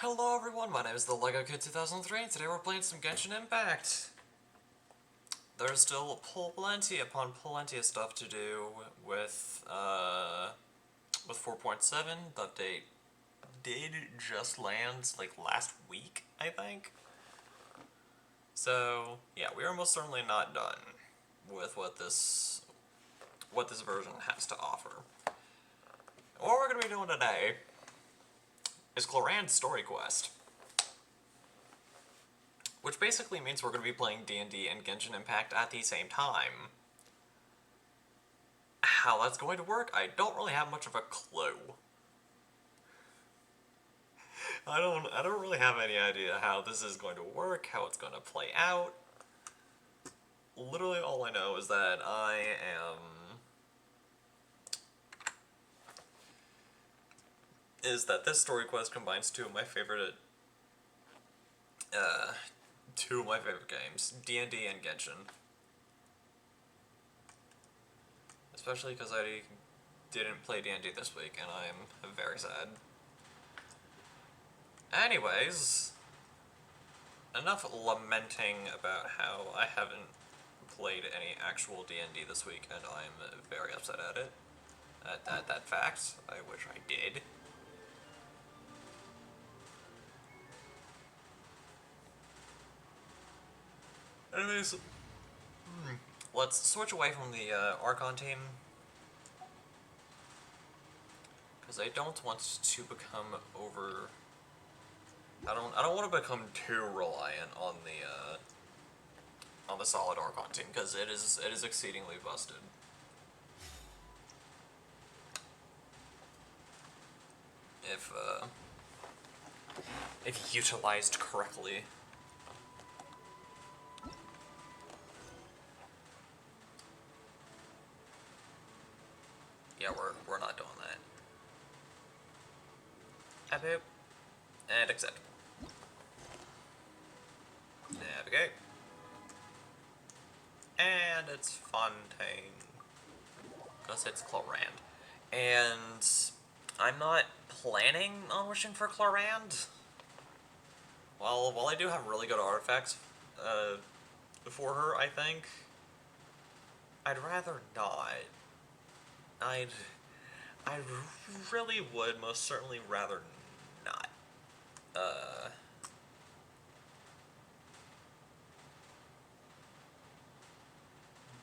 Hello everyone, my name is the Lego Kid 2003, and today we're playing some Genshin Impact. There's still plenty upon plenty of stuff to do with 4.7. The update did just land, like, last week, I think? So, yeah, we are most certainly not done with what this version has to offer. What we're going to be doing today is Cloran's story quest. Which basically means we're going to be playing D&D and Genshin Impact at the same time. How that's going to work, I don't really have much of a clue. I don't really have any idea how this is going to work, how it's going to play out. Literally all I know is that this story quest combines two of my favorite games, D&D and Genshin. Especially because I didn't play D&D this week, and I'm very sad. Anyways, enough lamenting about how I haven't played any actual D&D this week, and I'm very upset at it. At that fact, I wish I did. Anyways, let's switch away from the Archon team, because I don't want to become over. I don't want to become too reliant on the solid Archon team, because it is exceedingly busted. If utilized correctly. Yeah, we're not doing that. Boop. And accept. Navigate. And it's Fontaine. Because it's Clorand. And I'm not planning on wishing for Clorand. Well, while I do have really good artifacts for her, I think, I'd rather not. I really would most certainly rather not.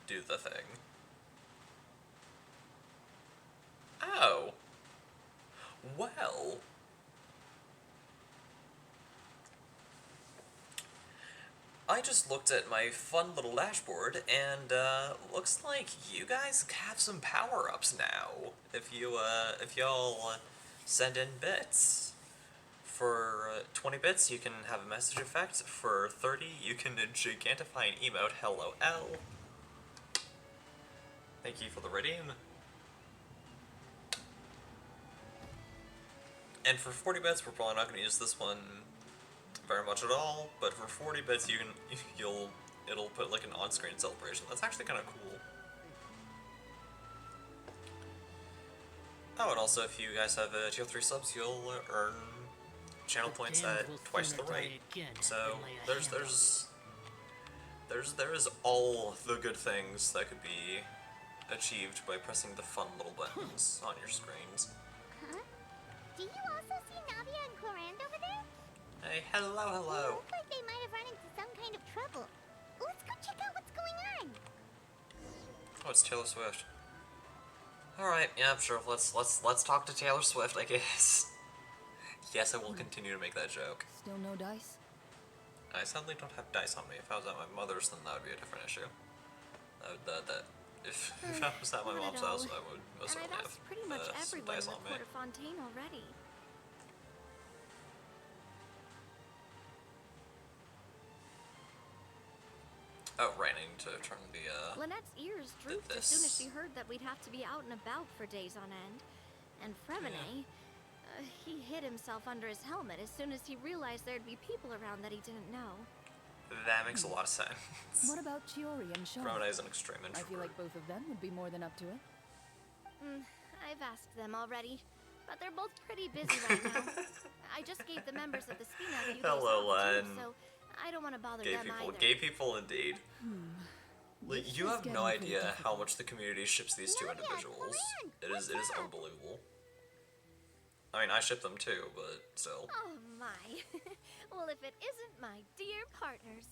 Do the thing. Oh. Well. I just looked at my fun little dashboard, and looks like you guys have some power-ups now. If y'all send in bits. For 20 bits, you can have a message effect. For 30, you can gigantify an emote, hello L. Thank you for the redeem. And for 40 bits, we're probably not going to use this one very much at all, but for 40 bits, it'll put like an on-screen celebration. That's actually kind of cool. Oh, and also if you guys have tier 3 subs, you'll earn channel points at twice the rate. So there is all the good things that could be achieved by pressing the fun little buttons on your screens. Huh? Do you also see Navia and Clorand over there? Hey, hello. They look like they might have run into some kind of trouble. Let's go check out what's going on. Oh, it's Taylor Swift. Alright, yeah, sure, let's talk to Taylor Swift, I guess. Yes, I will continue to make that joke. Still no dice? I sadly don't have dice on me. If I was at my mother's, then that would be a different issue. If I was at my mom's house, I would most certainly have pretty much some everyone dice in on the me. Court of Fontaine already. Oh, right, I need to turn the, Lynette's ears drooped as soon as she heard that we'd have to be out and about for days on end. And Fremine, he hid himself under his helmet as soon as he realized there'd be people around that he didn't know. That makes a lot of sense. What about Chiori and Shaw? Fremine is an extreme introvert. I feel like both of them would be more than up to it. I've asked them already. but they're both pretty busy right now. I just gave the members of the Spina a few days Hello, off Len. too, so I don't want to bother Gay them people. either. Gay people indeed. This You is have no getting pretty idea how difficult. much the community ships these two individuals. It is unbelievable. I mean, I ship them too, but still. Oh my. Well, if it isn't my dear partners,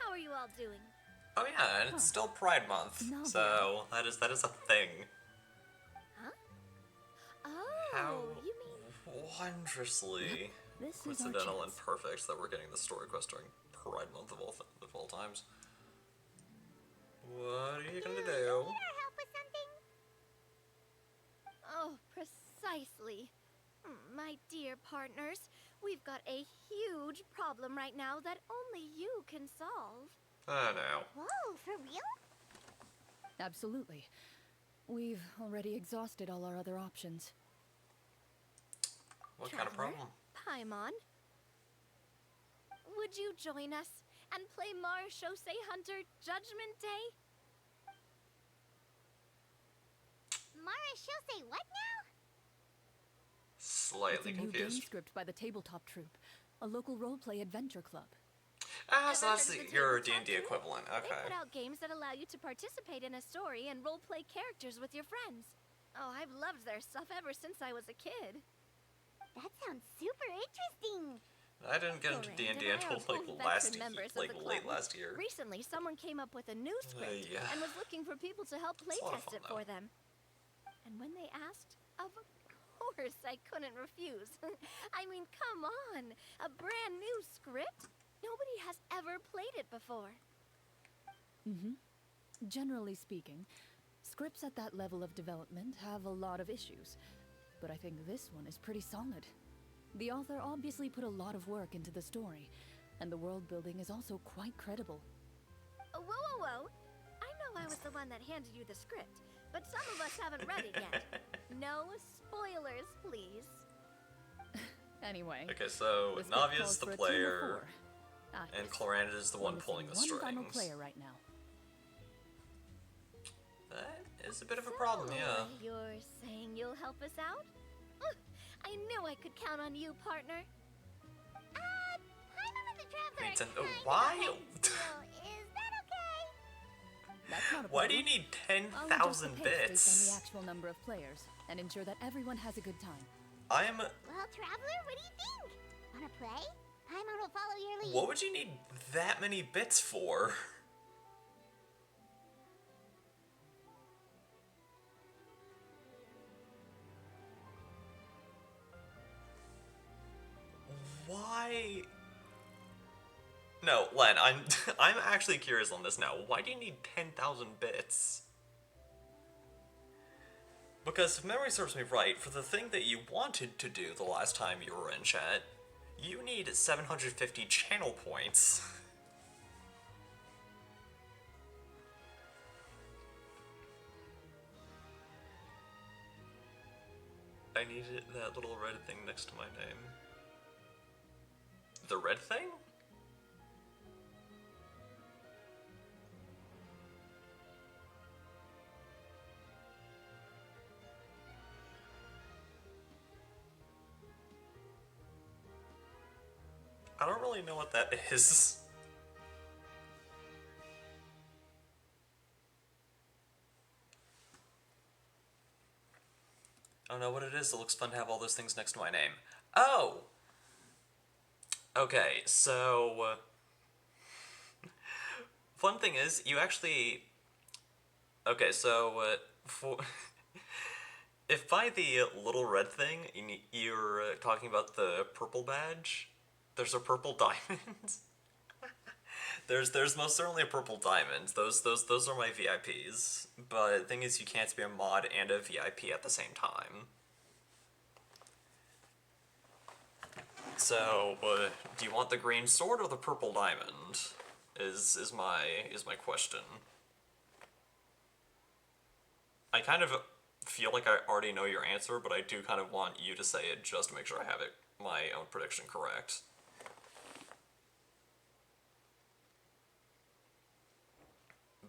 how are you all doing? Oh yeah, and it's still Pride Month, No, so that is a thing. Huh? Oh, How you mean... wondrously This is our coincidental and chance. perfect that we're getting the story quest during Pride Month of all times. What are you gonna do? Need our help with something? Oh, precisely. My dear partners, we've got a huge problem right now that only you can solve. Oh no. Whoa, for real? Absolutely. We've already exhausted all our other options. What kind of Traveler, problem? Paimon, would you join us and play Marechaussee Hunter Judgment Day? Marechaussee what now? Slightly It's a new game confused. script by the Tabletop Troupe, a local roleplay adventure club. Ah, so Ever that's heard of the your tabletop D&D troupe? equivalent. They Okay. put out games that allow you to participate in a story and role-play characters with your friends. Oh, I've loved their stuff ever since I was a kid. That sounds super interesting. I didn't get into Lorraine D&D and I until are both last veteran members of like the late club. last year. Recently, someone came up with a new script yeah. and was looking for people to help It's a lot of playtest fun, it for them. And when they asked, of course I couldn't refuse. I mean, come on, a brand new script? Nobody has ever played it before. Generally speaking, scripts at that level of development have a lot of issues, but I think this one is pretty solid. The author obviously put a lot of work into the story, and the world building is also quite credible. Whoa, whoa, whoa. I know I was the one that handed you the script, but some of us haven't read it yet. No spoilers, please. Anyway, Okay, so the script Navia's calls the for a team of player, 4. and yes. Cloranda is the We're one missing pulling the one strings. final player right now. That is a bit of a problem, yeah. You're saying you'll help us out? I knew I could count on you, partner. Paimon and the Traveler Wait, are kind of why? a big deal. Is that okay? That's not a Why do you problem. need I'll adjust the 10,000 pace based on bits? the actual number of players and ensure that everyone has a good time. I'm. Well, Traveler, what do you think? Wanna play? Paimon will follow your lead. What would you need that many bits for? Why? No, Len, I'm actually curious on this now. Why do you need 10,000 bits? Because if memory serves me right, for the thing that you wanted to do the last time you were in chat, you need 750 channel points. I needed that little red thing next to my name. The red thing? I don't really know what that is. I don't know what it is. It looks fun to have all those things next to my name. Oh! Okay, so... fun thing is, you actually... Okay, so, for... if by the little red thing, you're talking about the purple badge, there's a purple diamond. There's most certainly a purple diamond. Those are my VIPs. But the thing is, you can't be a mod and a VIP at the same time. So, do you want the green sword or the purple diamond? Is my question. I kind of feel like I already know your answer, but I do kind of want you to say it just to make sure I have my own prediction correct.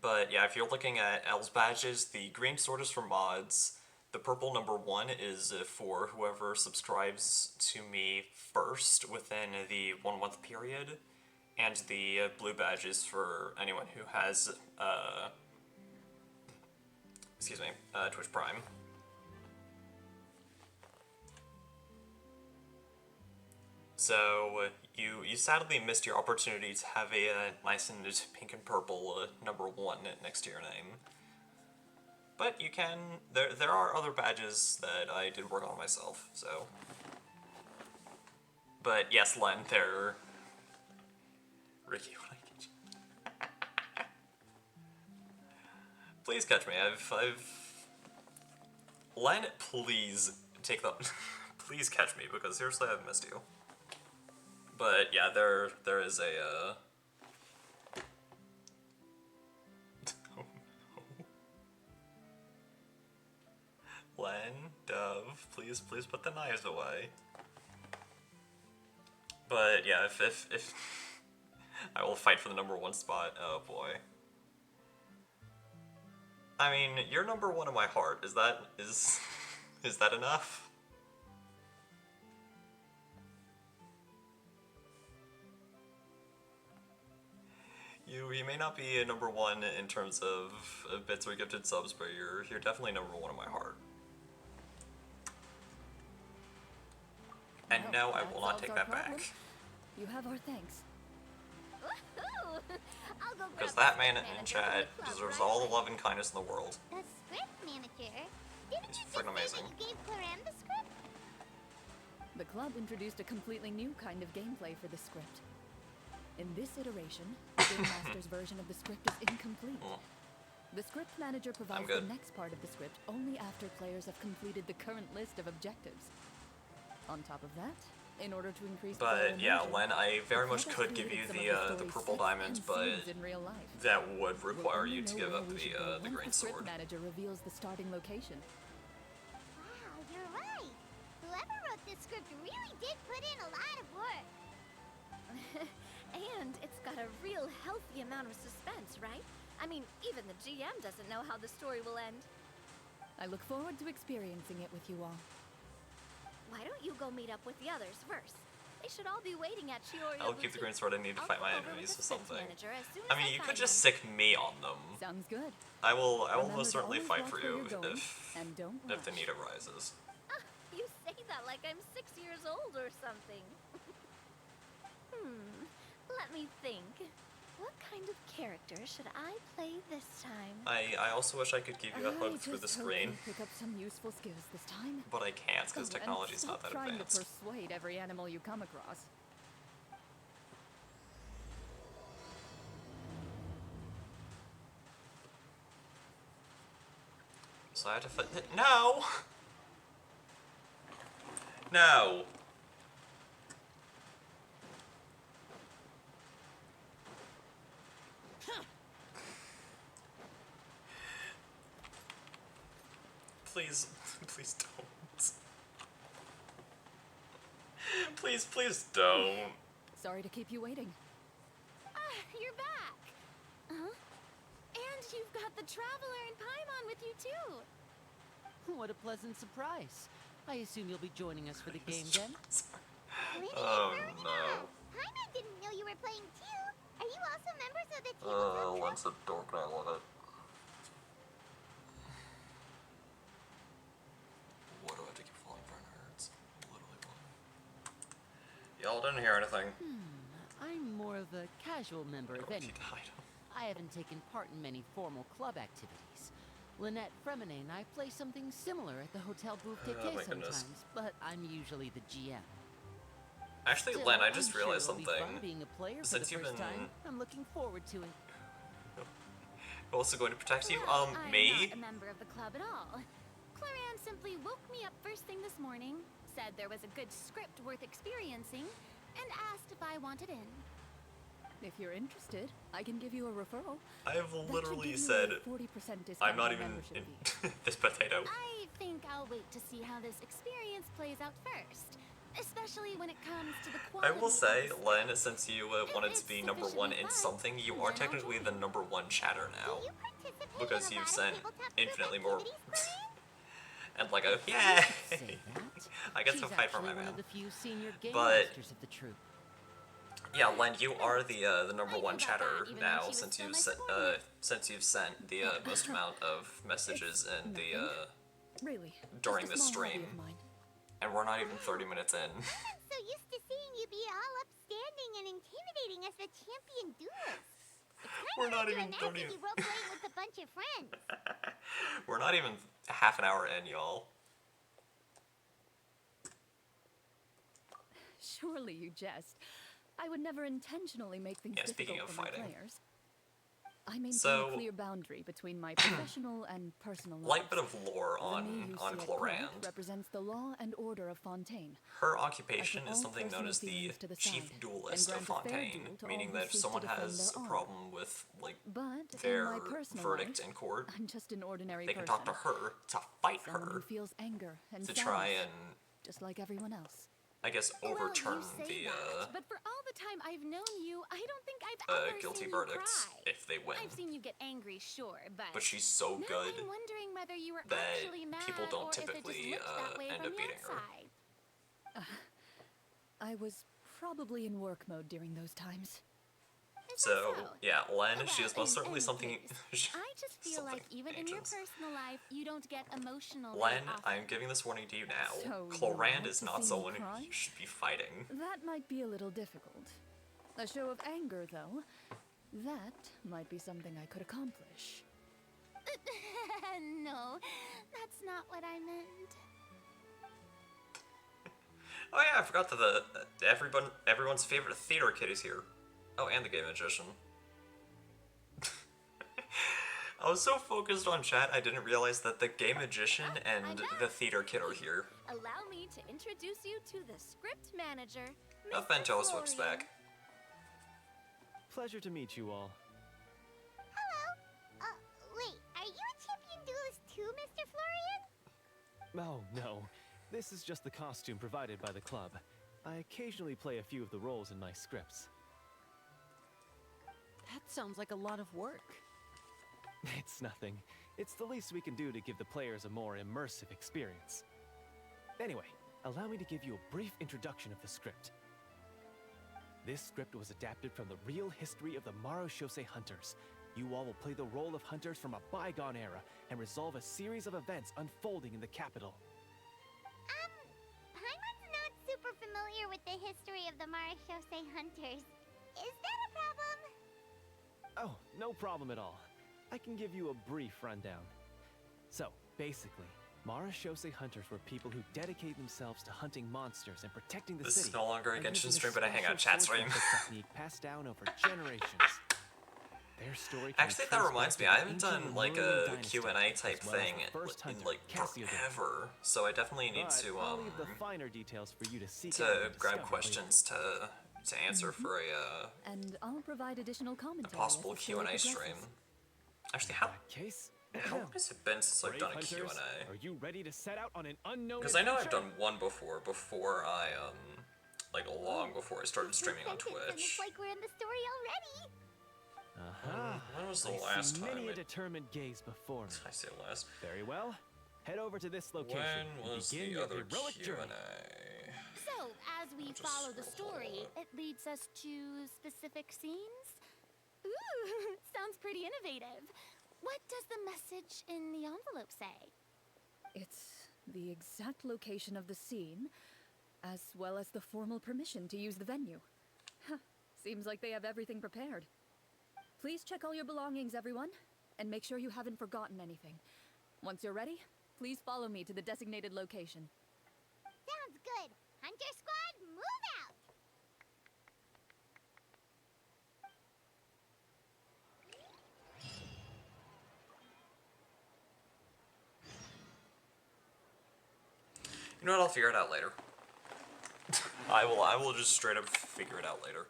But yeah, if you're looking at L's badges, the green sword is for mods, the purple number 1 is for whoever subscribes to me first within the 1 month period, and the blue badge is for anyone who has, Twitch Prime. So, you sadly missed your opportunity to have a nice and pink and purple number 1 next to your name. But you can, there are other badges that I did work on myself, so. But yes, Len, they're... Ricky, what I get you? Please catch me, Len, please take the... please catch me, because seriously, I've missed you. But yeah, there is a, oh no. Len, Dove, please put the knives away. But yeah, if I will fight for the number 1 spot, oh boy. I mean, you're number 1 in my heart. Is that enough? You may not be a number 1 in terms of bits or gifted subs, but you're definitely number 1 in my heart. And no, I will not take that back. You have our thanks. Woohoo! I'll go Because grab that the man script in manager chat from the club deserves right all the away. love and kindness in the world. The script manager? Didn't He's you just freaking say amazing. that you gave Claran the script? The club introduced a completely new kind of gameplay for the script. In this iteration, the Game Master's version of the script is incomplete. The script manager provides the good. next part of the script only after players have completed the current list of objectives. On top of that, in order to increase player But yeah, immersion, Len, I the very club much has could give created you some of the story purple sets diamonds, and but scenes in real life. that would We'll require only you to know give where up we should go the once green the script sword. manager reveals the starting location. Wow, you're right. Whoever wrote this script really did put in a lot of work. And it's got a real healthy amount of suspense, right? I mean, even the GM doesn't know how the story will end. I look forward to experiencing it with you all. Why don't you go meet up with the others first? They should all be waiting at Chiori. I'll keep the green sword. I need to I'll fight go my over with enemies the or script something. manager as soon I as mean, you could find just them. sick me on them. Sounds good. I will Remember most to certainly always fight watch for where you you're going, if and don't the rush. need arises. Ah, you say that like I'm 6 years old or something. Let me think. What kind of character should I play this time? I also wish I could give you a hug through the just hope screen, you pick up some useful skills this time. but I can't because Oh, and technology's not stop that trying advanced. to persuade every animal you come across. So I have to fight. No! No! Please, please don't. Please don't. Sorry to keep you waiting. Ah, you're back. Huh? And you've got the Traveler and Paimon with you too. What a pleasant surprise. I assume you'll be joining us for the game then? Lydia, Oh, hurry no. up. Paimon didn't know you were playing too. Are you also members of the Oh, tabletop Len's a dork and I love it. What do I have to keep falling for? It hurts. Literally one. Y'all didn't hear anything. I'm more of a casual member of Oh, any. he died. I haven't taken part in many formal club activities. Lynette Fremine and I play something similar at the Hotel Bouffes Oh, my goodness. sometimes, but I'm usually the GM. Actually, Still, Len, I I'm just sure realized it'll be fun something. being a player for Since the you've first been- time. I'm looking forward to it. Also going to protect you. Well, I'm Me? not a member of the club at all. Claran simply woke me up first thing this morning, said there was a good script worth experiencing, and asked if I wanted in. If you're interested, I can give you a referral. I've That should literally give you said a 40% discount I'm not on even membership in fee. this potato. I think I'll wait to see how this experience plays out first, especially when it comes to the I quality. will say, of the Len, since you wanted to it's be number one in sufficiently fun, something, you then are I'll technically join. the number one chatter now. Do you participate Because in a you've lot sent of tabletop group infinitely more. activities, Claran? and like a Say yay! that. I get She's to fight for actually my one man. of the few senior game But masters of the troop. yeah, Len, you are the number I knew one about chatter that, even though now she was since still you've my sent subordinate. the most amount of messages in the Really, during just a this small hobby stream, of mine. and we're not even 30 minutes in. I'm so used to seeing you be all upstanding and intimidating as the champion duelist. It's We're kind of not hard to even 30. imagine you role-playing with a bunch of friends. We're not even half an hour in, y'all. Surely you jest. I would never intentionally make things Yeah, speaking difficult of for fighting. my players. I maintain So- a clear boundary between my professional and personal lives. Light bit of lore The me who on see at court Clorand. represents the law and order of Fontaine. Her I occupation put is all something known personal as the feelings to the chief side duelist and of grant a fair Fontaine, duel to all meaning who that if seek to someone defend has their a honor. problem with like But their in my personal verdict life, in court, I'm just an ordinary they can person. talk to her to fight Someone who her feels anger and to sadness, try and, just like everyone else. I guess, overturn well, you say that, but for all the time I've known you, I don't think I've ever guilty seen verdicts you cry. if they win. I've seen you get angry, sure, But she's so now good I'm wondering whether you were that actually mad people don't or typically, if it just looked that way end from up the beating her. outside. I was probably in work mode during those times. Is So, that so? yeah, Len, she Well, is most in certainly any something. case, I just feel like something even in your ancients. personal life, you don't get emotional very Len, often. I'm giving this warning to you now. So you Clorand want is to not see me someone cry? you should be fighting. That might be a little difficult. A show of anger, though, that might be something I could accomplish. No, that's not what I meant. Oh yeah, I forgot that everyone's favorite theater kid is here. Oh, and the game magician. I was so focused on chat, I didn't realize that the game magician and I'm back. the theater kid are here. Allow me to introduce you to the script manager, Oh, Mr. Fentel's whips Florian. back. Pleasure to meet you all. Hello? Wait, are you a champion duelist too, Mr. Florian? Oh, no. This is just the costume provided by the club. I occasionally play a few of the roles in my scripts. That sounds like a lot of work. It's nothing. It's the least we can do to give the players a more immersive experience. Anyway, allow me to give you a brief introduction of the script. This script was adapted from the real history of the Marushose Hunters. You all will play the role of hunters from a bygone era and resolve a series of events unfolding in the capital. Paimon's not super familiar with the history of the Marashose Hunters. Is that a problem? Oh, no problem at all. I can give you a brief rundown. So, basically, Marashose Hunters were people who dedicated themselves to hunting monsters and protecting the This city. is no longer a and Genshin using stream, but a special Hangout chat sword stream. combat technique passed down over generations. Their story can be Actually, that reminds me, traced I back haven't to the done ancient like Lemurian a dynasty, Q&A type as well as thing the first in hunter, like Cassiodor. forever, so I definitely need But to I'll leave the finer details for you to seek out to and grab discover questions to answer for And I'll provide additional a commentary possible as the story Q&A stream. progresses. Actually, later. how In that case, long has it been since I've brave done a hunters, Q&A? are you ready to set out on an unknown Because I know I've adventure? done one before I like long before I started streaming on Sentence, and it's Twitch. like we're in the story already. Uh-huh. When was the I last see time many a I determined gaze before me. say last? Very well. Head over to this location When and was begin the your other heroic journey. Q&A? So, as we Just follow the scroll story, up. it leads us to specific scenes? Ooh, sounds pretty innovative. What does the message in the envelope say? It's the exact location of the scene, as well as the formal permission to use the venue. Huh, seems like they have everything prepared. Please check all your belongings, everyone, and make sure you haven't forgotten anything. Once you're ready, please follow me to the designated location. Sounds good. Hunter Squad, move out! You know what? I'll figure it out later. I will just straight up figure it out later.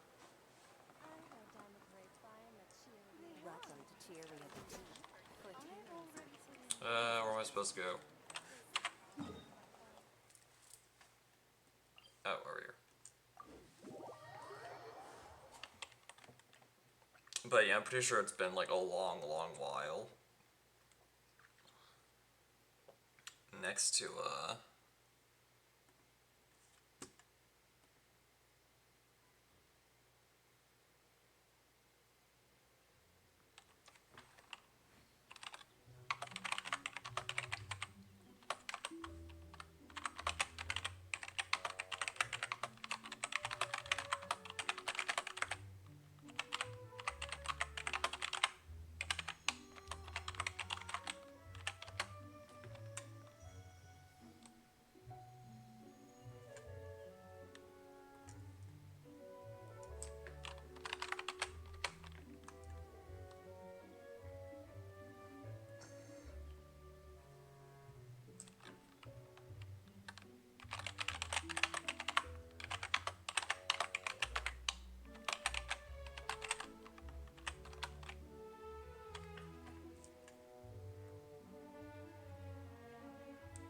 Where am I supposed to go? Oh, over here. But yeah, I'm pretty sure it's been like a long while. next to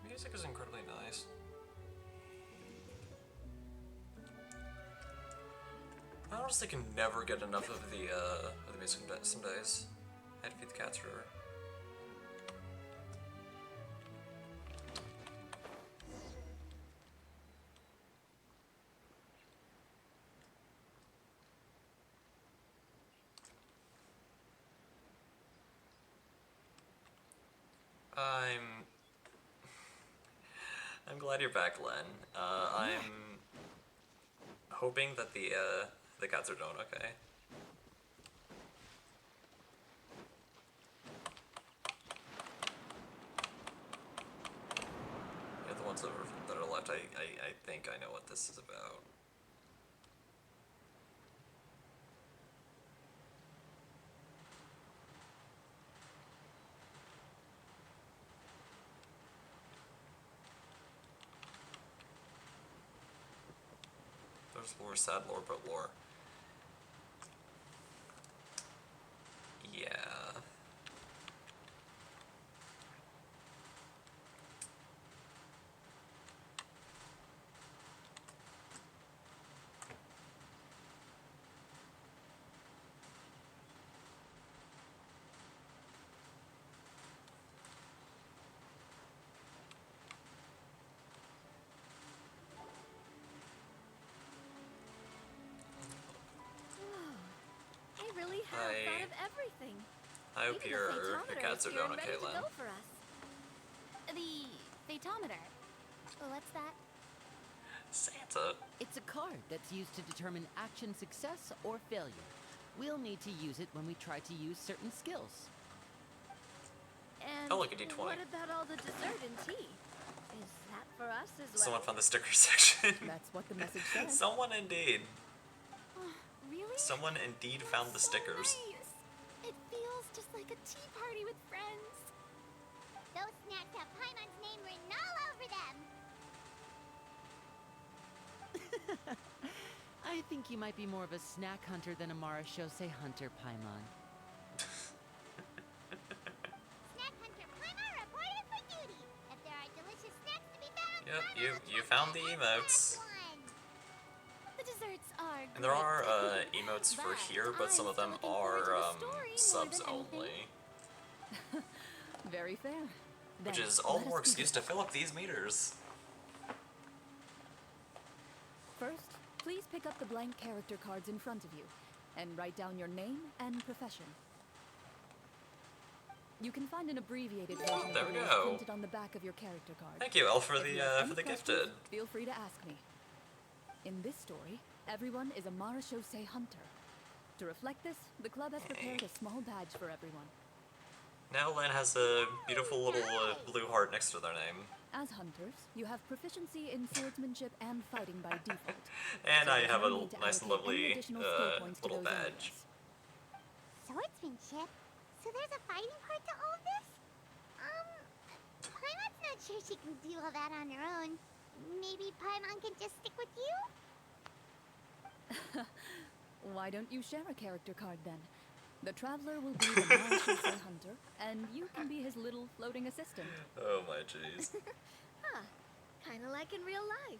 music is incredibly nice. I honestly can never get enough of the music some days. I had to feed the cats forever. I'm glad you're back, Len. I'm hoping that the cats are doing okay. Yeah, the ones that are left, I think I know what this is about. There's lore, sad lore, but lore. Yeah. They really have thought of everything. I hope Even your the cats are phaetometer doing is okay, here and ready to Len. go for us. The phaetometer. What's that? Santa. It's a card that's used to determine action success or failure. We'll need to use it when we try to use certain skills. And Oh, look, a D20. what about all the dessert and tea? Is that for us as well? Someone found the sticker section. That's what the message said. Someone indeed. Really? Someone indeed found the stickers. Nice. It feels just like a tea party with friends. Those snacks have Paimon's name written all over them. I think you might be more of a snack hunter than a Marashose hunter, Paimon. Snack hunter Paimon reported for duty. If there are delicious snacks to be found, Yep, Paimon will you check found that the and emotes. grab one. The desserts are And there are great. emotes for But here, but some of them I'm still looking forward are to the story more subs than anything. only. Very fair. Which Then, is all let more us begin. excuse to fill up these meters. First, please pick up the blank character cards in front of you and write down your name and profession. You can find an abbreviated version There of we yours go. printed on the back of your character card. Thank you, Elle, for If you have any the questions, gifted. feel free to ask me. In this story, everyone is a Marashose hunter. To reflect this, the club has prepared a small badge for everyone. Now Len has a beautiful little blue heart next to their name. As hunters, you have proficiency in swordsmanship and fighting by default. And So I there's have no a need to nice and allocate any lovely additional skill points to little those badge. areas. Swordsmanship? So there's a fighting part to all this? Paimon's not sure she can do all that on her own. Maybe Paimon can just stick with you? Why don't you share a character card then? The traveler will be the Marashose hunter, and you can be his little floating assistant. Oh my jeez. Huh. Kinda like in real life.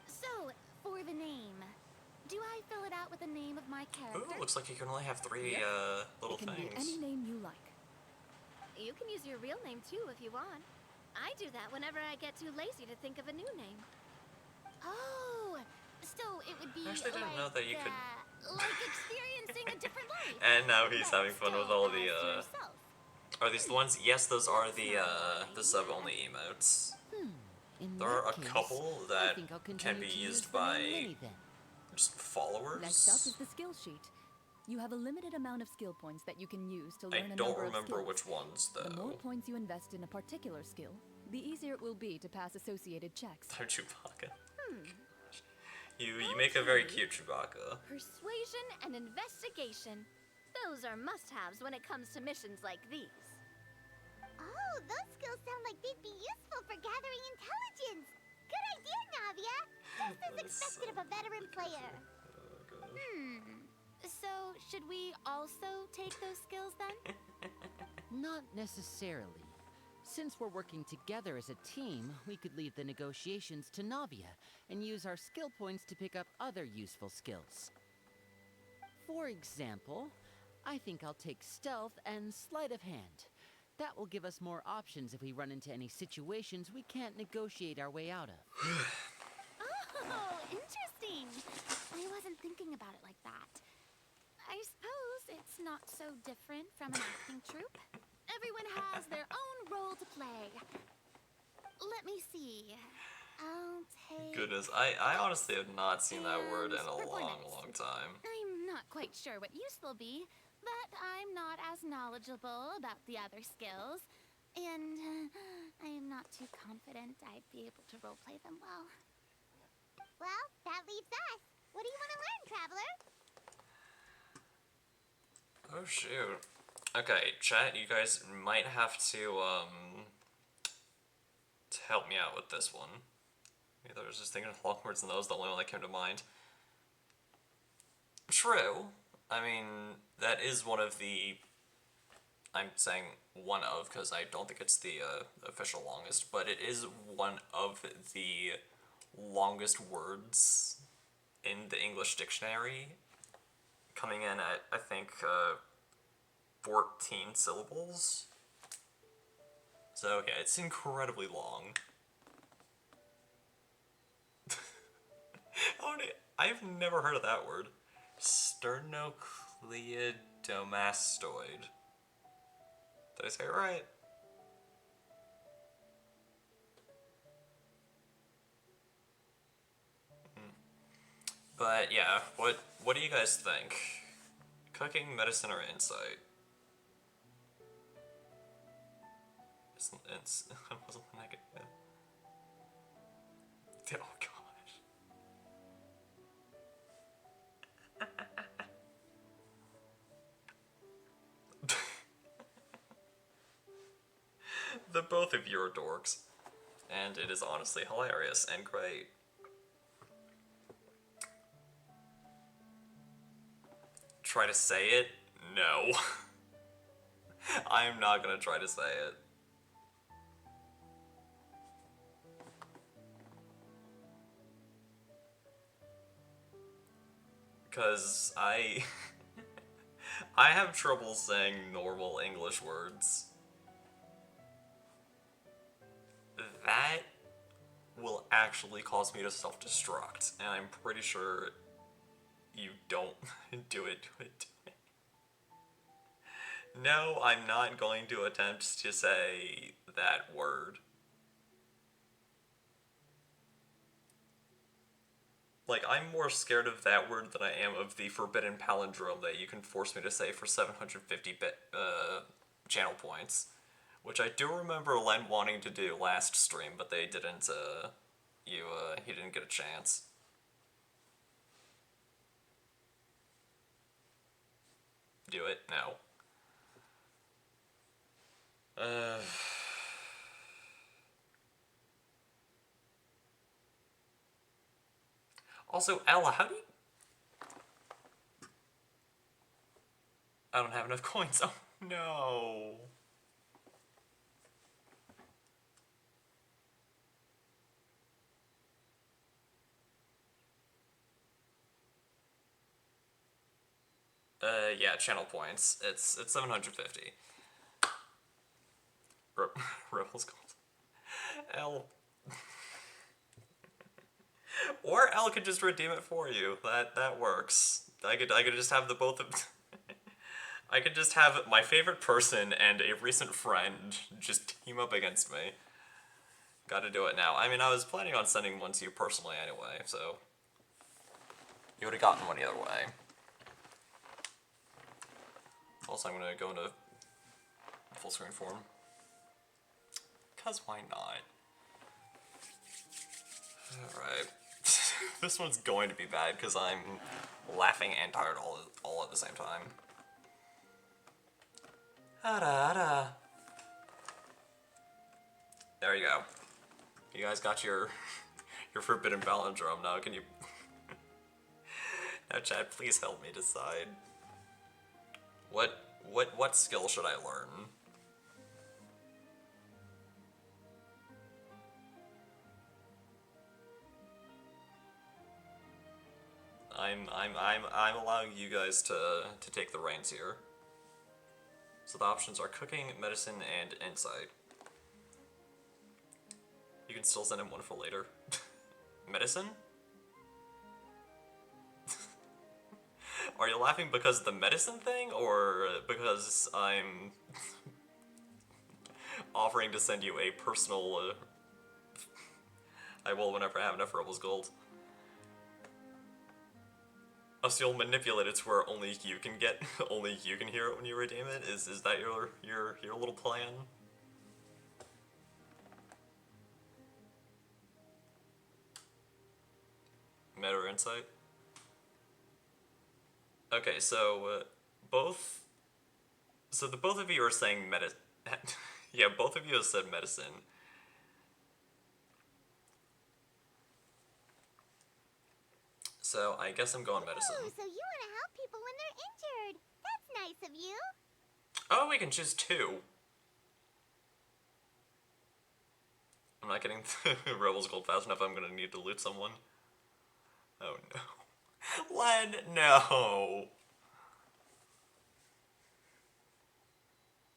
So, for the name, do I fill it out with the name of my character? Ooh, looks like you can only have three Yep. little It can things. be any name you like. You can use your real name too if you want. I do that whenever I get too lazy to think of a new name. Oh, so it would be I actually didn't like, know that you could. like experiencing a different life. And now he's but having fun with still all as the yourself. Are these the ones? Yes, those are That's not the boring. sub-only emotes. In There that are a case, couple I that think I'll can continue be to use used the name by Minnie then. just followers. Next up is the skill sheet. You have a limited amount of skill points that you can use to I learn a don't number of remember skills. which ones though. The more points you invest in a particular skill, the easier it will be to pass associated checks. They're Chewbacca. You make a very cute Chewbacca. Persuasion and investigation. Those are must-haves when it comes to missions like these. Oh, those skills sound like they'd be useful for gathering intelligence. Good idea, Navia. Just as expected of a veteran player. So, should we also take those skills then? Not necessarily. Since we're working together as a team, we could leave the negotiations to Navia and use our skill points to pick up other useful skills. For example, I think I'll take stealth and sleight of hand. That will give us more options if we run into any situations we can't negotiate our way out of. Oh, interesting. I wasn't thinking about it like that. I suppose it's not so different from an acting troupe. Everyone has their own role to play. Let me see. I'll take... Goodness, I honestly have not seen that word in a And long, performance. long time. I'm not quite sure what use they'll be, but I'm not as knowledgeable about the other skills. And I'm not too confident I'd be able to roleplay them well. Well, that leaves us. What do you want to learn, Traveler? Oh shoot. Okay, chat, you guys might have to help me out with this one. Maybe I was just thinking of long words and that was the only one that came to mind. True. I mean, that is one of the... I'm saying one of, because I don't think it's the official longest, but it is one of the longest words in the English dictionary, coming in at, I think, 14 syllables. So yeah, it's incredibly long. Oh, I've never heard of that word. Sternocleidomastoid. Did I say it right? But yeah, what do you guys think? Cooking, medicine, or insight? I wasn't negative. Oh gosh. The both of you are dorks. And it is honestly hilarious and great. Try to say it? No. I'm not gonna try to say it. Because I have trouble saying normal English words. That will actually cause me to self-destruct, and I'm pretty sure you don't do it. No, I'm not going to attempt to say that word. Like, I'm more scared of that word than I am of the forbidden palindrome that you can force me to say for 750 channel points. Which I do remember Len wanting to do last stream, but they didn't, he didn't get a chance. Do it? No. Also, Ella, how do you... I don't have enough coins. Oh, no. Yeah, channel points. It's 750. Rebels Gold. L. Or L could just redeem it for you. That works. I could just have the both of. I could just have my favorite person and a recent friend just team up against me. Gotta do it now. I mean, I was planning on sending one to you personally anyway, so you would have gotten one either way. Also, I'm gonna go into full screen form. Cause why not? Alright. This one's going to be bad because I'm laughing and tired all at the same time. Ada. There you go. You guys got your forbidden palindrome now. Can you? Now, Chad, please help me decide. What skill should I learn? I'm allowing you guys to take the reins here. So the options are cooking, medicine, and insight. You can still send him one for later. Medicine? Are you laughing because of the medicine thing, or because I'm offering to send you a personal, I will whenever I have enough Rebels Gold. Oh, so you'll manipulate it to where only you can get, only you can hear it when you redeem it? Is that your little plan? Meta or insight? Okay, so the both of you are saying yeah, both of you have said medicine. So I guess I'm going medicine. Ooh, so you want to help people when they're injured. That's nice of you. Oh, we can choose two. I'm not getting Rebels Gold fast enough. I'm gonna need to loot someone. Oh no. Len, no.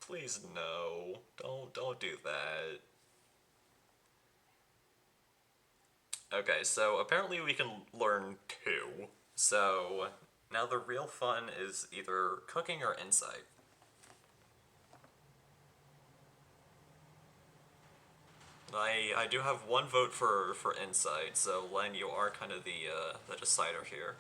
Please no. Don't do that. Okay, so apparently we can learn two. So now the real fun is either cooking or insight. I do have one vote for insight, so Len, you are kind of the decider here.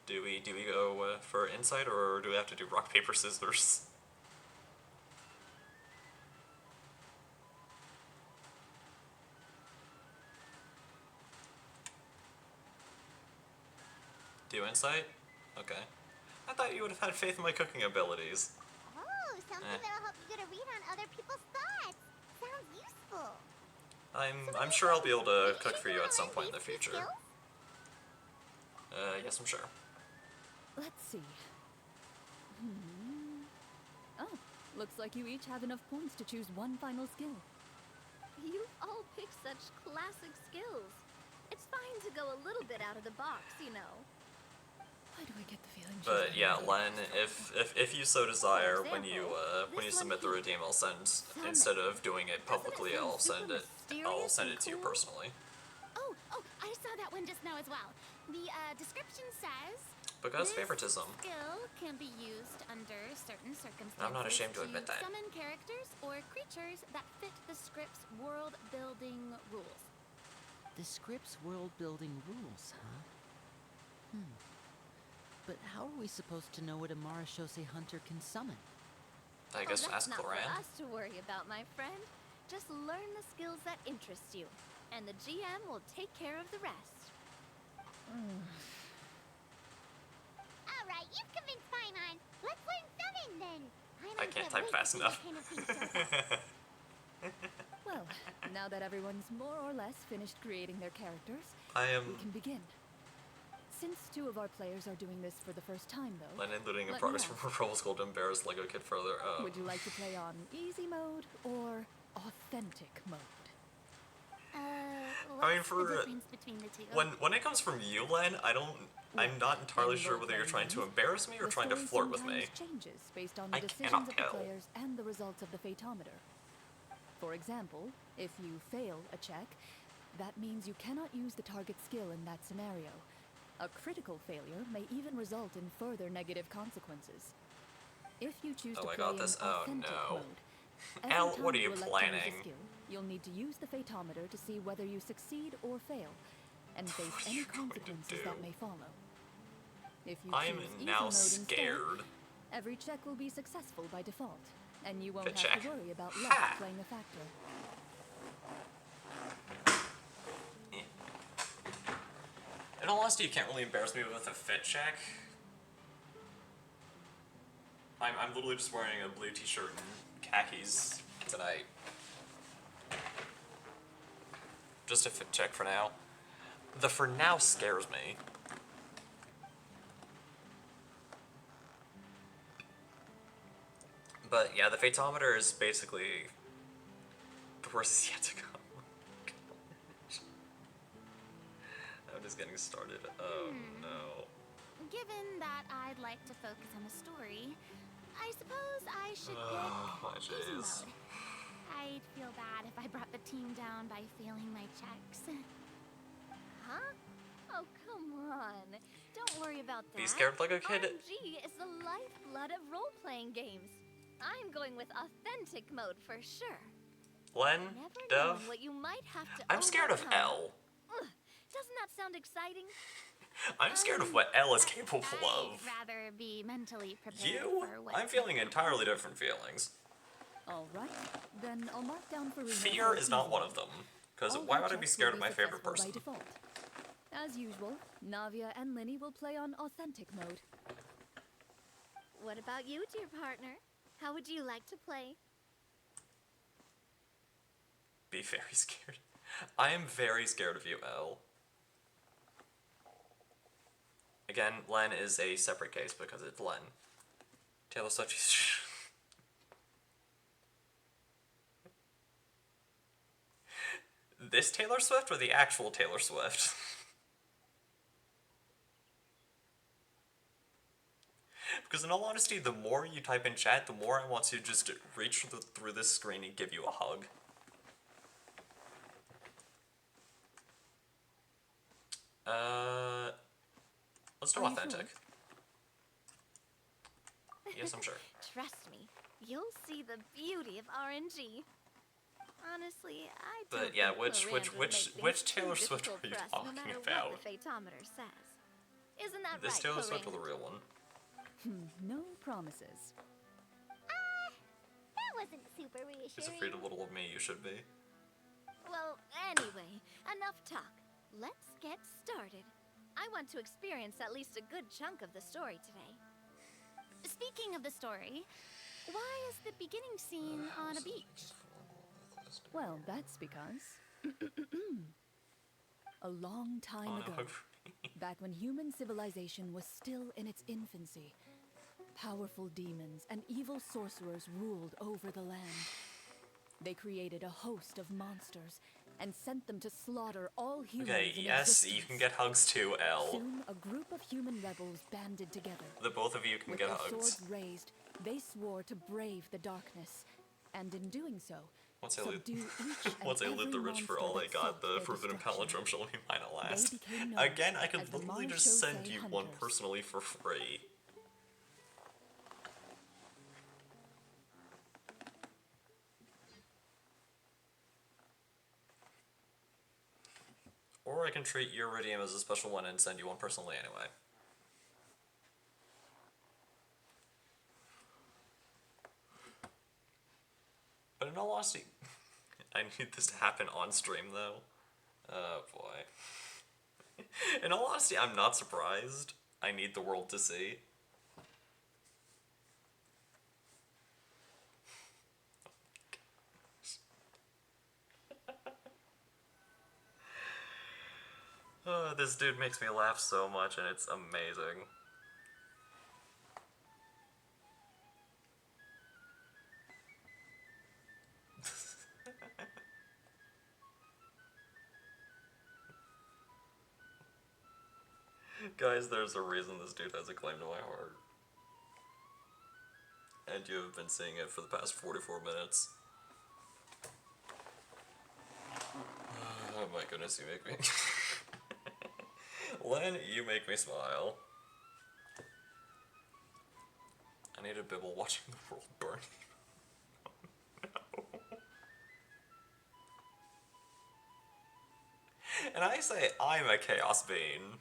Do we go for insight, or do we have to do rock paper scissors? Do insight? Okay. I thought you would have had faith in my cooking abilities. Oh, something that'll help you get a read on other people's thoughts. Sounds useful. I'm sure I'll be able to cook for you at some point in the future. Yes, I'm sure. Let's see. Oh, looks like you each have enough points to choose one final skill. You've all picked such classic skills. It's fine to go a little bit out of the box, you know. Why do I get the feeling she's But gonna yeah, be Len, if you so desire, For when you example, submit the redeem, I'll send, instead of doing it publicly, I'll send it to you personally. Oh, I saw that one just now as well. The description says Because this favoritism. skill can be used under certain circumstances. I'm not ashamed to admit that. Summon characters or creatures that fit the script's world-building rules. The script's world-building rules, huh? But how are we supposed to know what a Marashose hunter can summon? I guess that's ask not for Cloran. us to worry about, my friend. Just learn the skills that interest you, and the GM will take care of the rest. All right, you've convinced Paimon. Let's learn summon then. I can't type fast enough. Well, now that everyone's more or less finished creating their characters, I am we can begin. Since two of our players are doing this for the first time, though, Len including in let me progress ask, from Rebels Gold to embarrass Lego Kid further. would you like to play on easy mode or authentic mode? I mean, What's the for difference between the two? when it comes from you, Len, I'm not entirely sure whether you're trying to embarrass me or The trying to story flirt with me. sometimes changes based on I the cannot decisions of the tell. players and the results of the Fatometer. For example, if you fail a check, that means you cannot use the target skill in that scenario. A critical failure may even result in further negative consequences. If you choose to Oh, I play got in this. Oh, authentic no. mode, every Al, time what are you you elect to use planning? a skill, you'll need to use the Fatometer to see whether you succeed or fail, and face What are any you going to consequences do? that may follow. If you I am choose easy now mode scared. instead, every check will be successful by default, and you won't Fit have check. to worry about Ha! luck playing a factor. In all honesty, you can't really embarrass me with a fit check. I'm literally just wearing a blue t-shirt and khakis tonight. Just a fit check for now. The for now scares me. But yeah, the Fatometer is basically... The worst is yet to come. I'm just getting started. Oh no. Given that I'd like to focus on the story, I suppose I should Oh my pick easy days. mode. I'd feel bad if I brought the team down by failing my checks. Huh? Oh, come on. Don't worry about that. Be scared like a kid. RNG is the lifeblood of role-playing games. I'm going with authentic mode for sure. Len, Never Dove, knowing what you might have to I'm scared of overcome. L. Ugh, doesn't that sound exciting? I'm scared of what L is capable I'd of. rather be mentally prepared You? for what's I'm feeling to entirely different feelings. Alright, then I'll mark down for Fear is not one of them. Because why would I be scared of my favorite person? By default. As usual, Navia and Linny will play on authentic mode. What about you, dear partner? How would you like to play? Be very scared. I am very scared of you, L. Again, Len is a separate case because it's Len. Taylor Swift is... This Taylor Swift or the actual Taylor Swift? Because in all honesty, the more you type in chat, the more I want to just reach through this screen and give you a hug. Let's do Are you authentic. Yes, I'm sure. Trust me, you'll see the beauty of RNG. Honestly, I don't But yeah, think which Clorinde would make things which too Taylor Swift difficult are you for us, talking no matter about? what the Fatometer says. Isn't that This right, Taylor Swift or the Clorinde? real one? No promises. That wasn't super He's reassuring. afraid of little of me, you should be. Well, anyway, enough talk. Let's get started. I want to experience at least a good chunk of the story today. Speaking of the story, why is the beginning scene on a beach? Well, that's because... a long time On a ago, hug. back when human civilization was still in its infancy, powerful demons and evil sorcerers ruled over the land. They created a host of monsters and sent them to slaughter all humans Okay, in yes, existence. you can get hugs too, L. Soon, a group of human rebels banded together. The both of you can With get their hugs. swords raised, they swore to brave the darkness, and in doing so, Once I loot, subdue each and once I loot the every rich for monster all I that got, sought the their Forbidden destruction. Palindrome shall be mine at last. They became known Again, I could as the literally just Marshose send you one Hunters. personally for free. Or I can treat your Iridium as a special one and send you one personally anyway. But in all honesty, I need this to happen on stream though. Oh boy. In all honesty, I'm not surprised. I need the world to see. This dude makes me laugh so much and it's amazing. Guys, there's a reason this dude has a claim to my heart. And you have been seeing it for the past 44 minutes. Oh my goodness, you make me... Len, you make me smile. I need a bibble watching the world burn. No. And I say I'm a chaos being.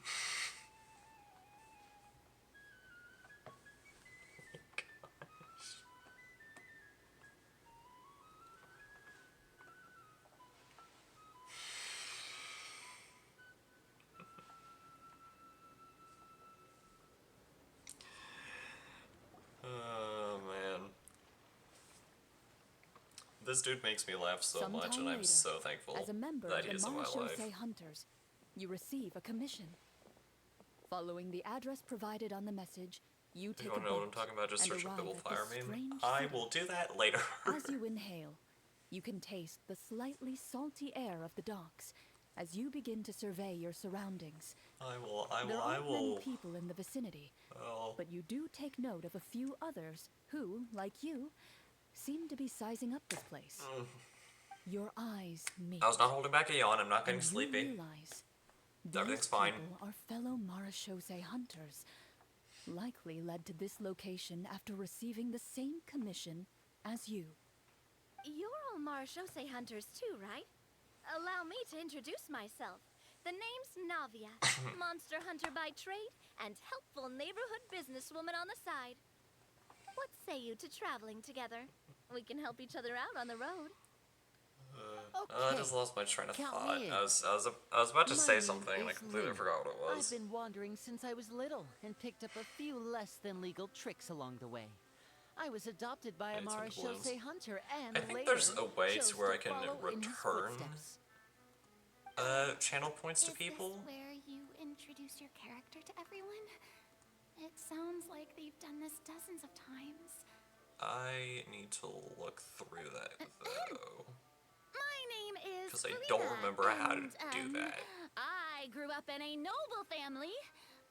Oh man. This dude makes me laugh so Sometime much, and I'm later, so thankful as a member that of he the is in my life. Marashose Hunters, you receive a commission. Following the address provided on the message, you You take a don't know what I'm boat talking about, just and search arrive Bibble at Fire this meme. strange I city. will do that later. As you inhale, you can taste the slightly salty air of the docks as you begin to survey your surroundings. There aren't many people in the vicinity, but you do take note of a few others who, like you, seem to be sizing up this place. Your eyes meet. I was not holding back a yawn, I'm not getting and sleepy. You realize Everything's these fine. people are fellow Marashose hunters, likely led to this location after receiving the same commission as you. You're all Marashose hunters too, right? Allow me to introduce myself. The name's Navia, monster hunter by trade and helpful neighborhood businesswoman on the side. What say you to traveling together? We can help each other out on the road. I just lost my train of Count thought. me in. I was about to My say name something and I is completely Lynn. forgot what it was. I've been wandering since I was little and picked up a few less than legal tricks along the way. I was adopted by a need some balloons. Marashose hunter and I think later there's a way chose to where I can follow in his return footsteps. channel points to Is people. this where you introduce your character to everyone? It sounds like they've done this dozens of times. I need to look through that though. My name is 'Cause I don't Farina, remember how to and, do that. I grew up in a noble family.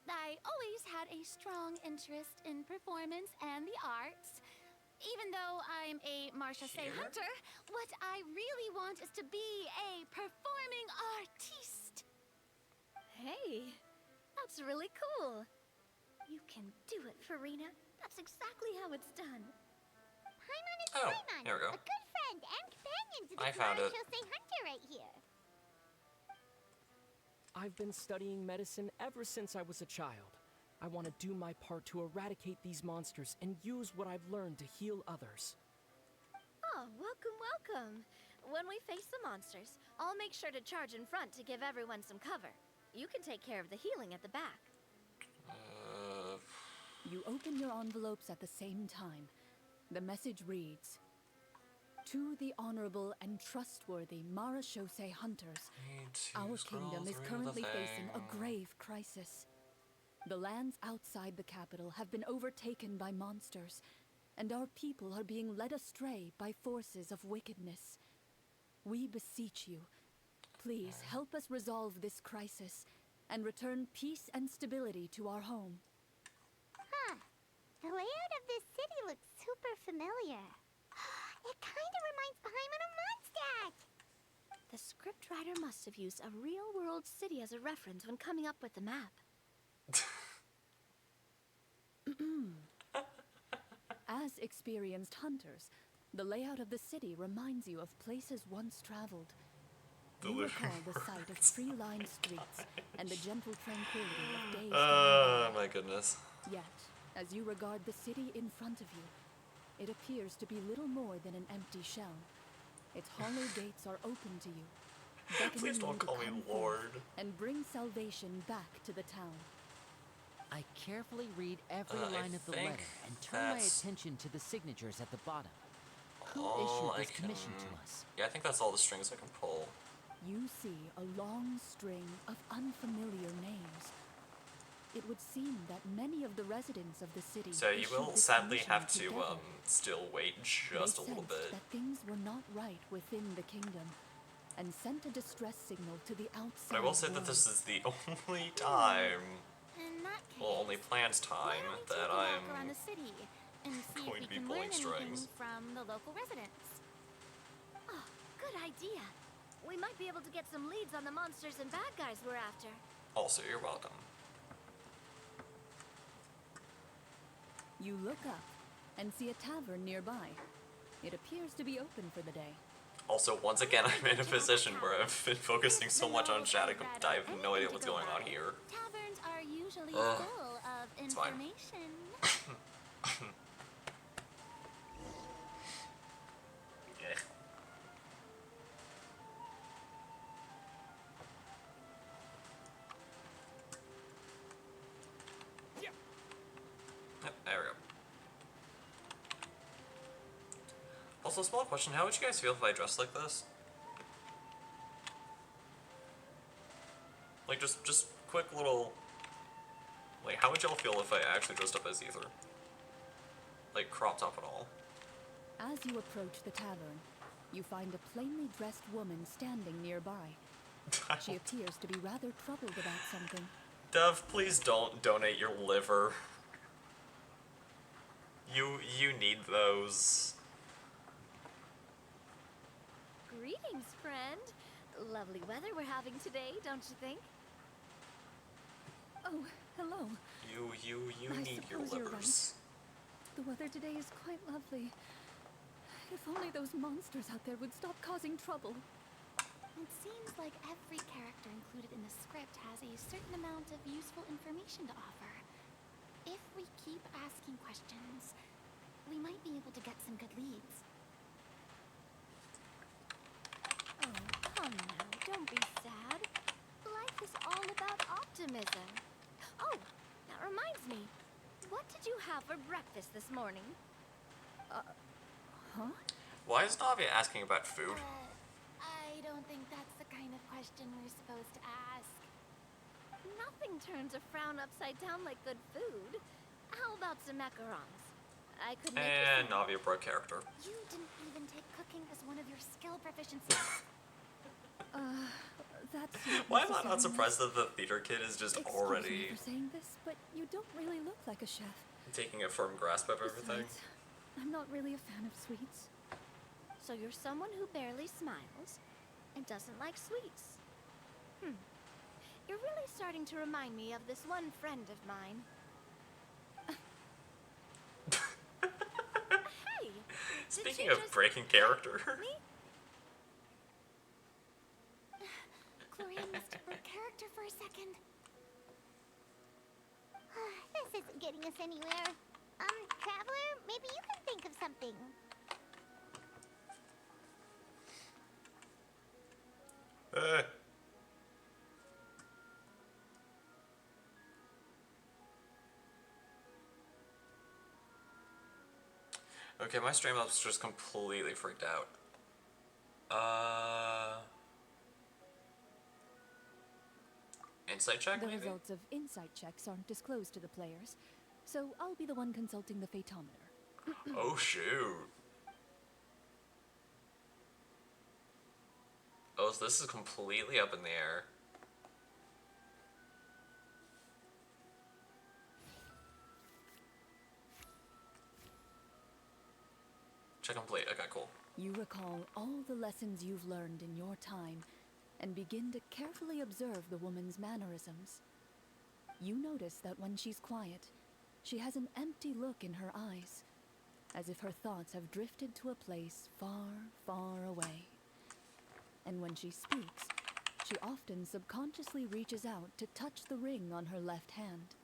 I always had a strong interest in performance and the arts. Even though I'm a Marashose Here? hunter, what I really want is to be a performing artiste. Hey, that's really cool. You can do it, Farina. That's exactly how it's done. Paimon is Oh, Paimon, here we go. a good friend and companion to I this found it. Marashose hunter right here. I've been studying medicine ever since I was a child. I want to do my part to eradicate these monsters and use what I've learned to heal others. Oh, welcome, welcome. When we face the monsters, I'll make sure to charge in front to give everyone some cover. You can take care of the healing at the back. You open your envelopes at the same time. The message reads, "To the honorable and trustworthy Marashose hunters, our kingdom is currently facing a grave crisis. The lands outside the capital have been overtaken by monsters, and our people are being led astray by forces of wickedness. We beseech you, please help us resolve this crisis and return peace and stability to our home." Huh. The layout of this city looks super familiar. It kind of reminds Paimon of Mondstadt. The scriptwriter must have used a real-world city as a reference when coming up with the map. As experienced hunters, the layout of the city reminds you of places once traveled. You recall the sight of tree-lined streets and the gentle tranquility of days Oh gone by. my goodness. Yet, as you regard the city in front of you, it appears to be little more than an empty shell. Its hollow gates are open to you, beckoning Please don't you to call me come forth Lord. and bring salvation back to the town. I carefully read every I line of the think letter and turn my that's attention to the signatures at the bottom. Who all issued I this can... commission to us? Yeah, I think that's all the strings I can pull. You see a long string of unfamiliar names. It would seem that many of the residents of the city So you issued will this sadly commission have to together. still wait just a They little sensed bit. that things were not right within the kingdom, and sent a distress signal to the outside But I will say that world. this is the only time And planned time Why don't we that take a walk I'm around the city and see going if to we be can pulling learn anything strings. from the local residents? Oh, good idea. We might be able to get some leads on the monsters and bad guys we're after. Also, you're welcome. You look up and see a tavern nearby. It appears to be open for the day. Also, once again, I'm in a position where I've been focusing so much on chatting, I have no idea what's going on here. Taverns are usually Ugh. full of It's fine. information. Yeah. Yep, there we go. Also, small question, how would you guys feel if I dressed like this? Like, just quick little... Like, how would y'all feel if I actually dressed up as Ether? Like, cropped up and all. As you approach the tavern, you find a plainly dressed woman standing nearby. She appears to be rather troubled about something. Dev, please don't donate your liver. You need those. Greetings, friend. Lovely weather we're having today, don't you think? Oh, hello. You I need your suppose you're livers. The weather today is quite lovely. If only those monsters out there would stop causing trouble. It seems like every character included in the script has a certain amount of useful information to offer. If we keep asking questions, we might be able to get some good leads. Oh, come now, don't be sad. Life is all about optimism. Oh, that reminds me. What did you have for breakfast this morning? Huh? Why is Navia asking about food? I don't think that's the kind of question we're supposed to ask. Nothing turns a frown upside down like good food. How about some macarons? I could make you And some. Navia broke character. You didn't even take cooking as one of your skill proficiencies. That's Why am I not necessary, surprised that the theater kid is just Excuse already me for saying this, but you don't really look like a chef. taking a firm grasp of everything? Besides, I'm not really a fan of sweets. So you're someone who barely smiles and doesn't like sweets. You're really starting to remind me of this one friend of mine. Hey! Did Speaking you of just breaking character, me? Chlorine must have broke character for a second. This isn't getting us anywhere. Traveler, maybe you can think of something. Okay, my Streamlab's just completely freaked out. Insight check, The maybe? results of insight checks aren't disclosed to the players, so I'll be the one consulting the phaetometer. Oh, shoot. Oh, so this is completely up in the air. Check complete. Okay, cool. You recall all the lessons you've learned in your time and begin to carefully observe the woman's mannerisms. You notice that when she's quiet, she has an empty look in her eyes, as if her thoughts have drifted to a place far, far away. And when she speaks, she often subconsciously reaches out to touch the ring on her left hand.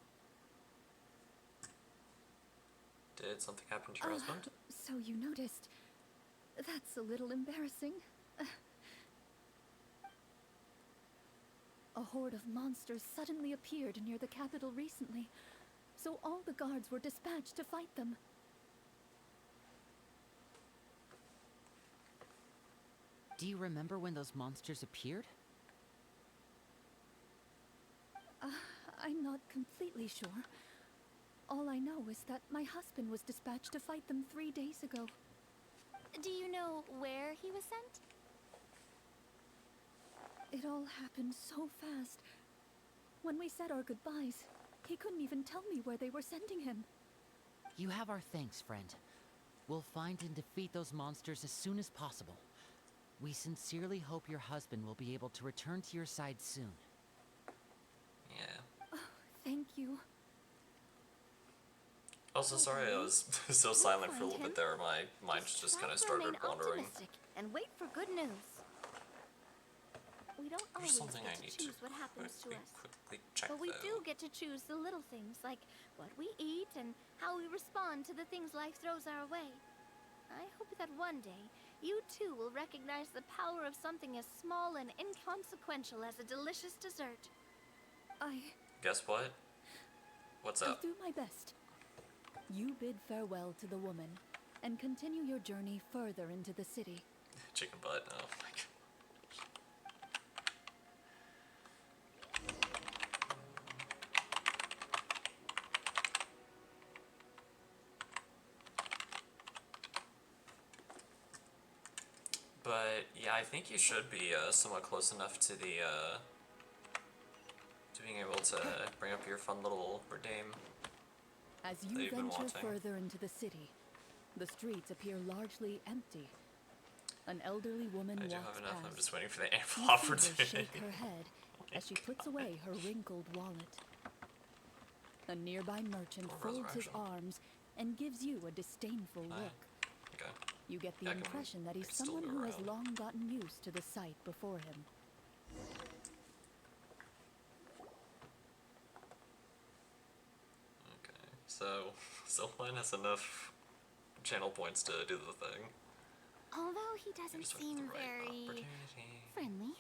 Did something happen to your husband? So you noticed. That's a little embarrassing. A horde of monsters suddenly appeared near the capital recently, so all the guards were dispatched to fight them. Do you remember when those monsters appeared? I'm not completely sure. All I know is that my husband was dispatched to fight them 3 days ago. Do you know where he was sent? It all happened so fast. When we said our goodbyes, he couldn't even tell me where they were sending him. You have our thanks, friend. We'll find and defeat those monsters as soon as possible. We sincerely hope your husband will be able to return to your side soon. Yeah. Oh, thank you. Also, sorry I was so silent for a little bit there. My mind just kind of started wandering. And wait for good news. We don't There's always something get I need to choose what happens to us. quickly check But we though. do get to choose the little things, like what we eat and how we respond to the things life throws our way. I hope that one day, you too will recognize the power of something as small and inconsequential as a delicious dessert. Guess what? What's I'll up? do my best. You bid farewell to the woman, and continue your journey further into the city. Chicken butt. Oh my god. But yeah, I think you should be somewhat close enough to the to being able to bring up your fun little redeem. As that you you've been venture wanting. further into the city, the streets appear largely empty. An elderly woman I do walks have enough. I'm past. just waiting for the ample You see her opportunity. shake her head as she puts away her wrinkled wallet. A nearby merchant Or folds his resurrection. arms and gives you a disdainful Aye. look. Okay. You get the Yeah, I can- impression that I he's can still someone move who has around. long gotten used to the sight before him. Okay. So Line has enough channel points to do the thing. Although he You're doesn't just waiting seem for the right very opportunity. friendly,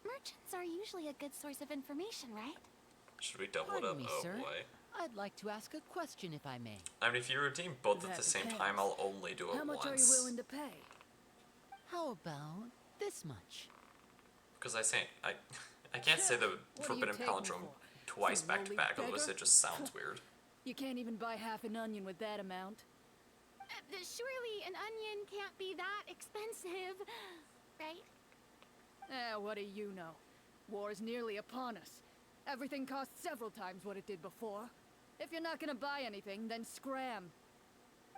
merchants are usually a good source of information, right? Should we double it Pardon up? me, Oh sir. boy. I'd like to ask a question if I may. I mean, if you redeem both at That the same depends. time, I'll only do it How much once. are you willing to pay? How about this much? Because I can't say the What do you forbidden take me palindrome for? twice Some back to lowly back, otherwise beggar? it just sounds weird. You can't even buy half an onion with that amount. Surely an onion can't be that expensive, right? What do you know? War's nearly upon us. Everything costs several times what it did before. If you're not gonna buy anything, then scram.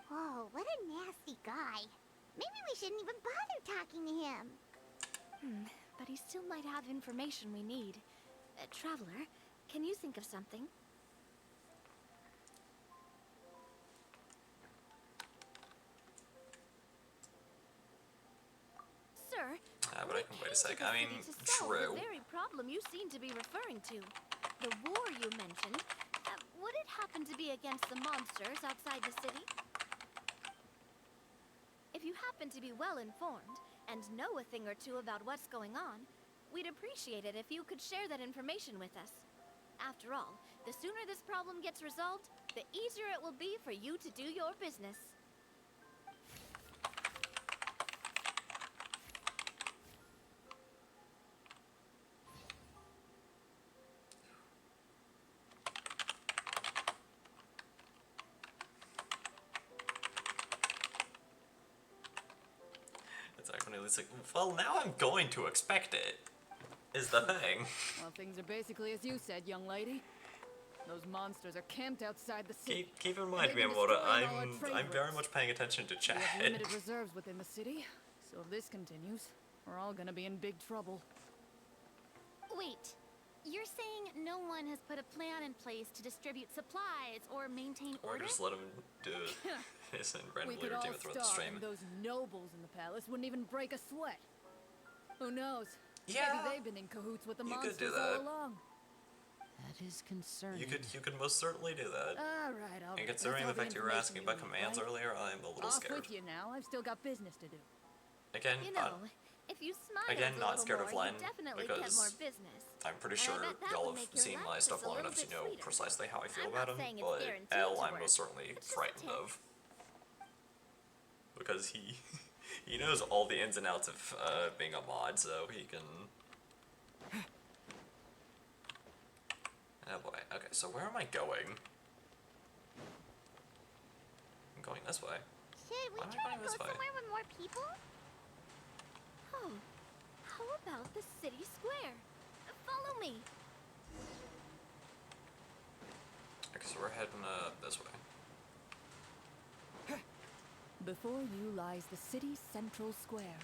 Whoa, what a nasty guy. Maybe we shouldn't even bother talking to him. But he still might have information we need. Traveler, can you think of something? Sir, But I can wait a sec. came to the I mean, city to solve true. the very problem you seem to be referring to. The war you mentioned, would it happen to be against the monsters outside the city? If you happen to be well informed and know a thing or two about what's going on, we'd appreciate it if you could share that information with us. After all, the sooner this problem gets resolved, the easier it will be for you to do your business. It's actually like, well, now I'm going to expect it. Is the thing. Well, things are basically as you said, young lady. Those monsters are camped outside the city. Keep in mind, They've been Miyamoto, destroying all our trade I'm very routes. much paying attention to We chat. have limited reserves within the city, so if this continues, we're all gonna be in big trouble. Wait, you're saying no one has put a plan in place to distribute supplies or maintain Or order? just let him do this and We randomly could all redeem it throughout the starve, stream. and those nobles in the palace wouldn't even break a sweat. Who knows? Yeah, Maybe they've been in cahoots with the you could do monsters that. all along. That is concerning. you could most certainly do that. All right, And considering the fact you were asking about commands right? earlier, I'm a little Off scared. with you now. I've still got business to do. Again, You know, if you smile again, a not little scared more, of Len, you definitely get because more business. I'm pretty And I sure bet that y'all will have make your seen life my just stuff a long little enough to bit know sweeter. precisely how I feel I'm about not him, saying it's but guaranteed L to I'm work. most certainly It's just a frightened tip. of. Because he he knows all the ins and outs of being a mod, so he can... Oh boy, okay, so where am I going? I'm going this way. Should we Why am I try going to this go way? somewhere with more people? Oh, how about the city square? Follow me. Okay, so we're heading this way. Before you lies the city's central square.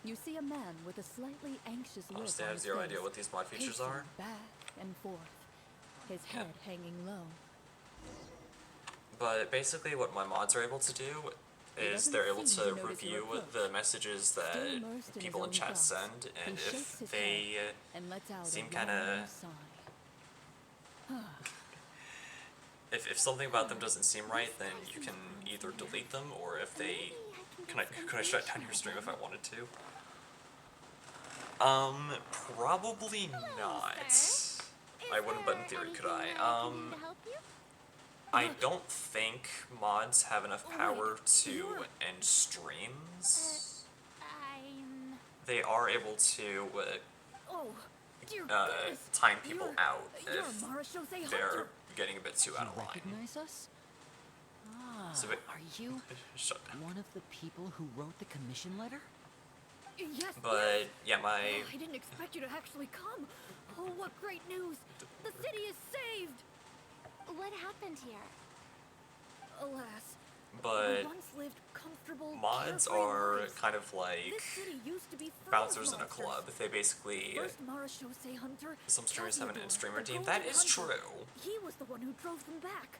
You see a man with a slightly anxious look Honestly, I on have his zero face, idea what these mod features pacing are. back and forth, his Yeah. head hanging low. But basically what my mods are able to do is doesn't they're able seem to to notice your review approach. the messages Still that immersed in people his in own chat thoughts, send, and he shakes if his they head and lets out seem a kind long of... sigh. If something about them doesn't seem right, then you can either delete them, or if they... Could I shut down your stream if I wanted to? Probably not. I wouldn't, but in theory, could I? I don't think mods have enough power to end streams. They are able to Oh, dear goodness. time people out You're if Marashose they're Hunter. getting a bit too out of line. Recognize us? Ah, So it- are you Shut down. one of the people who wrote the commission letter? Yes, But yeah, my I didn't expect you to actually come. Oh, what great news! The city is saved! What happened here? Alas, but we once lived comfortable, mods carefree are lives. kind of like This city used to be full bouncers of in a monsters. club. They basically First Marashose Hunter, some streamers have an Kazuador, in-streamer the team. Golden That is Hunter. true. He was the one who drove them back.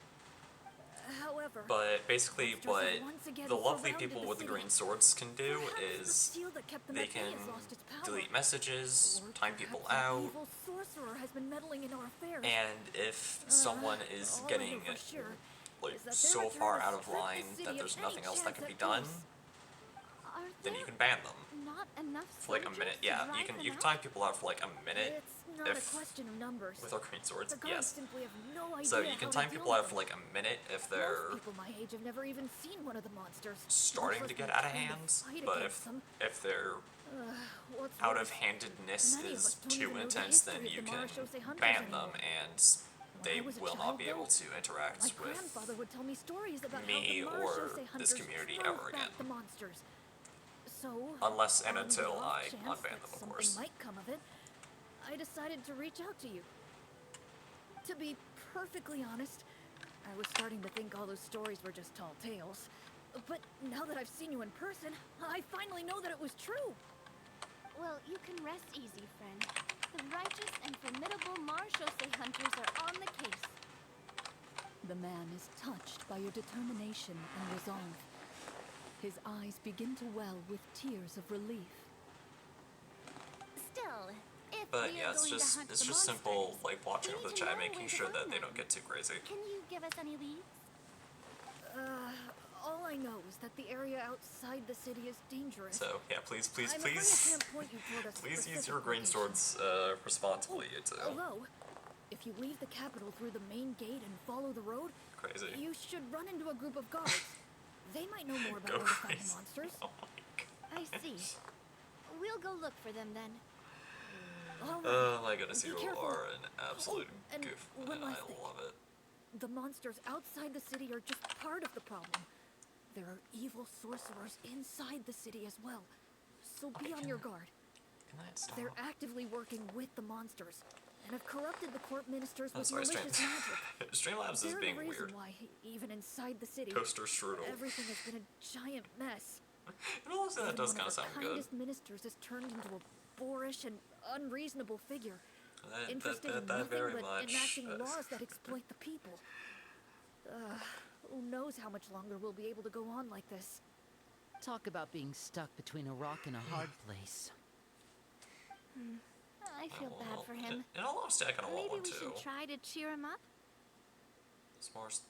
However, But basically, monsters what have once again the lovely surrounded people the with the city. green swords can do Perhaps the is seal that kept them they at bay can has lost its power. delete messages, Or time people perhaps an out, evil sorcerer has been meddling in our affairs. and if someone is all I getting know for sure like is that so their far return out has of stripped the line city that of there's any nothing else that chance can be at done, peace. Are then there you can ban them not enough for like a soldiers minute. to Yeah, drive you can them out? time people out for like a minute It's not if a question of numbers. with our green swords. The guards Yes. simply have no idea So you can how time to deal people out with for them. like a minute if they're Most people my age have never even seen one of the monsters. starting much to less get out of been trained to hands, fight but against them. if their What's out worse, of handedness many of us is don't too even know the intense, then history of you the can Marashose Hunters ban them anymore. and When they I was a will not child, be though, able to interact my with grandfather would tell me stories about me how the or Marashose this Hunters community drove ever back again. the monsters. So, Unless and on the until off I chance unban that them, of something course. might come of it, I decided to reach out to you. To be perfectly honest, I was starting to think all those stories were just tall tales. But now that I've seen you in person, I finally know that it was true. Well, you can rest easy, friend. The righteous and formidable Marashose hunters are on the case. The man is touched by your determination and resolve. His eyes begin to well with tears of relief. Still, if But we yeah, are it's going to just hunt it's the just simple monsters, like watching we over the need to chat, know making where to sure find that they them. don't get too crazy. Can you give us any leads? All I know is that the area outside the city is dangerous. So yeah, please, please, I'm afraid I please, can't point you toward a please use specific your green location. swords responsibly. It's Although, if you leave the capital through the main gate and follow the road, crazy. you should run into a group of guards. They might know more about Go where to find the crazy. monsters. Oh my I see. We'll go look for them then. All right. Oh my goodness, Be you careful. are an absolute Oh, and goof, one and I last thing. love it. The monsters outside the city are just part of the problem. There are evil sorcerers inside the city as well. So be on your guard. Can that stop? They're actively working with the monsters and have corrupted the court ministers Oh, with sorry, malicious magic. Streamlabs is They're being the reason weird. why, even inside the city, Toaster strudel. everything has been a giant mess. And honestly, that Even does one kind of of our sound good. kindest ministers has turned into a boorish and unreasonable figure, interested in That nothing very but much. enacting laws that exploit the people. Who knows how much longer we'll be able to go on like this? Talk about being stuck between a rock and a hard place. I feel bad for him. In all honesty, I kind of want Maybe one we too. should try to cheer him up? S'mores.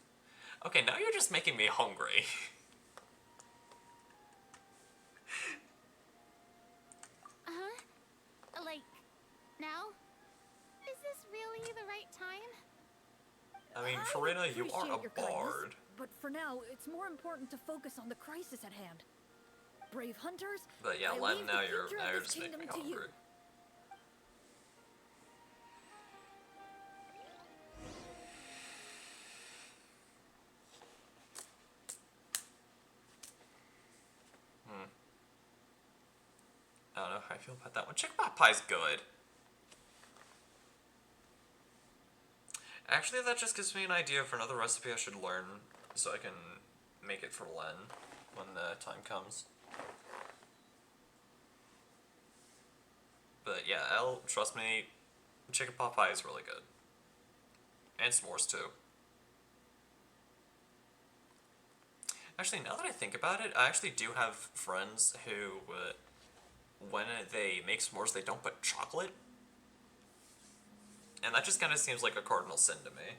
Okay, now you're just making me hungry. Like, now? Is this really the right time? I mean, I Farina, you are appreciate a your kindness, bard. but for now, it's more important to focus on the crisis at hand. Brave hunters, But yeah, I Len, leave now the you're future of this just making me kingdom to you. hungry. I don't know how I feel about that one. Chicken pot pie's good. Actually, that just gives me an idea for another recipe I should learn so I can make it for Len when the time comes. But yeah, trust me, chicken pot pie is really good. And s'mores too. Actually, now that I think about it, I actually do have friends who, when they make s'mores, they don't put chocolate. And that just kind of seems like a cardinal sin to me.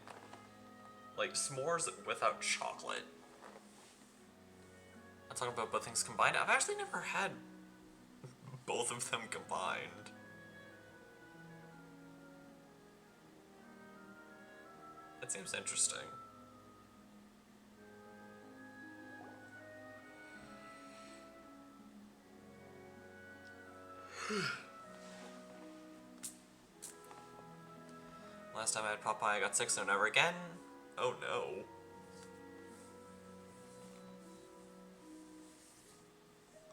Like, s'mores without chocolate. I'm talking about both things combined. I've actually never had both of them combined. That seems interesting. Last time I had pot pie, I got sick, so never again. Oh no.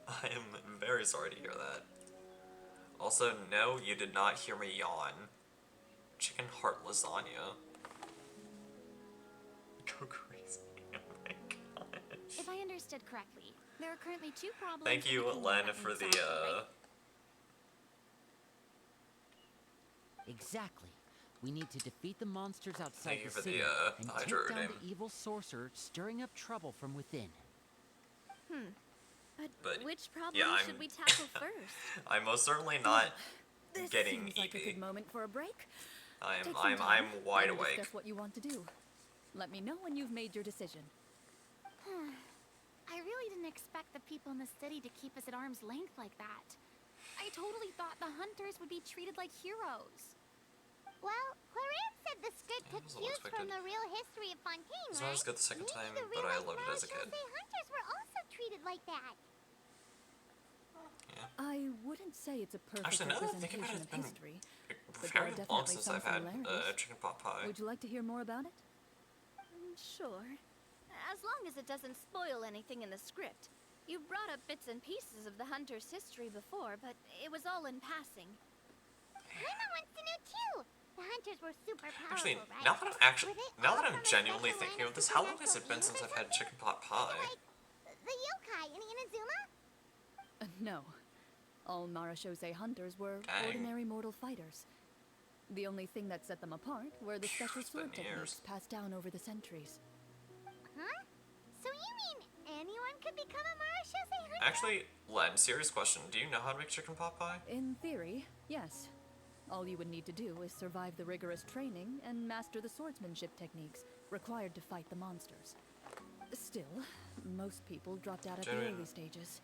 I am very sorry to hear that. Also, no, you did not hear me yawn. Chicken heart lasagna. Go crazy. Oh my gosh. If I understood correctly, there are currently 2 problems. Thank you, with the Len, kingdom for that the, need solving, right? Exactly. We need to defeat the monsters outside Thank you the for city the, and Hydra take down name. the evil sorcerer stirring up trouble from within. But, Which problem yeah, should we tackle first? I'm most certainly not This getting seems like a EP. good moment for a break. I'm Take some time I'm wide and awake. discuss what you want to do. Let me know when you've made your decision. I really didn't expect the people in the city to keep us at arm's length like that. I totally thought the hunters would be treated like heroes. Well, Clarence said the script Yeah, took it was cues from unexpected. the real history of Fontaine, It's right? not as good the second Maybe time, the but I real loved it as a kid. hunters were also treated like that. Yeah. I wouldn't say it's a perfect Actually, now that I think about representation it, of it's been history, but there are very long definitely since some I've had similarities. chicken pot pie. Would you like to hear more about it? Sure. As long as it doesn't spoil anything in the script. You brought up bits and pieces of the hunter's history before, but it was all in passing. Paimon wants to know too. The hunters were super powerful, Actually, right? now that Were they all I'm from a genuinely special thinking line of this, how long has supernatural it been since beings I've or had chicken pot pie? Like the yokai in Inazuma? No. All Marashose hunters were Dang. ordinary mortal fighters. The only thing that set them apart were the special It's been sword techniques years. passed down over the centuries. Huh? So you mean anyone could become a Marashose hunter? Actually, Len, serious question. Do you know how to make chicken pot pie? In theory, yes. All you would need to do is survive the rigorous training and master the swordsmanship techniques required to fight the monsters. Still, most people dropped out at the Genuine- early stages,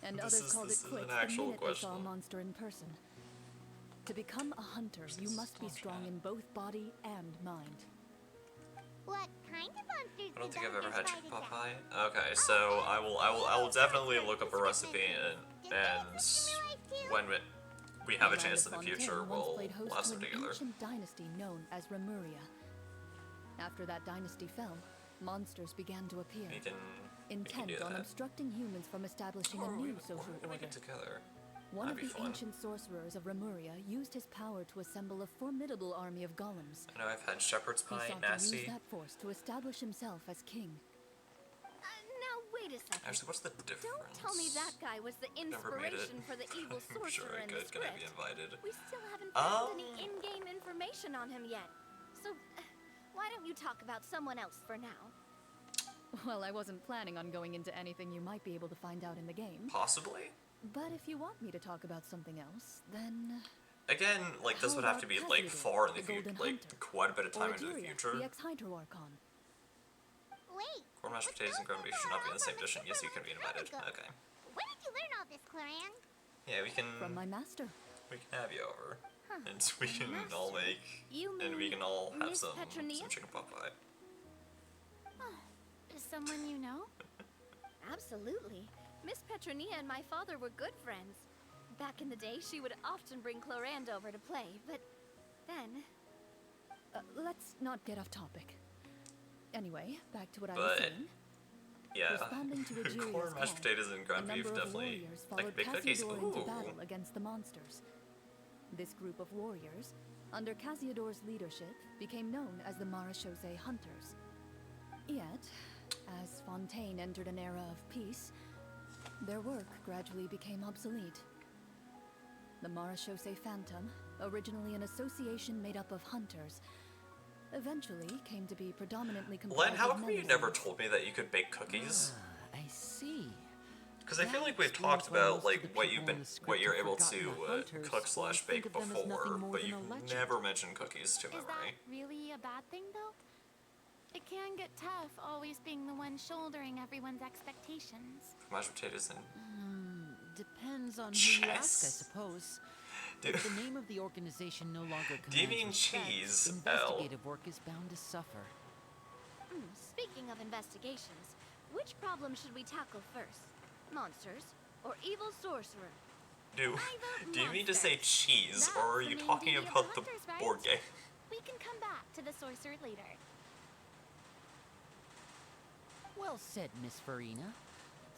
and This others is- called this it is an quits the actual minute they saw a question. monster in person. To become a hunter, you must be strong in both body and mind. What kind of monsters I don't did think the I've ever had hunters chicken fight pot against? pie. Okay, so I will definitely look up a recipe and when we have a The chance in land the of future, Fontaine once we'll played host have to some an together. ancient dynasty known as Remuria. After that dynasty fell, monsters began to appear, We can intent do on that. obstructing humans from establishing a new social Or we order. get together. One of That'd be the fun. ancient sorcerers of Remuria used his power to assemble a formidable army of golems. I know I've had shepherd's He pie, sought to use nasty. that force to establish himself as king. Now wait a second. Actually, what's the difference? Don't tell me that guy was the Never made it. inspiration for the evil I'm sorcerer sure I in the could. Can I be script. invited? We still haven't found any Oh. in-game information on him yet. So, why don't you talk about someone else for now? Well, I wasn't planning on going into anything you might be able to find out in the game. Possibly. But if you want me to talk about something else, then... Again, like this How would have to about be like Cassidy, far in the the future, Golden like Hunter? quite a bit of Or time into the Adiria, future. the ex-Hydro Archon. Wait. Corn mashed potatoes and ground beef should not be in the same dish, and yes, you can be invited. Okay. Where did you learn all this, Claran? Yeah, we can From my master. have you over, and we can all make, You and we mean can all have Miss some Petronia? chicken pot pie. Is someone you know? Absolutely. Miss Petronia and my father were good friends. Back in the day, she would often bring Clorand over to play, but then... Let's not get off topic. Anyway, back to what I But- was saying. Yeah, Responding to Ejiria's corn mashed call, potatoes and a ground beef number of definitely warriors like followed big cookies. Cassiodor into Ooh, battle against the monsters. This group of warriors, under Casiodor's leadership, became known as the Marechaussee Hunters. Yet, as Fontaine entered an era of peace, their work gradually became obsolete. The Marechaussee Phantom, originally an association made up of hunters, eventually came to be predominantly comprised Len, how of come you never told me that you could bake cookies? I see. Because I feel like we've talked about like what you're able to cook slash bake before, but you've never mentioned cookies to Is that memory. really a bad thing, though? It can get tough always being the one shouldering everyone's expectations. Mashed potatoes and Depends on who you ask, I chess. suppose. Dude. If the name of the organization no longer Do you commands mean respect, cheese, investigative work is bound to suffer. Speaking of investigations, which problem should we tackle first? Monsters or evil sorcerer? Do you mean to say monsters. cheese, That's or are the you main talking duty of about the hunters, right? board game? We can come back to the sorcerer later. Well said, Miss Farina.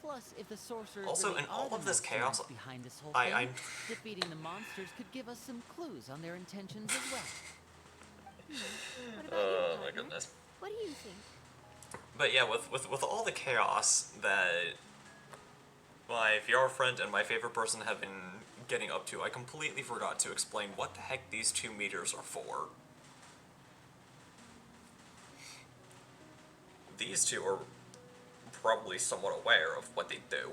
Plus, if the sorcerers Also, really in all are of the this chaos, masterminds behind this whole I- thing, defeating the monsters could give us some clues on their intentions as well. What about you, Oh my partner? goodness. What do you think? But yeah, with all the chaos that my VR friend and my favorite person have been getting up to, I completely forgot to explain what the heck these 2 meters are for. These two are probably somewhat aware of what they do,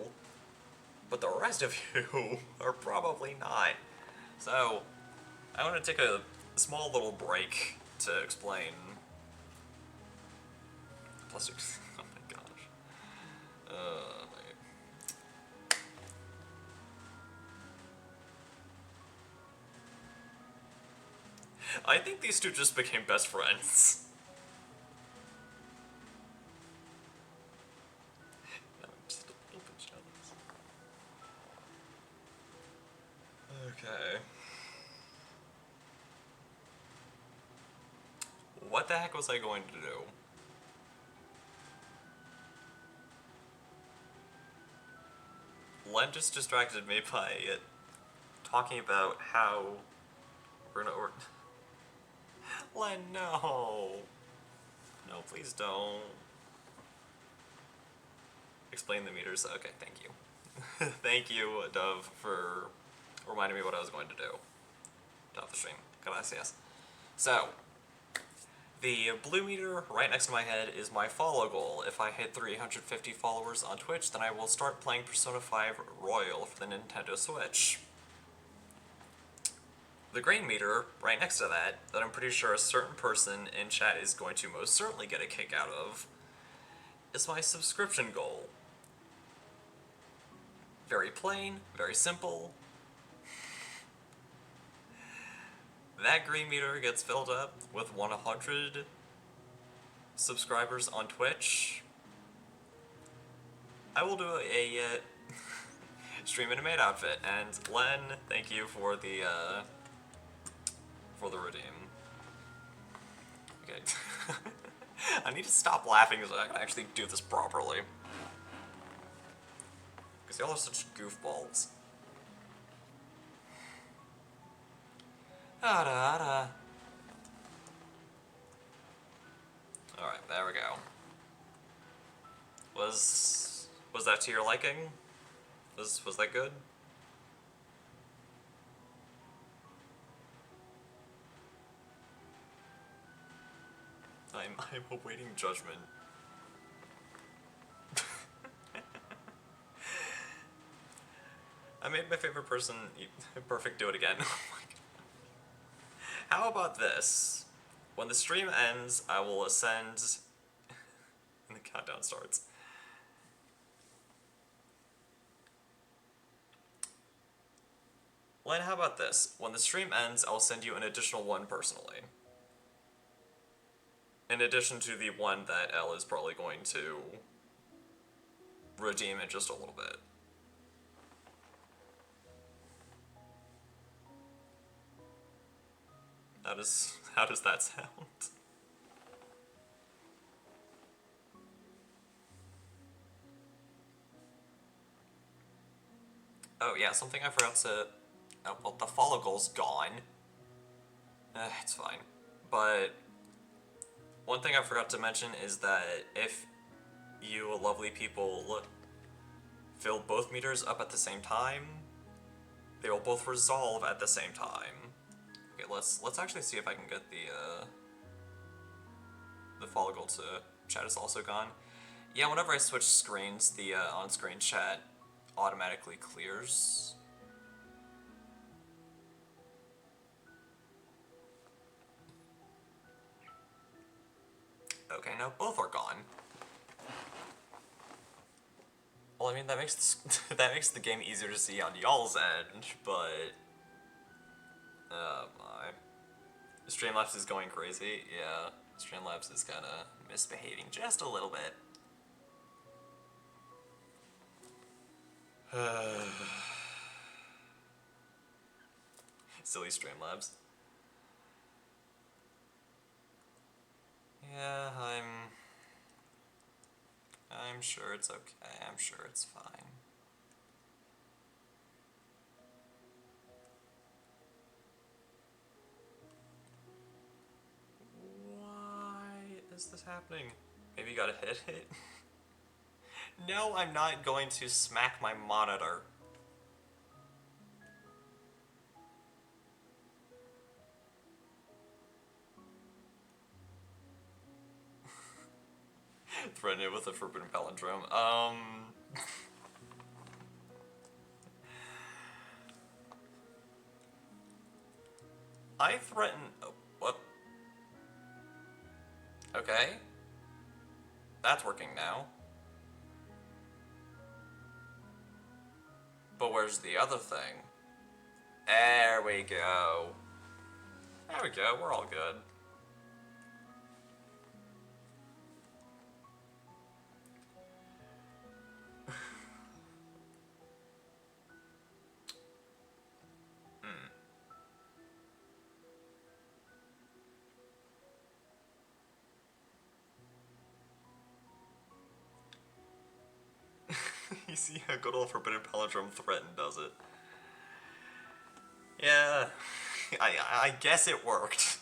but the rest of you are probably not. So, I want to take a small little break to explain. Plus, oh my gosh. I think these two just became best friends. No, I'm just a little bit jealous. Okay. What the heck was I going to do? Len just distracted me by talking about how we're gonna Len, no. No, please don't. Explain the meters. Okay, thank you. Thank you, Dove, for reminding me what I was going to do. Dove the stream. Gracias. So, the blue meter right next to my head is my follow goal. If I hit 350 followers on Twitch, then I will start playing Persona 5 Royal for the Nintendo Switch. The green meter right next to that I'm pretty sure a certain person in chat is going to most certainly get a kick out of, is my subscription goal. Very plain, very simple. That green meter gets filled up with 100 subscribers on Twitch. I will do a stream in a maid outfit, and Len, thank you for the redeem. Okay. I need to stop laughing so I can actually do this properly. Because y'all are such goofballs. Alright, there we go. Was that to your liking? Was that good? I'm awaiting judgment. I made my favorite person perfect do it again. Oh my god. How about this? When the stream ends, I will ascend and the countdown starts. Len, how about this? When the stream ends, I'll send you an additional one personally. In addition to the one that Elle is probably going to redeem in just a little bit. How does that sound? Oh yeah, something I forgot to... Oh, well, the follow goal's gone. It's fine. But one thing I forgot to mention is that if you lovely people fill both meters up at the same time, they will both resolve at the same time. Okay, let's actually see if I can get the follicle to chat is also gone. Yeah, whenever I switch screens, the on-screen chat automatically clears. Okay, now both are gone. Well, I mean that makes that makes the game easier to see on y'all's end, but my Streamlabs is going crazy. Yeah, Streamlabs is kind of misbehaving just a little bit. Silly Streamlabs. Yeah, I'm sure it's okay. I'm sure it's fine. Why is this happening? Maybe you gotta hit it? No, I'm not going to smack my monitor. Threaten it with a forbidden palindrome. I threaten. Oh, what? Okay. That's working now. But where's the other thing? There we go. There we go, we're all good. You see how good old Forbidden Palindrome Threaten does it. Yeah, I guess it worked.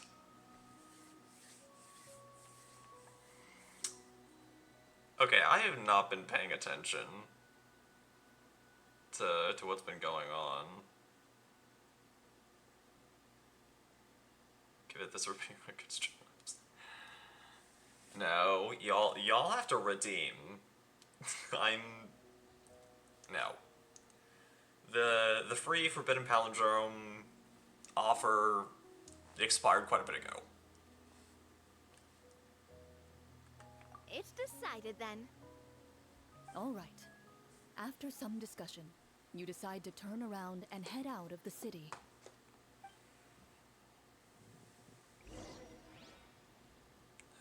Okay, I have not been paying attention to what's been going on. Give it this repeat record streams. No, y'all have to redeem. No. The free Forbidden Palindrome offer expired quite a bit ago. It's decided then. All right. After some discussion, you decide to turn around and head out of the city.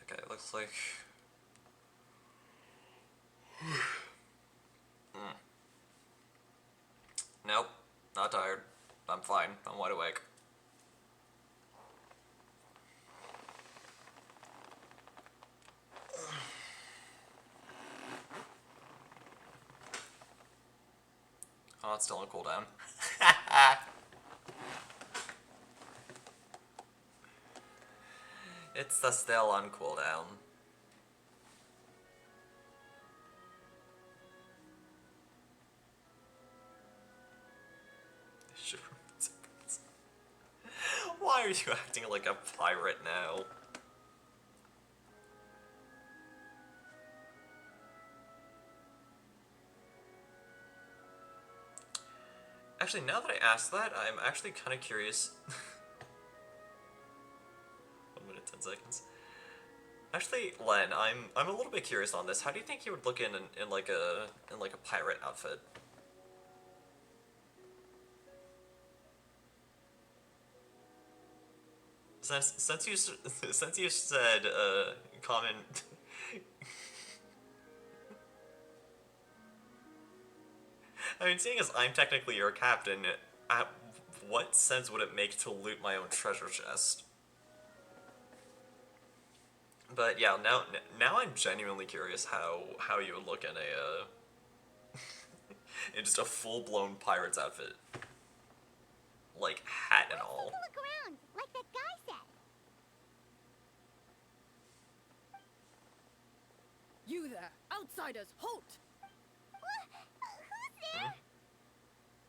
Okay, it looks like... Nope, not tired. I'm fine. I'm wide awake. Oh, it's still on cooldown. It's still on cooldown. Why are you acting like a pirate now? Actually, now that I asked that, I'm actually kind of curious. 1 minute, 10 seconds. Actually, Len, I'm a little bit curious on this. How do you think you would look in like a pirate outfit? Since you said common. I mean, seeing as I'm technically your captain, what sense would it make to loot my own treasure chest? But yeah, now I'm genuinely curious how you would look in a in just a full-blown pirate's outfit, like hat and all. Let's take a look around, like that guy said. You there, outsiders, halt! Who's there?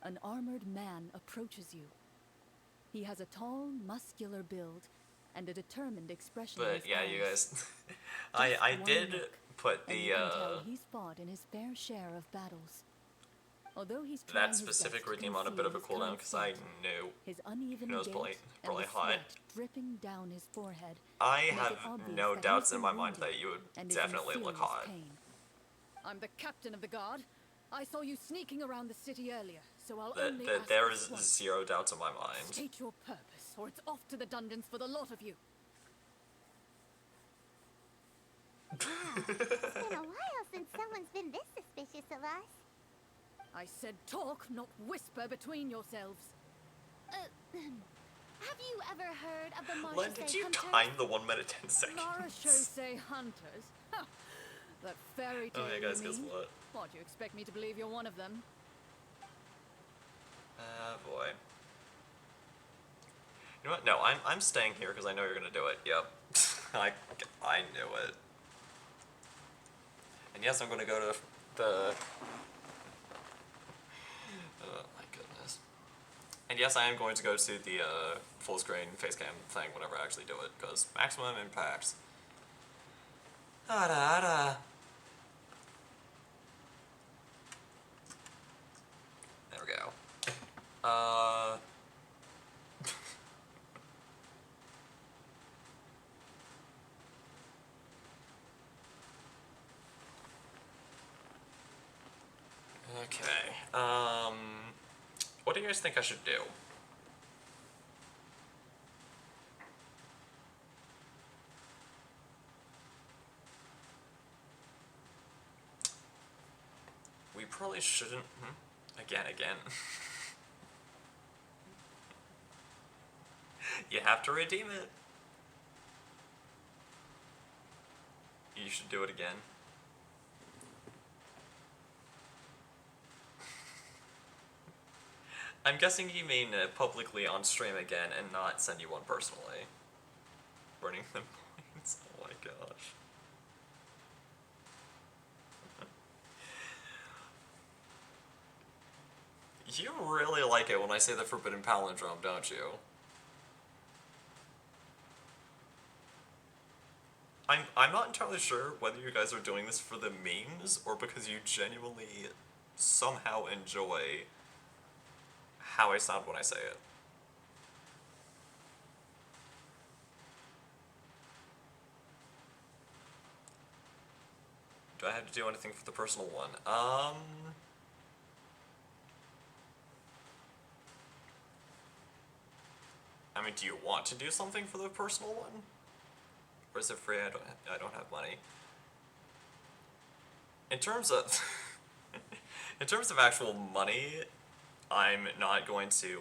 An armored man approaches you. He has a tall, muscular build and a determined expression in But his yeah, eyes. you guys, Just I one did look, put and the you can tell he's fought in his fair share of battles. Although he's trying that his specific best to redeem on a bit conceal of a his cooldown current because I state, knew his uneven it was gait probably and the hot. sweat dripping down his forehead I make have it obvious no that doubts he's in been my mind wounded that you would and is in definitely look serious hot. pain. I'm the captain of the guard. I saw you sneaking around the city earlier, so I'll only ask There this is once. zero doubts in my mind. State your purpose, or it's off to the dungeons for the lot of you. Wow, it's been a while since someone's been this suspicious of us. I said talk, not whisper between yourselves. Have you ever heard of the Len, Marchese did you Hunters? time the 1 minute 10 seconds? Marachose hunters? Ha! That fairy tale, Oh yeah, guys, you guess mean? what? What, do you expect me to believe you're one of them? Ah, boy. You know what? No, I'm staying here because I know you're gonna do it. Yep. I knew it. And yes, I'm gonna go to the... Oh my goodness. And yes, I am going to go to the full screen face cam thing whenever I actually do it, because maximum impact. Da. There we go. Okay. What do you guys think I should do? We probably shouldn't. Again. You have to redeem it. You should do it again. I'm guessing you mean publicly on stream again and not send you one personally. Burning them points. Oh my gosh. You really like it when I say the forbidden palindrome, don't you? I'm not entirely sure whether you guys are doing this for the memes or because you genuinely somehow enjoy how I sound when I say it. Do I have to do anything for the personal one? I mean, do you want to do something for the personal one? Or is it free? I don't have money. In terms of in terms of actual money, I'm not going to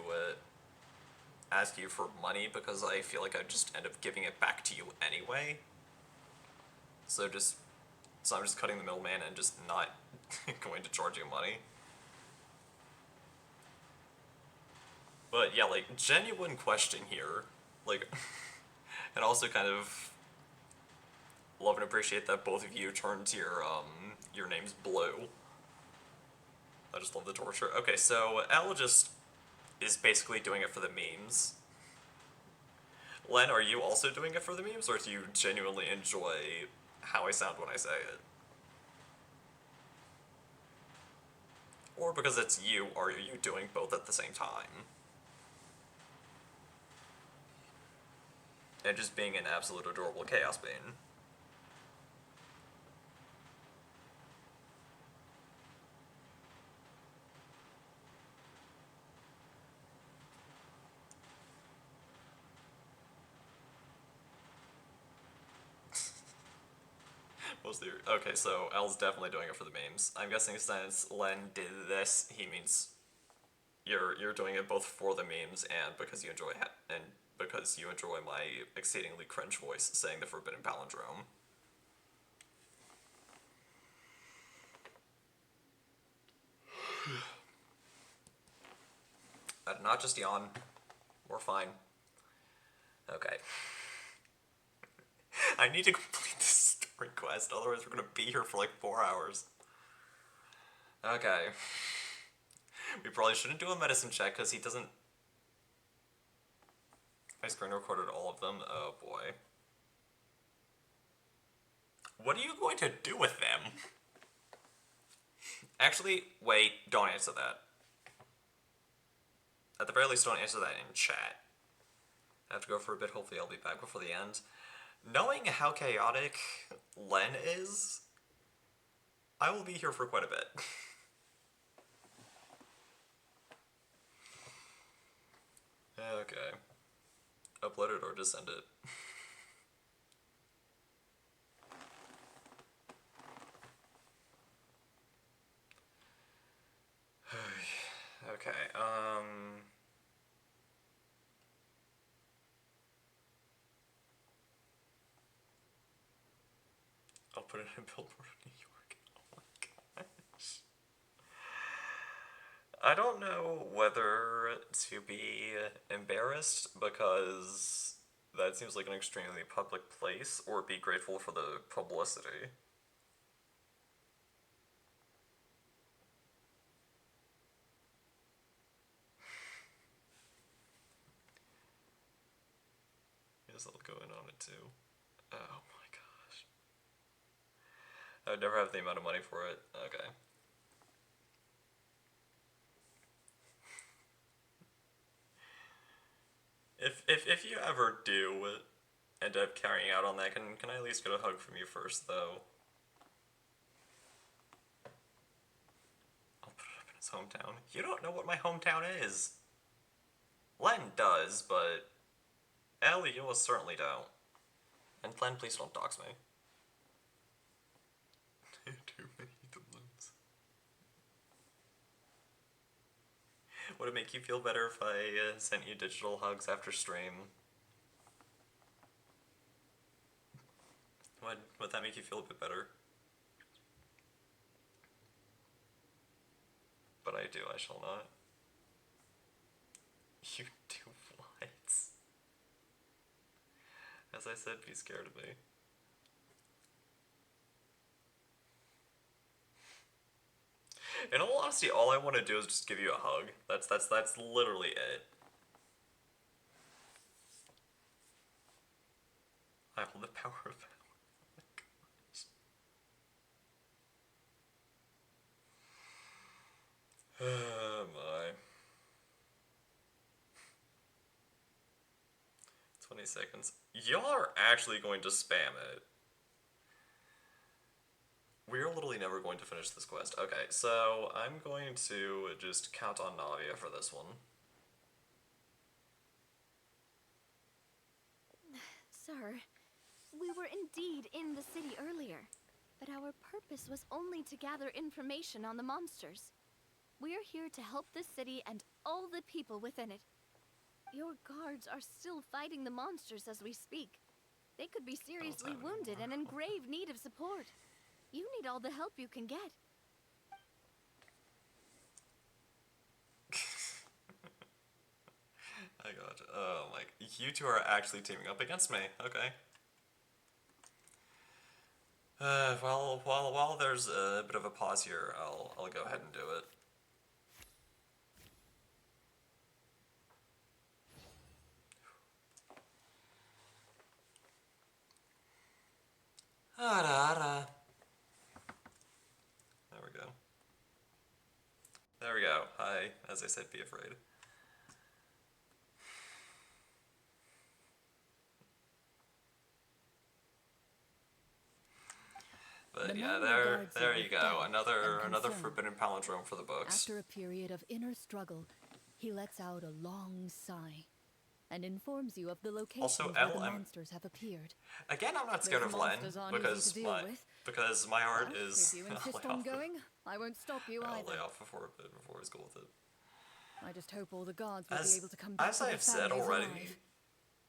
ask you for money because I feel like I'd just end up giving it back to you anyway. So I'm just cutting the middleman and just not going to charge you money. But yeah, like, genuine question here, like, and also kind of love and appreciate that both of you turned your names blue. I just love the torture. Okay, so Al just is basically doing it for the memes. Len, are you also doing it for the memes, or do you genuinely enjoy how I sound when I say it? Or because it's you, are you doing both at the same time? And just being an absolute adorable chaos being. Okay, so L's definitely doing it for the memes. I'm guessing since Len did this, he means you're doing it both for the memes and because you enjoy my exceedingly cringe voice saying the forbidden palindrome. I did not just yawn. We're fine. Okay. I need to complete this story. request, otherwise we're gonna be here for like 4 hours. Okay. We probably shouldn't do a medicine check because he doesn't... I screen recorded all of them. Oh boy. What are you going to do with them? Actually, wait, don't answer that. At the very least, don't answer that in chat. I have to go for a bit, hopefully I'll be back before the end. Knowing how chaotic Len is, I will be here for quite a bit. Okay. Upload it or just send it. Okay, I'll put it in Billboard of New York. Oh my gosh. I don't know whether to be embarrassed because that seems like an extremely public place, or be grateful for the publicity. Guess I'll go in on it too. Oh my gosh. I would never have the amount of money for it. Okay. If you ever do end up carrying out on that, can I at least get a hug from you first, though? I'll put it up in his hometown. You don't know what my hometown is. Len does, but Ellie, you most certainly don't. And Len, please don't dox me. Too many doubloons. Would it make you feel better if I sent you digital hugs after stream? Would that make you feel a bit better? But I do, I shall not. You do what? As I said, be scared of me. In all honesty, all I want to do is just give you a hug. That's literally it. I hold the power of power. Oh my. 20 seconds. Y'all are actually going to spam it. We're literally never going to finish this quest. Okay, so I'm going to just count on Navia for this one. Sir, we were indeed in the city earlier, but our purpose was only to gather information on the monsters. We're here to help this city and all the people within it. Your guards are still fighting the monsters as we speak. They could be seriously wounded and in grave need of support. You need all the help you can get. I got you. Oh my, you two are actually teaming up against me. Okay. Well, while there's a bit of a pause here, I'll go ahead and do it. There we go. There we go. Hi, as I said, be afraid. But yeah, there you go. Another forbidden palindrome for the books. After a period of inner struggle, he lets out a long sigh and informs you of the locations where the monsters have appeared. Again, I'm not scared of Len because my heart is. If you insist on going, I won't stop you either. I'll lay off before he's cool with it. I just hope all the guards will be able to come back as I've said already, alive.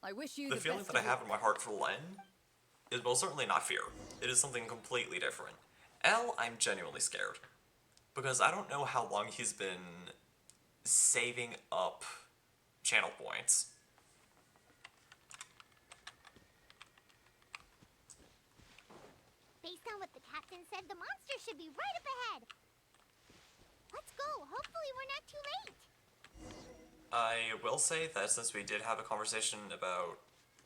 I wish you the feeling that I have in my heart for Len is most certainly not fear. It is something completely different. Elle, I'm genuinely scared because I don't know how long he's been saving up channel points. Based on what the captain said, the monster should be right up ahead. Let's go. Hopefully we're not too late. I will say that since we did have a conversation about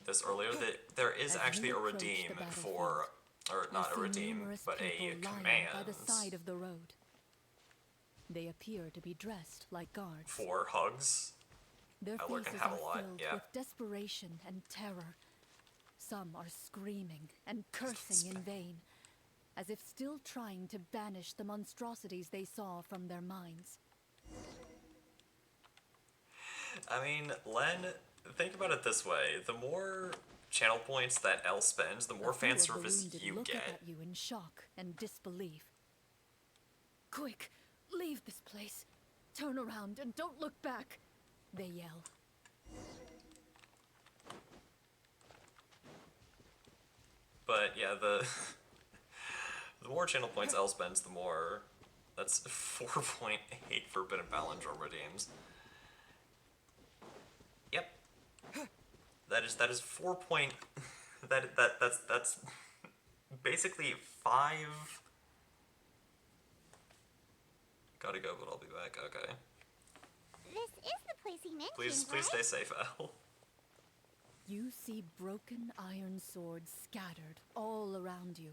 this earlier, that there is As actually you a approach redeem the for, or You not a see redeem, numerous but a people lying command by the side of the road. They appear to be dressed like guards. for hugs. Their Outlook can faces have are a lot, filled yeah. with desperation and terror. Some are screaming and cursing in vain, as if still trying to banish the monstrosities they saw from their minds. I mean, Len, think about it this way. The more channel points that L spends, the more A few fan of the service wounded you look up get. at you in shock and disbelief. Quick, leave this place. Turn around and don't look back, they yell. But yeah, the the more channel points L spends, the more. That's 4.8 Forbidden Palindrome redeems. Yep. That is 4 point. That's basically 5. Gotta go, but I'll be back. Okay. This is the place he mentioned, Please right? stay safe, Al. You see broken iron swords scattered all around you.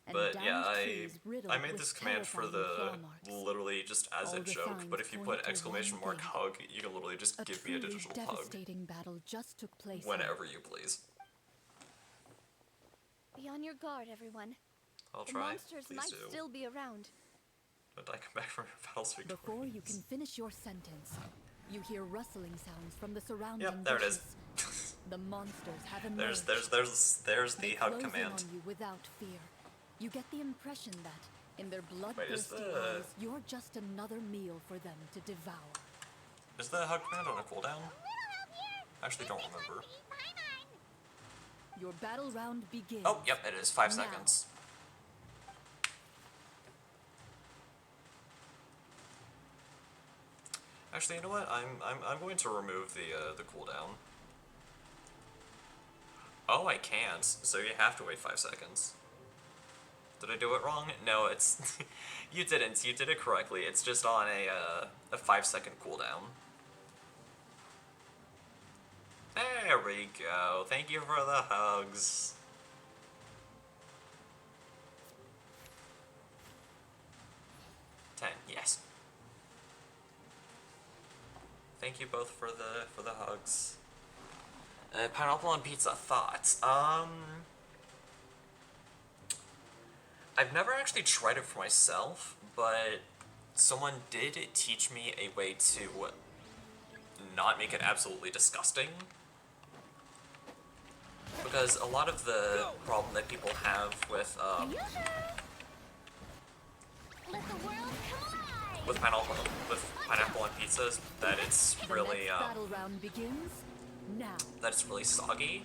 And But yeah, damaged trees riddled I made with this command for terrifying the claw marks. literally just as All a the joke. signs But if you point put to exclamation one mark thing. hug, you can literally just A give me a truly digital hug devastating battle just took place. whenever you please. Be on your guard, everyone. I'll The try. monsters Please might do. still be around. But I come back from your battles victorious. Before you can finish your sentence, you hear rustling sounds from the surrounding Yep, there it is. bushes. The monsters have emerged. There's the They hug close in command. on you without fear. You get the impression that, in their Wait, is bloodthirsty the- eyes, you're just another meal for them to devour. Is the hug command on a cooldown? Little help here. Actually, don't This one remember. to eat Paimon. Your battle round begins. Oh, yep, it is 5 Now. seconds. Actually, you know what? I'm going to remove the cooldown. Oh, I can't. So you have to wait 5 seconds. Did I do it wrong? No, it's you didn't. You did it correctly. It's just on a 5-second cooldown. There we go. Thank you for the hugs. Yes. Thank you both for the hugs. Pineapple on pizza thoughts. I've never actually tried it for myself, but someone did teach me a way to not make it absolutely disgusting. Because a lot of the problem that people have with Let the world collide. with pineapple on pizza is that it's The really next battle round begins now. that it's really soggy.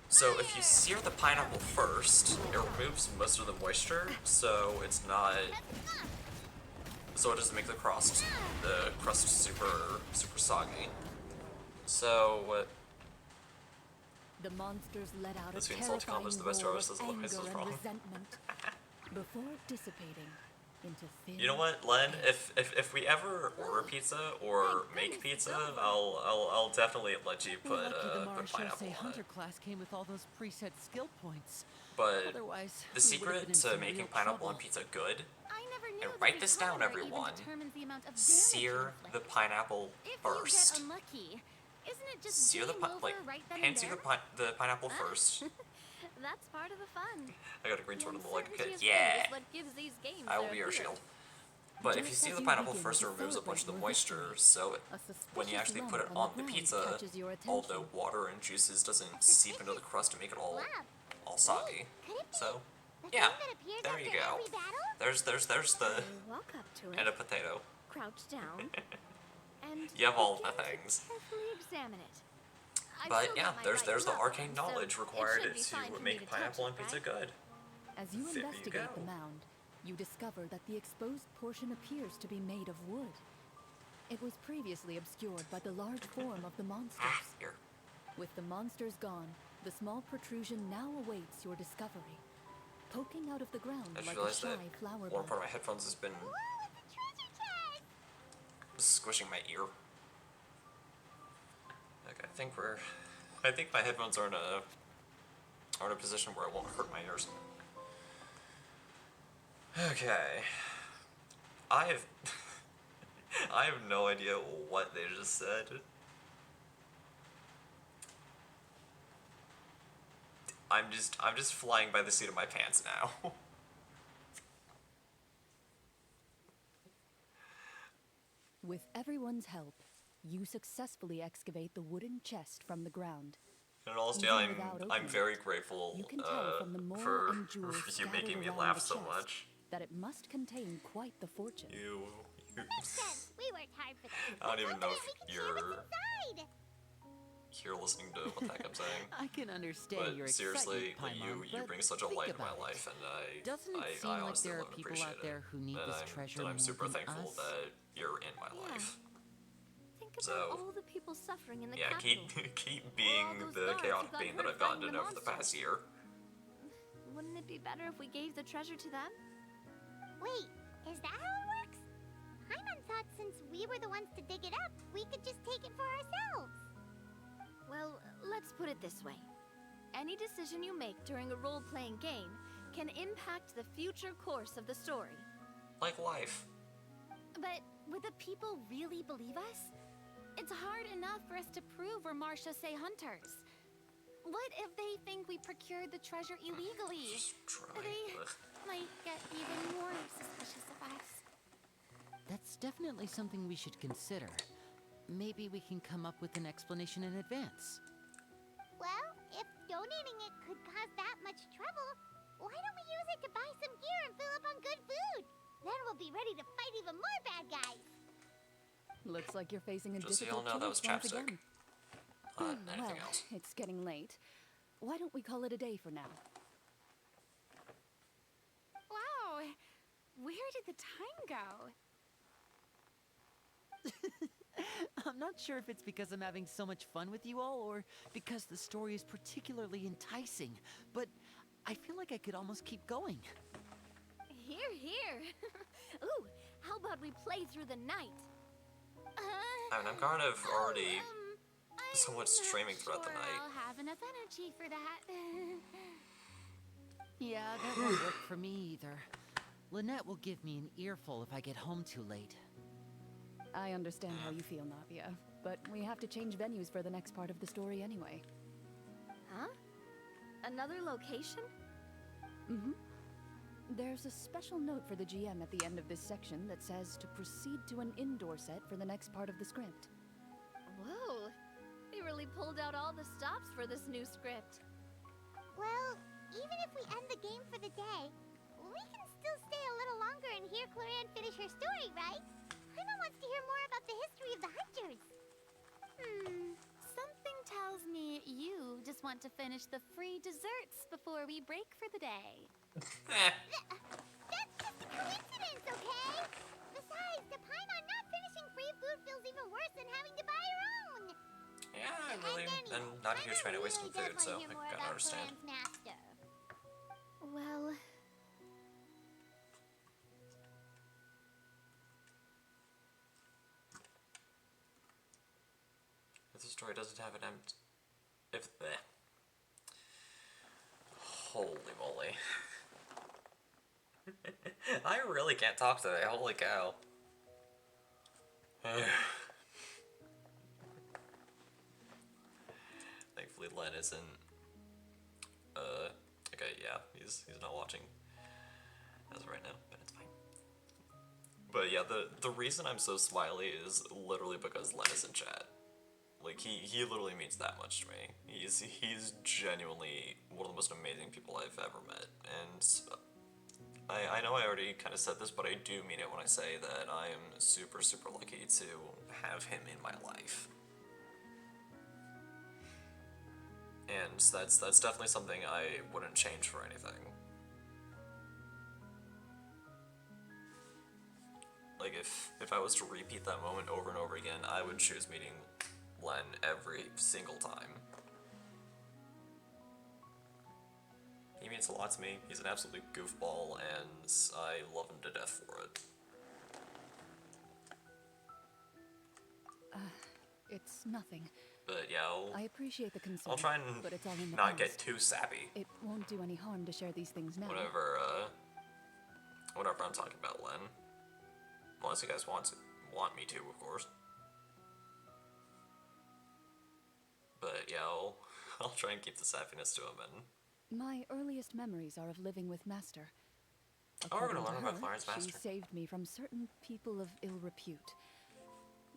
So if you sear the pineapple first, it removes most of the moisture, so it's not. So it doesn't make the crust super soggy. So The monsters let out This a means Salty terrifying Combo's the best roar artist, of that's what anger I was and wrong. resentment before dissipating into thin. you know what, Len? If we ever order pizza or make pizza, I'll definitely let you We're put lucky the put Marshall pineapple Say on Hunter it. class came with all those preset skill points. But Otherwise, the we would've secret been in to some making real pineapple on trouble. pizza good, I never knew and that write the this down, caliber even everyone. determines the amount of damage sear you the inflict. pineapple If first. you get unlucky, isn't it just Sear the game over like right then hand and sear there? the pineapple first. That's part of the fun. I got a green The sword in the leg. uncertainty Okay, of fate yeah. is what gives these games I will their be your appeal. shield. But if Just you sear as the you pineapple begin first, it to removes a bunch of the celebrate your moisture. victory, So a when you suspicious actually lump put it on on the the ground pizza, catches your all the attention. water and juices doesn't seep into the crust to make it all Lab. soggy. Could it be So the yeah, thing that appears there after you go. every battle? There's the You walk up to it, and a potato. crouch down, and You have all the begin to things. carefully examine it. I've But still yeah, got my there's right the glove arcane on, so knowledge it required should be fine to for me make to pineapple touch on it, pizza right? good. As you There you investigate go. the mound, you discover that the exposed portion appears to be made of wood. It was previously obscured by the large form of the monsters. Here. With the monsters gone, The small protrusion now awaits your discovery. Poking out of the ground I just like a realized shy that flower one bud. part of my headphones has been Whoa, it's a treasure chest! squishing my ear. Okay, I think my headphones are in a position where it won't hurt my ears. Okay. I have I have no idea what they just said. I'm just flying by the seat of my pants now. With everyone's help, you successfully excavate the wooden chest from the ground. And also, Even without I'm opening very it, grateful you can tell from the mole for and jewels you scattered making me around laugh the so chest much. that it must contain quite the fortune. You Makes sense. We worked hard for this. I don't even know if We can share what's inside. you're listening to what the heck I'm saying. I can understand your But seriously, excitement, Paimon, you but bring such a think light in my about it. life, and Doesn't it I seem like honestly there are love and people appreciate out there who need it. this treasure And I'm more super than thankful us? that you're in my life. Think about So, all the people suffering in the Yeah, capital. keep all being those the guards who chaotic got being that hurt I've gotten to fighting know the for the past monsters. year. Wouldn't it be better if we gave the treasure to them? Wait, is that how it works? Paimon thought since we were the ones to dig it up, we could just take it for ourselves. Well, let's put it this way. Any decision you make during a role-playing game can impact the future course of the story. Like life. But would the people really believe us? It's hard enough for us to prove we're Marcia Say hunters. What if they think we procured the treasure illegally? Just try. They Ugh. might get even more suspicious of us. That's definitely something we should consider. Maybe we can come up with an explanation in advance. Well, if donating it could cause that much trouble, why don't we use it to buy some gear and fill up on good food? Then we'll be ready to fight even more bad guys. Looks like you're facing a Just so y'all difficult know, that was choice once chapstick. again. Not anything Well, else. it's getting late. Why don't we call it a day for now? Wow, where did the time go? I'm not sure if it's because I'm having so much fun with you all, or because the story is particularly enticing, but I feel like I could almost keep going. Here, here. Ooh, how about we play through the night? I mean, I'm kind of already I'm somewhat streaming not throughout the sure night. I'll have enough energy for that. Yeah, that won't work for me either. Lynette will give me an earful if I get home too late. I understand how you feel, Navia, but we have to change venues for the next part of the story anyway. Huh? Another location? Mm-hmm. There's a special note for the GM at the end of this section that says to proceed to an indoor set for the next part of the script. Whoa, they really pulled out all the stops for this new script. Well, even if we end the game for the day, we can still stay a little longer and hear Cloran finish her story, right? Paimon wants to hear more about the history of the hunters. Something tells me you just want to finish the free desserts before we break for the day. That's just a coincidence, okay? Besides, to Paimon, not finishing free food feels even worse than having to buy your own. Yeah, I really And am not a huge fan of wasting really food, does so want to hear more I about gotta understand. Cloran's master. Well, If the story doesn't have an end, if the holy moly, I really can't talk today. Holy cow. Thankfully, Len isn't. Okay, yeah, he's not watching as of right now, but it's fine. But yeah, the reason I'm so smiley is literally because Len is in chat. Like, he literally means that much to me. He's genuinely one of the most amazing people I've ever met. And I know I already kind of said this, but I do mean it when I say that I am super, super lucky to have him in my life. And that's definitely something I wouldn't change for anything. Like, if I was to repeat that moment over and over again, I would choose meeting Len every single time. He means a lot to me. He's an absolute goofball, and I love him to death for it. It's nothing. But yeah, I appreciate the concern, I'll try and but it's all in the not get past. too sappy. It won't do any harm to share these things now. Whatever I'm talking about, Len. Unless you guys want me to, of course. But yeah, I'll try and keep the sapiness to him. And My earliest memories are of living with Master. oh, we're gonna According learn to about her, Clarence she Master. saved me from certain people of ill repute.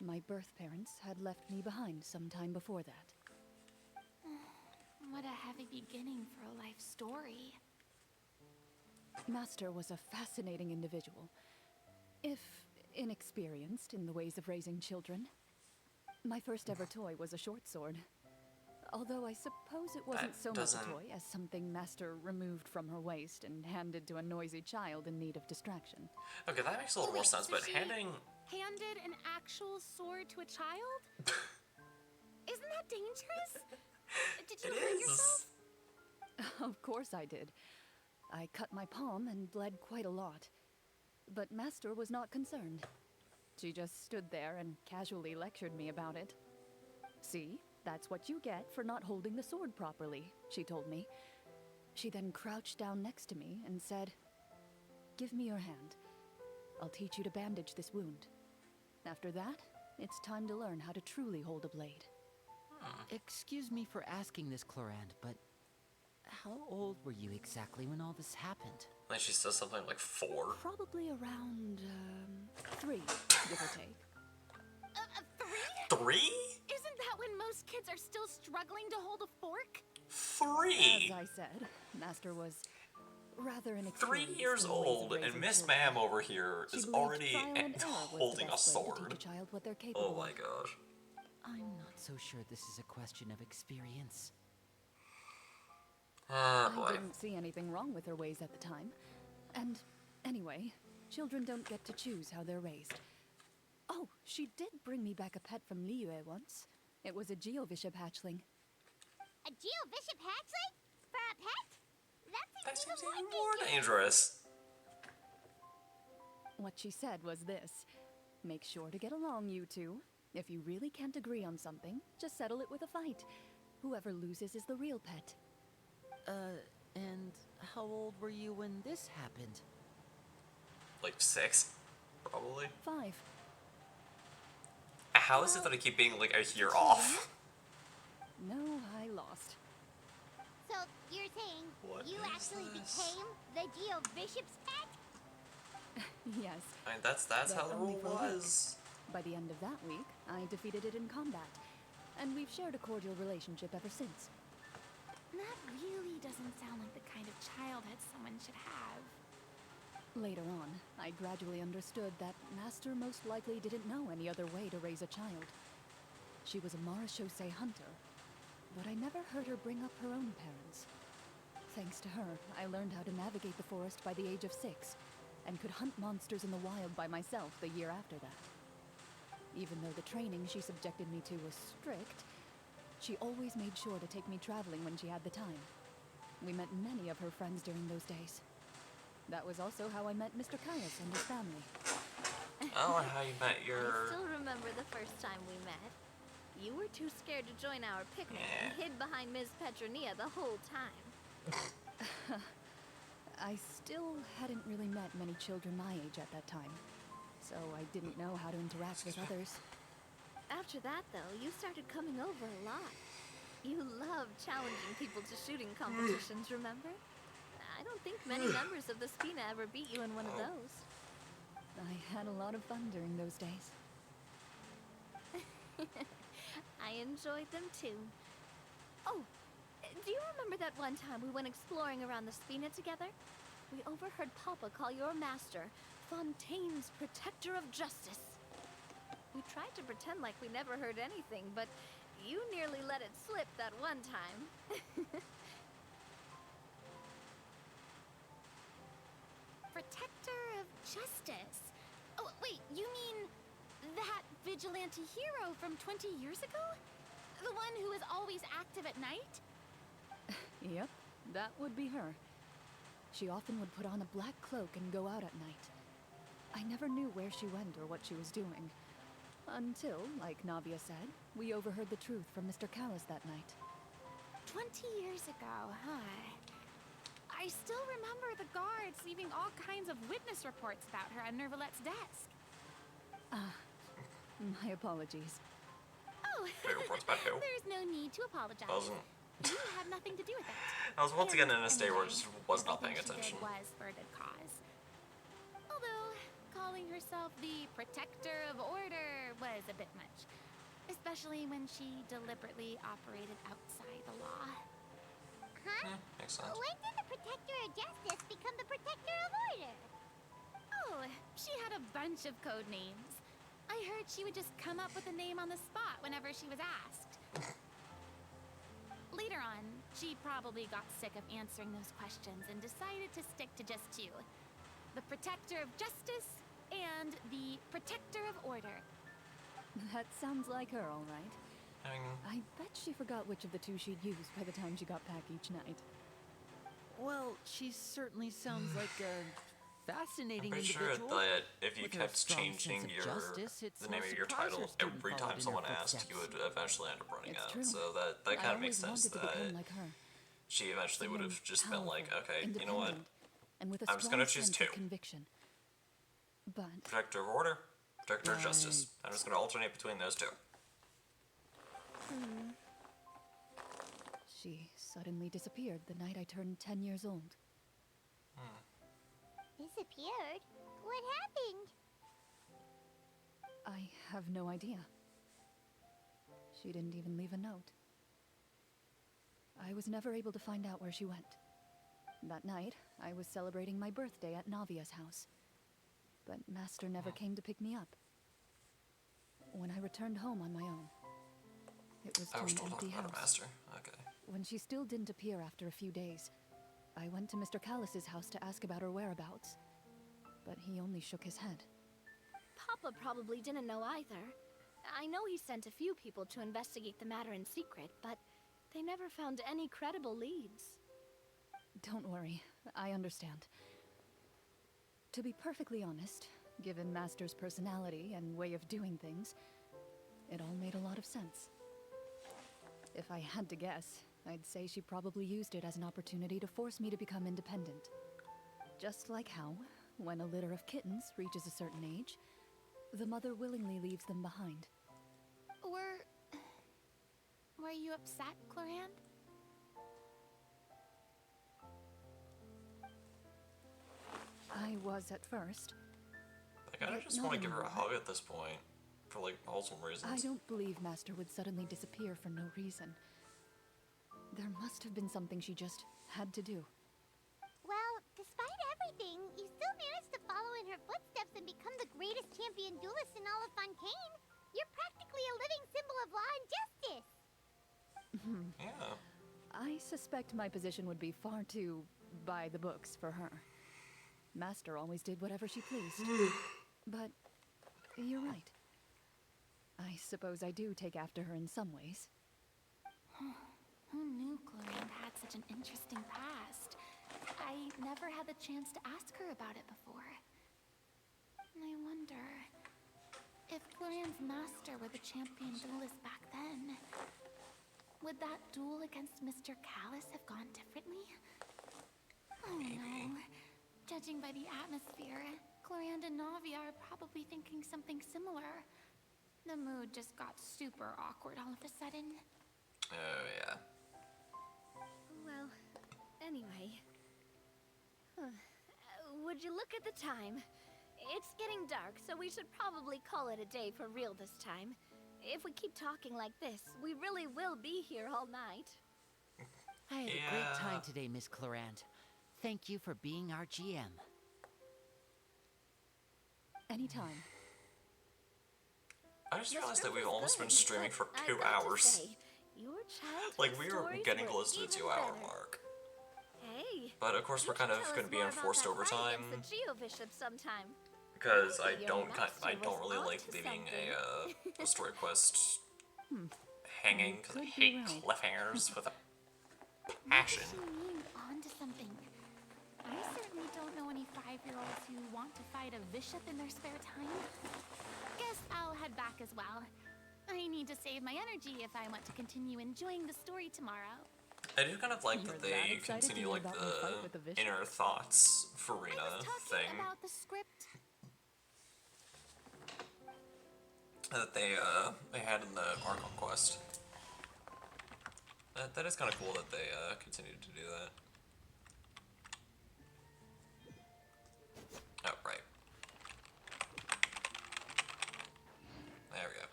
My birth parents had left me behind some time before that. What a heavy beginning for a life story. Master was a fascinating individual, if inexperienced in the ways of raising children. My first ever toy was a short sword. Although I suppose it wasn't That so much a doesn't- toy as something Master removed from her waist and handed to a noisy child in need of distraction. Okay, that makes a little more Wait, sense, so but she- handing... Handed an actual sword to a child? Isn't that dangerous? Did you It hurt is! yourself? Of course I did. I cut my palm and bled quite a lot. But Master was not concerned. She just stood there and casually lectured me about it. See, that's what you get for not holding the sword properly, she told me. She then crouched down next to me and said, "Give me your hand. I'll teach you to bandage this wound. After that, it's time to learn how to truly hold a blade." Excuse me for asking this, Clorand, but how old were you exactly when all this happened? Then she says something like 4. Probably around, 3, give or take. 3? 3? Isn't that when most kids are still struggling to hold a fork? 3? As I said, Master was rather 3 inexperienced years in the ways of old, and raising Miss children. Ma'am over here She is believed already trial and error was the holding a best way to sword. teach a child what they're capable Oh my of. gosh. I'm not so sure this is a question of experience. Ah, I boy. didn't see anything wrong with her ways at the time. And anyway, children don't get to choose how they're raised. Oh, she did bring me back a pet from Liyue once. It was a Geovishap hatchling. A Geovishap hatchling? For a pet? That That seems seems even even more dangerous. What she said was this: make sure to get along, you two. If you really can't agree on something, just settle it with a fight. Whoever loses is the real pet. And how old were you when this happened? Like 6? Probably. 5. How is it that I keep being like a year off? No, I lost. So, you're saying What you is actually this? became the Geovishap's pet? Yes. I mean, that's But how the only rule for a week. was. By the end of that week, I defeated it in combat. And we've shared a cordial relationship ever since. That really doesn't sound like the kind of childhood someone should have. Later on, I gradually understood that Master most likely didn't know any other way to raise a child. She was a Marechaussee hunter, but I never heard her bring up her own parents. Thanks to her, I learned how to navigate the forest by the age of 6, and could hunt monsters in the wild by myself the year after that. Even though the training she subjected me to was strict, she always made sure to take me traveling when she had the time. We met many of her friends during those days. That was also how I met Mr. Caius and his family. Oh, and how you met I your... still remember the first time we met. You were too scared to join our picnic and hid behind Ms. Petronia the whole time. I still hadn't really met many children my age at that time, so I didn't know how to interact with others. After that, though, you started coming over a lot. You loved challenging people to shooting competitions, remember? I don't think many members of the Spina ever beat you in one of those. I had a lot of fun during those days. I enjoyed them too. Oh, do you remember that one time we went exploring around the Spina together? We overheard Papa call your master Fontaine's Protector of Justice. We tried to pretend like we never heard anything, but you nearly let it slip that one time. Protector of justice. Oh, wait, you mean that vigilante hero from 20 years ago? The one who is always active at night? Yep, that would be her. She often would put on a black cloak and go out at night. I never knew where she went or what she was doing. Until, like Navia said, we overheard the truth from Mr. Callis that night. 20 years ago, huh? I still remember the guards leaving all kinds of witness reports about her on Nervalette's desk. My apologies. Oh, Wait, reports about who? there's no need to apologize. Wasn't. You had nothing to do with it. I was once again in a And state where I anyway, just was not paying everything she attention. did was for a good cause. Although, calling herself the protector of order was a bit much. Especially when she deliberately operated outside the law. Huh? Makes sense. When did the Protector of Justice become the Protector of Order? Oh, she had a bunch of code names. I heard she would just come up with a name on the spot whenever she was asked. Later on, she probably got sick of answering those questions and decided to stick to just two. The Protector of Justice and the Protector of Order. That sounds like her, all right. I mean, I bet she forgot which of the two she'd use by the time she got back each night. Well, she certainly sounds like a fascinating I'm pretty sure individual. that if you With her kept strong changing sense of your justice, it's the name no of your surprise title her student every followed time in her someone asked, footsteps. you would eventually end up running It's out. true. So that I kind of makes always sense wanted to become that like her. she eventually would have Someone just been like, powerful, okay, you know what? independent, And with a I'm just strong gonna choose sense two. of conviction. But Protector of Order, Protector of Justice. Right. I'm just gonna alternate between those two. she suddenly disappeared the night I turned 10 years old. Disappeared? What happened? I have no idea. She didn't even leave a note. I was never able to find out where she went. That night, I was celebrating my birthday at Navia's house. But Master never came to pick me up. When I returned home on my own, it was to I was an still empty talking about a house. master. Okay. When she still didn't appear after a few days, I went to Mr. Callis's house to ask about her whereabouts. But he only shook his head. Papa probably didn't know either. I know he sent a few people to investigate the matter in secret, but they never found any credible leads. Don't worry, I understand. To be perfectly honest, given Master's personality and way of doing things, it all made a lot of sense. If I had to guess, I'd say she probably used it as an opportunity to force me to become independent. Just like how, when a litter of kittens reaches a certain age, the mother willingly leaves them behind. Were you upset, Clorand? I was at first. Like, I But just not want to give her a anymore. hug at this point. For, like, wholesome reasons. I don't believe Master would suddenly disappear for no reason. There must have been something she just had to do. Well, despite everything, you still managed to follow in her footsteps and become the greatest champion duelist in all of Fontaine. You're practically a living symbol of law and justice. Yeah. I suspect my position would be far too by the books for her. Master always did whatever she pleased. But you're right. I suppose I do take after her in some ways. Who knew Clorand had such an interesting past? I never had the chance to ask her about it before. And I wonder if Clorand's master were the champion duelist back then. Would that duel against Mr. Callis have gone differently? Oh no. Judging by the atmosphere, Clorand and Navia are probably thinking something similar. The mood just got super awkward all of a sudden. Oh, yeah. Well, anyway. Would you look at the time? It's getting dark, so we should probably call it a day for real this time. If we keep talking like this, we really will be here all night. I had a great Yeah. time today, Miss Clorand. Thank you for being our GM. Anytime. I just The realized that script we've was almost been good, streaming but for I've 2 got to hours. say, your childhood Like, we are stories getting were close to the even 2-hour better. mark. Hey, But of course, you we're kind should of tell going to us be more enforced about that fight overtime. against the Geo Bishop sometime. Because I Maybe your don't, master I don't was really like onto leaving something. a story quest hanging, because I could be hate right. cliffhangers with a passion. What does she mean onto something? I certainly don't know any 5-year-olds who want to fight a bishop in their spare time. Guess I'll head back as well. I need to save my energy if I want to continue enjoying the story tomorrow. I do kind of like You're that that they excited to continue hear like about my fight with the the bishop? inner thoughts I Farina was talking thing about the script. that they had in the Archon quest. That is kind of cool that they continued to do that. Oh, right. There we go.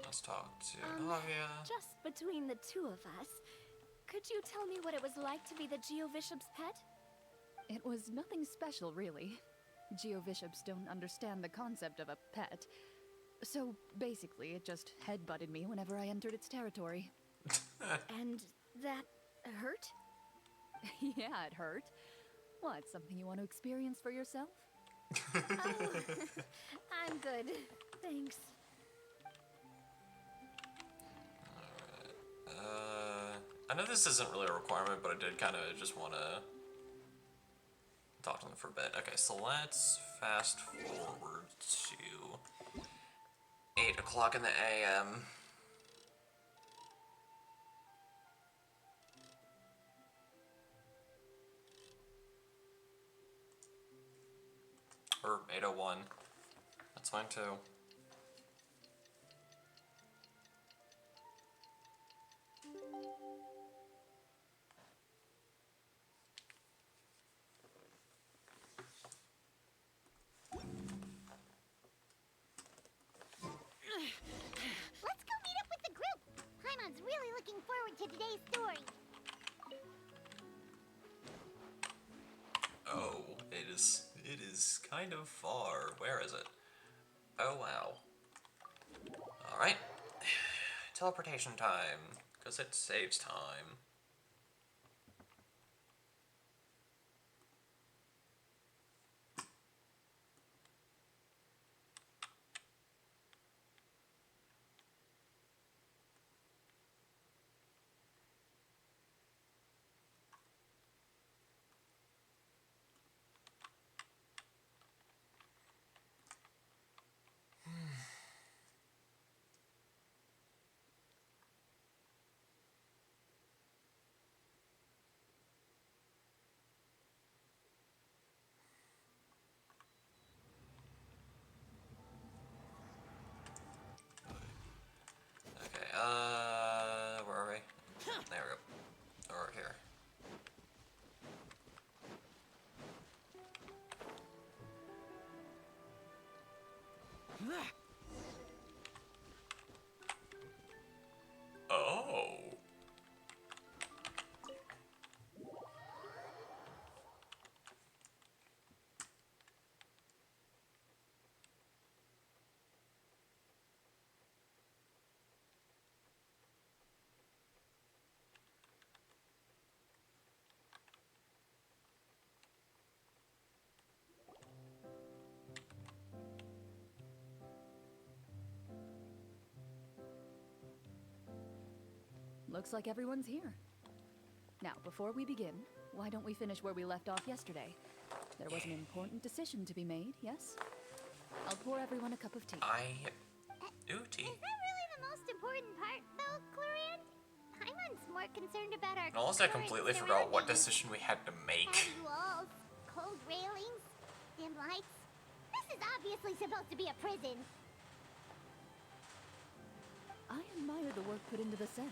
Let's talk to Navia. Just between the two of us, could you tell me what it was like to be the Geobishop's pet? It was nothing special, really. Geobishops don't understand the concept of a pet. So basically, it just headbutted me whenever I entered its territory. And that hurt? Yeah, it hurt. What, something you want to experience for yourself? Oh, I'm good. Thanks. I know this isn't really a requirement, but I did kind of just want to talk to them for a bit. Okay, so let's fast forward to 8 o'clock in the AM. Or 8:01. That's fine too. Let's go meet up with the group. Paimon's really looking forward to today's story. Oh, it is kind of far. Where is it? Oh wow. Alright. Teleportation time, because it saves time. Okay, where are we? There we go. Over here. Oh. Looks like everyone's here. Now, before we begin, why don't we finish where we left off yesterday? There was an important decision to be made, yes? I'll pour everyone a cup of tea. Ooh, tea. Is that really the most important part, though, Clorand? Paimon's more concerned about our Almost I current completely forgot what surroundings. decision we had to make. Heavy walls, cold railings, dim lights. This is obviously supposed to be a prison. I admire the work put into the set.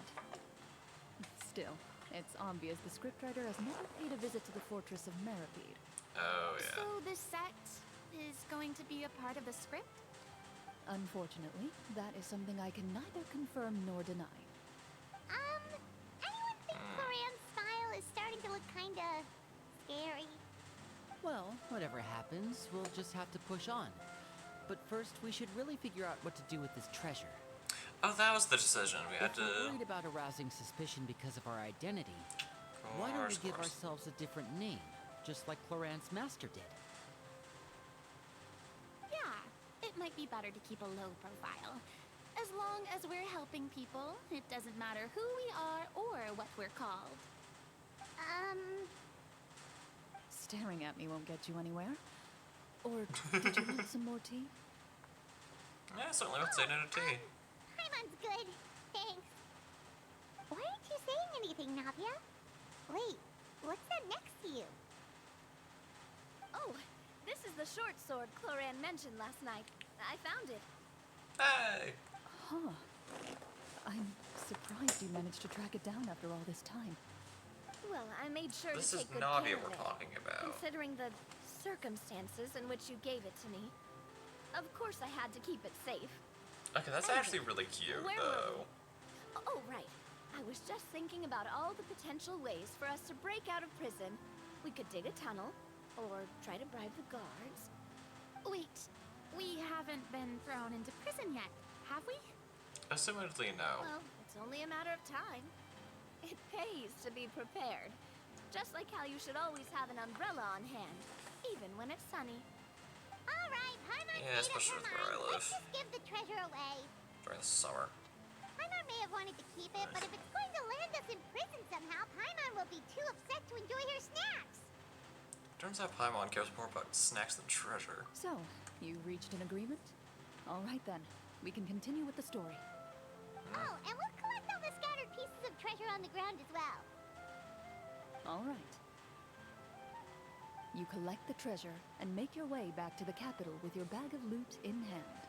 Still, it's obvious the scriptwriter has never paid a visit to the fortress of Meripede. Oh, yeah. So this set is going to be a part of the script? Unfortunately, that is something I can neither confirm nor deny. Anyone think Clorand's smile is starting to look kinda scary? Well, whatever happens, we'll just have to push on. But first, we should really figure out what to do with this treasure. Oh, that was the decision. We had If to... we're worried about arousing suspicion because of our identity, why don't we give ourselves a different name, just like Clorand's master did? Yeah, it might be better to keep a low profile. As long as we're helping people, it doesn't matter who we are or what we're called. Staring at me won't get you anywhere. Or did you want some more tea? Yeah, certainly would say no to tea. Paimon's good. Thanks. Why aren't you saying anything, Navia? Wait, what's that next to you? Oh, this is the short sword Cloran mentioned last night. I found it. Hey! Huh. I'm surprised you managed to track it down after all this time. Well, I made sure This to is take good Navia care of we're it, talking about. considering the circumstances in which you gave it to me. Of course I had to keep it safe. Okay, that's Anyway, actually really cute, where though. were we? Oh, right. I was just thinking about all the potential ways for us to break out of prison. We could dig a tunnel, or try to bribe the guards. Wait, we haven't been thrown into prison yet, have we? Assumedly, no. Well, it's only a matter of time. It pays to be prepared. Just like how you should always have an umbrella on hand, even when it's sunny. Alright, Paimon Yeah, made up especially her where I mind. live. Let's just give the treasure away. During the summer. Paimon may have wanted to keep it, but if it's going to land us in prison somehow, Paimon will be too upset to enjoy her snacks. Turns out Paimon cares more about snacks than treasure. So, you reached an agreement? All right then, we can continue with the story. Oh, and we'll collect all the scattered pieces of treasure on the ground as well. All right. You collect the treasure and make your way back to the capital with your bag of loot in hand.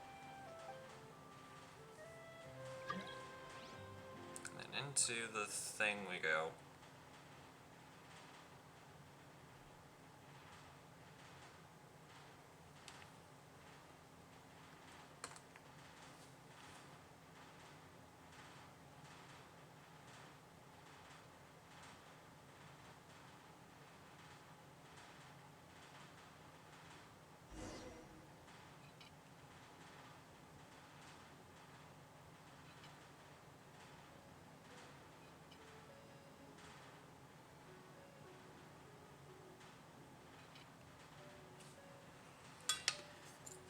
And into the thing we go.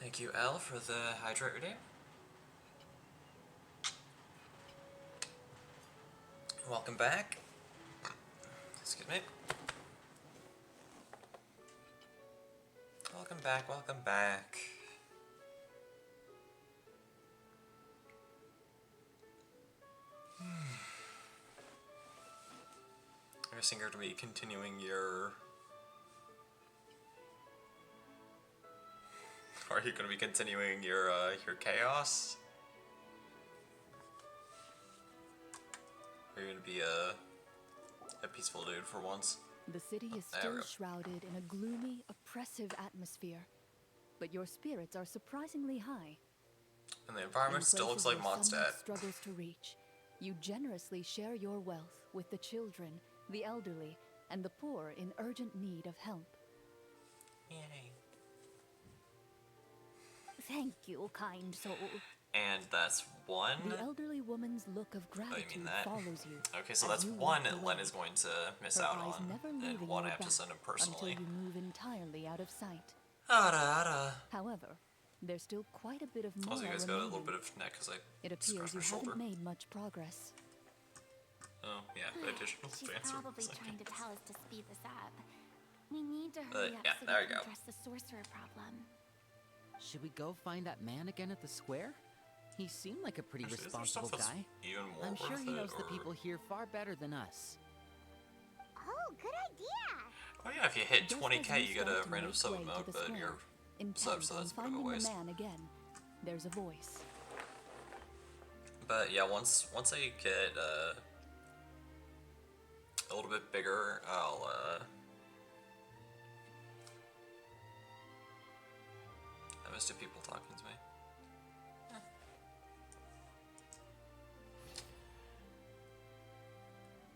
Thank you, Al, for the hydrate redeem. Welcome back. Excuse me. Welcome back, welcome back. I'm guessing you're going to be continuing your... Are you going to be continuing your chaos? Or are you going to be a peaceful dude for once? The city is There we still go. shrouded in a gloomy, oppressive atmosphere, but your spirits are surprisingly high. And the environment In still looks places like where Mondstadt. sunlight struggles to reach, you generously share your wealth with the children, the elderly, and the poor in urgent need of help. Yay. Thank you, kind soul. And that's one. The elderly woman's look of gratitude that? follows you. Okay, so as that's you one walk Len away. is going to miss Her out eyes on, never and leaving one I your have to back send him personally. until you move entirely out of sight. Ada. However, there's still quite a bit of more Also, you guys got a little remaining. bit of neck because I It appears scratched you my shoulder. haven't made much progress. Oh, yeah, additional She's answer. probably trying to tell us to speed this up. We need to hurry up yeah, so there we you can go. address the sorcerer problem. Should we go find that man again at the square? He seemed like a pretty Actually, is there responsible stuff that's guy. even more I'm sure worth he it, knows the or- people here far better than us. Oh, good idea. Oh yeah, if you hit Just 20k, as you get a start to random make sub way to mode, the but square, you're intent sub, so on that's a bit of a finding waste. the man again, there's a voice. But yeah, once I get a little bit bigger, I'll I missed people talking to me.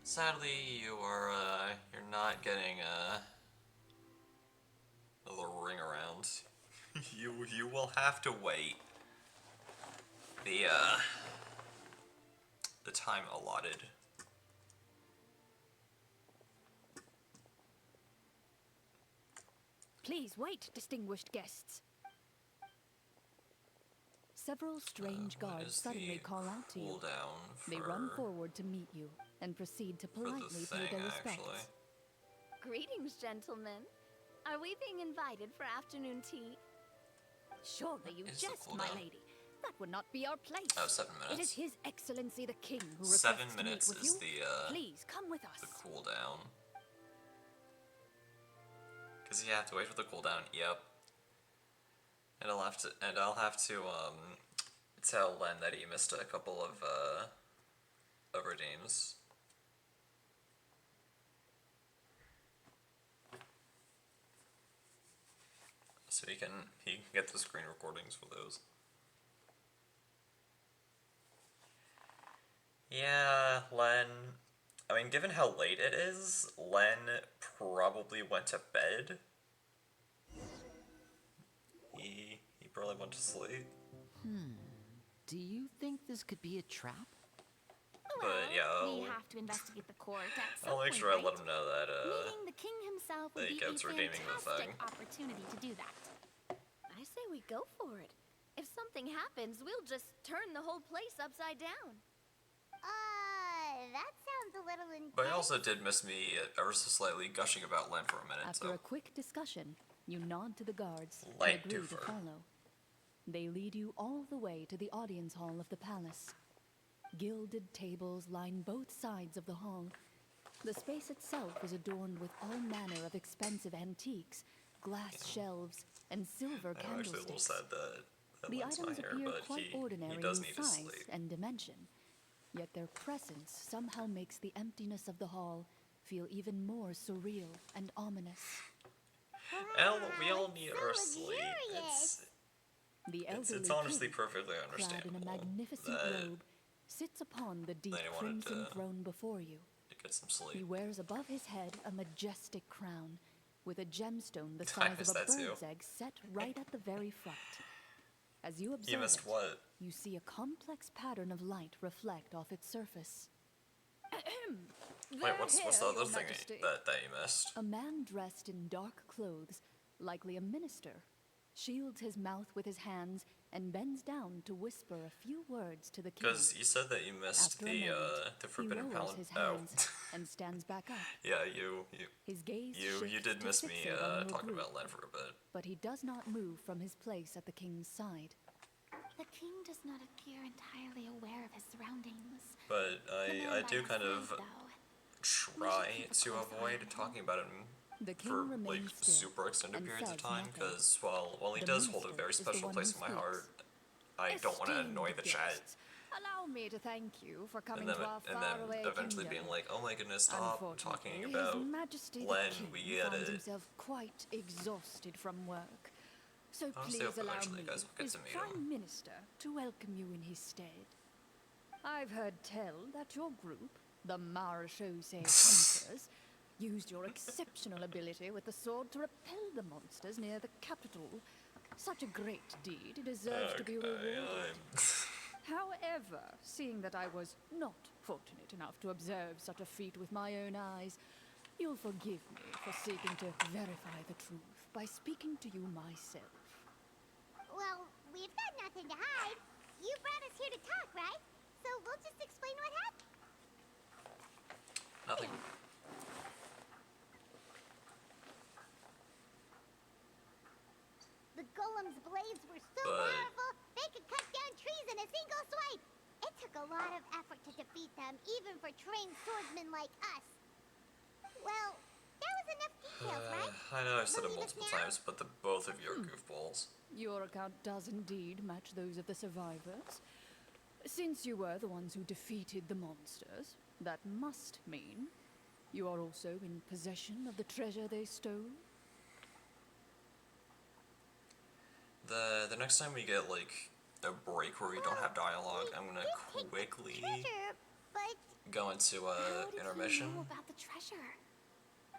Sadly, you're not getting a little ring around. you will have to wait the time allotted. Please wait, distinguished guests. Several strange What guards is suddenly the call out to you. cooldown They run for- forward to meet you and proceed to for the politely pay thing, their respects. actually? Greetings, gentlemen. Are we being invited for afternoon tea? Surely you Is the jest, my cooldown? lady. That would not be our place. Oh, 7 It is minutes. His Excellency the King who 7 requests to meet minutes with is you. Please come with us. the cooldown. Cause you have to wait for the cooldown. Yep. And I'll have to tell Len that he missed a couple of redeems. So he can get the screen recordings for those. Yeah, Len. I mean, given how late it is, Len probably went to bed. He probably went to sleep. Do you think this could be a trap? But yeah, We have to investigate the court at some I'll make point, sure I right? let him know that Meeting the king himself would that he be a kept redeeming the fantastic thing. opportunity to do that. I say we go for it. If something happens, we'll just turn the whole place upside down. That sounds a little intense. But he also did miss me ever so slightly gushing about Len for a minute. After So a quick discussion, you nod to the guards and Light agree to doofer. follow. They lead you all the way to the audience hall of the palace. Gilded tables line both sides of the hall. The space itself is adorned with all manner of expensive antiques, glass shelves, and silver I'm actually a little candlesticks. sad that The Len's not items here, appear but quite ordinary he does in need to size sleep. and dimension, yet their presence somehow makes the emptiness of the hall feel even more surreal and ominous. And we all it's need so our sleep. luxurious. The It's elderly honestly king, perfectly clad understandable in a magnificent that robe, sits upon the deep they wanted crimson to- throne before you. to get some He sleep. wears above his head a majestic crown with a gemstone the I size missed of a that too. bird's egg set right at the very front. As you You observe missed it, what? you see a complex pattern of light reflect off its surface. Wait, what's the Here, other Your thing Majesty. that you missed? A man dressed in dark clothes, likely a minister, shields his mouth with his hands and bends down to whisper a few words to the king. Because you said that you missed After a moment, the he Forbidden lowers Palace. his Oh, hands and stands back up. yeah, you His gaze you shifts did to miss me fixate on your talking group, about Len for a bit. but he does not move from his place at the king's side. The king does not appear entirely aware of his surroundings. But The man I by do his kind side, of though. try keep a to close eye avoid on him. talking about him The king for like remains still super extended and periods of says time, nothing. because while he The does hold a minister very is the special one place who in my heart, speaks. I don't want to annoy the Esteemed chat. guests, allow me to thank you for coming And then, to our and faraway then eventually kingdom. being like, oh my goodness, stop Unfortunately, talking His about Majesty Len, the King we get finds it. himself quite exhausted from work. So Honestly, please hope allow eventually me, you guys will get his to meet Prime him. Minister, to welcome you in his stead. I've heard tell that your group, the Marechaussee Hunters, used your exceptional ability with the sword to repel the monsters near the capital. Such a great deed deserves to be rewarded. However, seeing that I was not fortunate enough to observe such a feat with my own eyes, you'll forgive me for seeking to verify the truth by speaking to you myself. Well, we've got nothing to hide. You brought us here to talk, right? So we'll just explain what happened. Nothing. The golem's blades were so But- powerful, they could cut down trees in a single swipe. It took a lot of effort to defeat them, even for trained swordsmen like us. Well, that was enough details, right? I know I've said it Believe us multiple now? times, but the both of you are goofballs. Your account does indeed match those of the survivors. Since you were the ones who defeated the monsters, that must mean you are also in possession of the treasure they stole? The next time we get like a break where we don't have dialogue, I'm gonna We did take the quickly treasure, but go into How did intermission. he know about the treasure?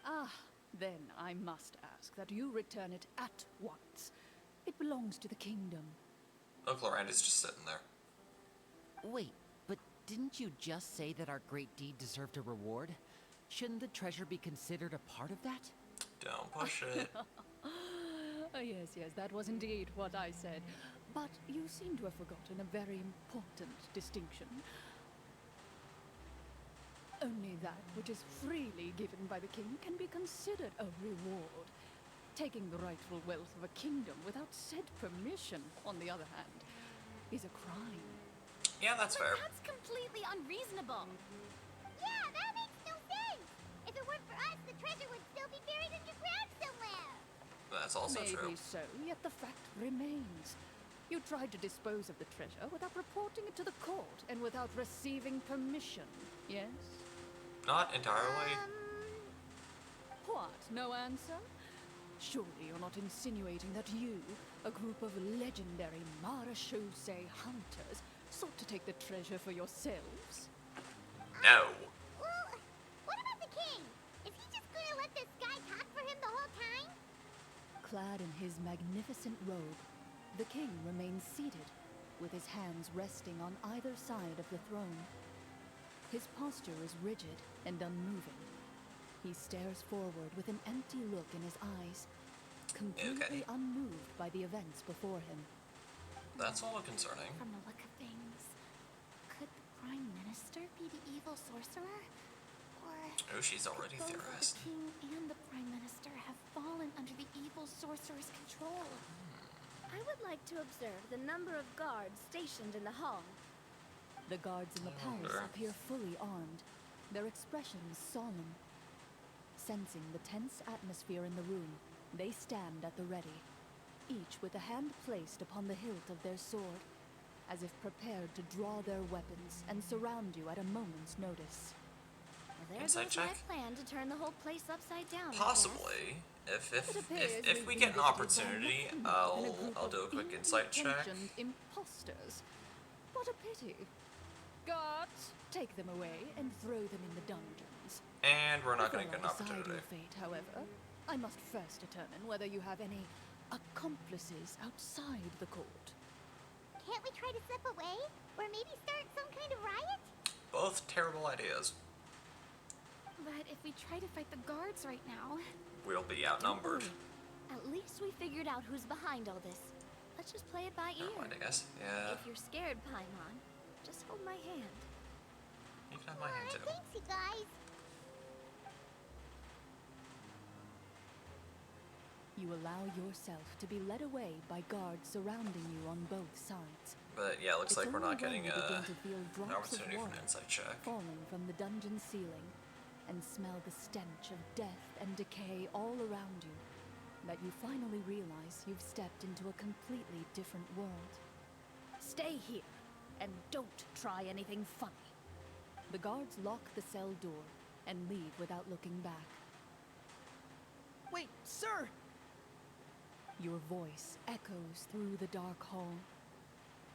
Ah, then I must ask that you return it at once. It belongs to the kingdom. Uncle Randy's just sitting there. Wait, but didn't you just say that our great deed deserved a reward? Shouldn't the treasure be considered a part of that? Don't push it. Yes, that was indeed what I said. But you seem to have forgotten a very important distinction. Only that which is freely given by the king can be considered a reward. Taking the rightful wealth of a kingdom without said permission, on the other hand, is a crime. Yeah, that's But fair. that's completely unreasonable. Yeah, that makes no sense! If it weren't for us, the treasure would still be buried underground somewhere! That's also true. Maybe so, yet the fact remains. You tried to dispose of the treasure without reporting it to the court and without receiving permission, yes? Not entirely. What, no answer? Surely you're not insinuating that you, a group of legendary Marechaussee hunters, sought to take the treasure for yourselves? No. Well, what about the king? Is he just gonna let this guy talk for him the whole time? Clad in his magnificent robe, the king remains seated, with his hands resting on either side of the throne. His posture is rigid and unmoving. He stares forward with an empty look in his eyes, completely unmoved by the events before him. That's a little concerning. From the look of things, could the Prime Minister be the evil sorcerer? Or Oh, she's already could both theorized. the King and the Prime Minister have fallen under the evil sorcerer's control? I would like to observe the number of guards stationed in the hall. The guards in the palace appear fully armed, their expressions solemn. Sensing the tense atmosphere in the room, they stand at the ready, each with a hand placed upon the hilt of their sword, as if prepared to draw their weapons and surround you at a moment's notice. Well, there Insight goes my check? plan to turn the whole place upside down. I guess. Possibly. If It we appears get an we've been opportunity, visited by a group I'll of do a quick insight check. ill-intentioned imposters. What a pity. Guards, take them away and throw them in the dungeons. And we're not Before going to get an I decide opportunity. your fate, however, I must first determine whether you have any accomplices outside the court. Can't we try to slip away? Or maybe start some kind of riot? Both terrible ideas. But if we try to fight the guards right now, We'll be outnumbered. At least we figured out who's behind all this. Let's just play it by ear. Never mind, I guess. Yeah. If you're scared, Paimon, just hold my hand. You can have my hand too. Thanks, you guys. You allow yourself to be led away by guards surrounding you on both sides. But yeah, looks It's like we're only not when getting you begin to feel an drops of opportunity for an water insight check. falling from the dungeon ceiling and smell the stench of death and decay all around you, that you finally realize you've stepped into a completely different world. Stay here, and don't try anything funny. The guards lock the cell door and leave without looking back. Wait, sir! Your voice echoes through the dark hall,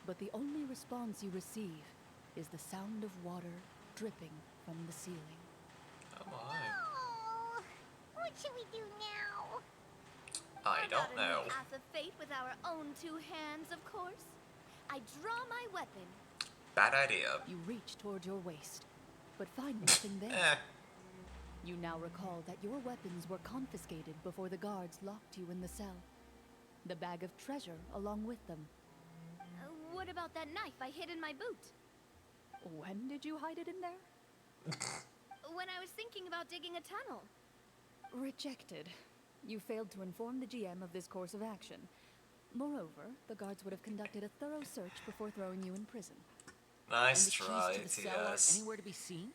but the only response you receive is the sound of water dripping from the ceiling. Oh my. Oh, what should we do now? I don't Gotta know. meet half of fate with our own two hands, of course. I draw my weapon. Bad idea. You reach toward your waist, but find nothing there. Eh. You now recall that your weapons were confiscated before the guards locked you in the cell. The bag of treasure along with them. What about that knife I hid in my boot? When did you hide it in there? When I was thinking about digging a tunnel. Rejected. You failed to inform the GM of this course of action. Moreover, the guards would have conducted a thorough search before throwing you in prison. Nice and the try, keys to the cell aren't TS. anywhere to be seen?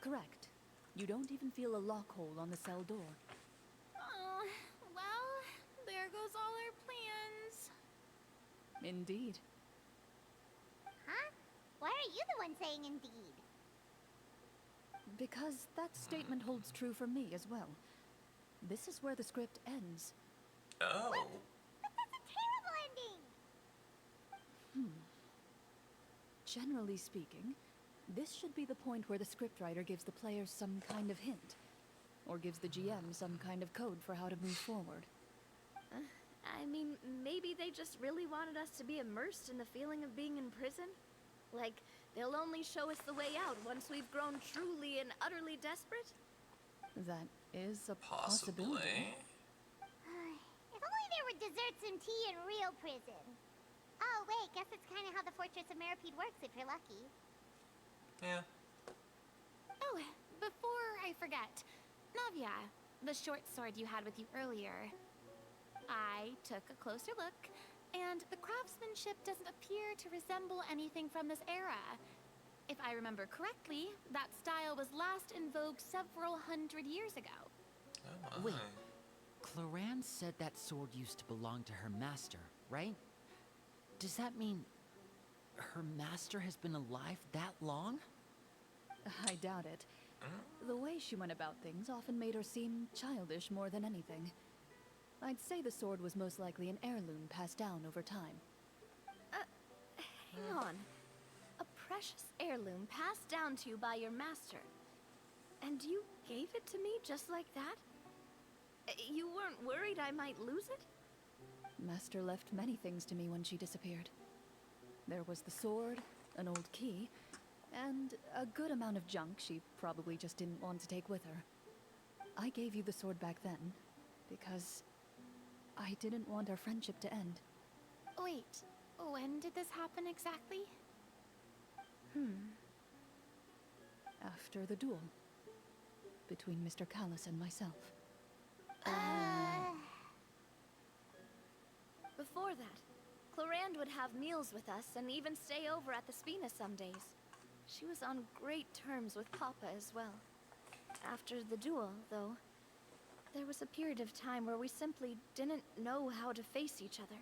Correct. You don't even feel a lock hole on the cell door. oh, well, there goes all our plans. Indeed. Huh? Why are you the one saying indeed? Because that statement holds true for me as well. This is where the script ends. Oh. But that's a terrible ending! Generally speaking, this should be the point where the scriptwriter gives the players some kind of hint, or gives the GM some kind of code for how to move forward. I mean, maybe they just really wanted us to be immersed in the feeling of being in prison? Like, they'll only show us the way out once we've grown truly and utterly desperate? That is a Possibly. possibility. If only there were desserts and tea in real prison. Oh, wait, guess it's kind of how the Fortress of Meripede works if you're lucky. Yeah. Oh, before I forget, Navia, the short sword you had with you earlier. I took a closer look, and the craftsmanship doesn't appear to resemble anything from this era. If I remember correctly, that style was last in vogue several hundred years ago. Oh my. Wait, Cloran said that sword used to belong to her master, right? Does that mean her master has been alive that long? I doubt it. The way she went about things often made her seem childish more than anything. I'd say the sword was most likely an heirloom passed down over time. Hang on. A precious heirloom passed down to you by your master. And you gave it to me just like that? You weren't worried I might lose it? Master left many things to me when she disappeared. There was the sword, an old key, and a good amount of junk she probably just didn't want to take with her. I gave you the sword back then, because I didn't want our friendship to end. Wait, when did this happen exactly? After the duel. Between Mr. Callis and myself. Before that, Clorand would have meals with us and even stay over at the Spina some days. She was on great terms with Papa as well. After the duel, though, there was a period of time where we simply didn't know how to face each other.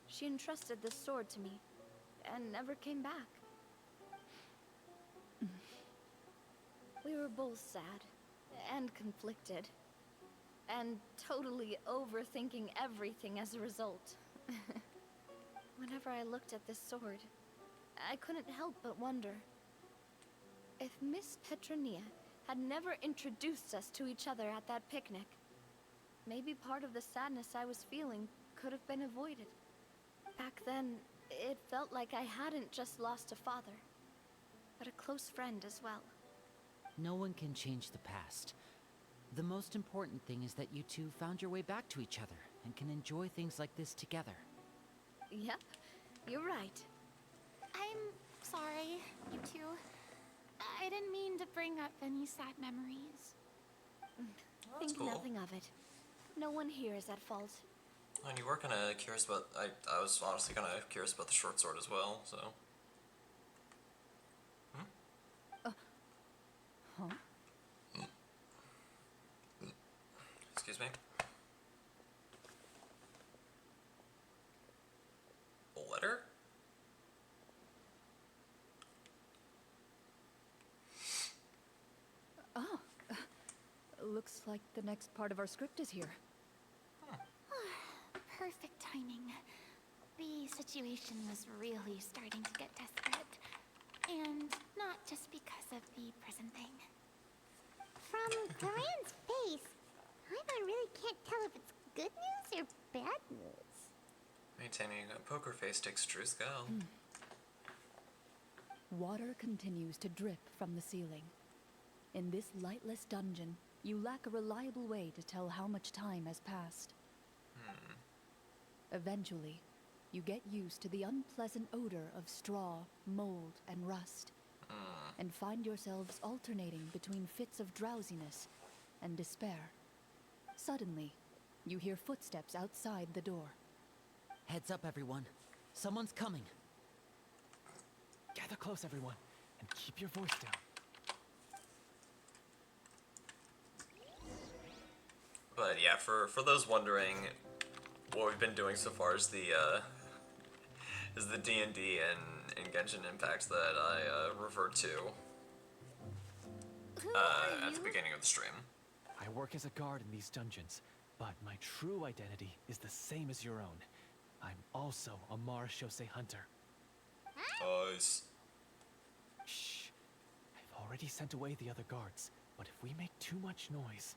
She entrusted the sword to me, and never came back. We were both sad, and conflicted, and totally overthinking everything as a result. Whenever I looked at this sword, I couldn't help but wonder if Miss Petronia had never introduced us to each other at that picnic. Maybe part of the sadness I was feeling could have been avoided. Back then, it felt like I hadn't just lost a father, but a close friend as well. No one can change the past. The most important thing is that you two found your way back to each other and can enjoy things like this together. Yep, you're right. I'm sorry, you two. I didn't mean to bring up any sad memories. That's Think cool. nothing of it. No one here is at fault. And you were kind of curious about. I was honestly kind of curious about the short sword as well. So. Huh? Excuse me. A letter? Looks like the next part of our script is here. Perfect timing. The situation was really starting to get desperate. And not just because of the prison thing. From Cloran's face, I really can't tell if it's good news or bad news. Maintaining a poker face takes truth go. Water continues to drip from the ceiling. In this lightless dungeon, you lack a reliable way to tell how much time has passed. Eventually, you get used to the unpleasant odor of straw, mold, and rust, and find yourselves alternating between fits of drowsiness and despair. Suddenly, you hear footsteps outside the door. Heads up, everyone. Someone's coming. Gather close, everyone, and keep your voice down. But yeah, for those wondering, what we've been doing so far is the D&D and Genshin Impact that I referred to Who are at the you? beginning of the stream. I work as a guard in these dungeons, but my true identity is the same as your own. I'm also a Marechaussee hunter. Nice. Shh. I've already sent away the other guards, but if we make too much noise...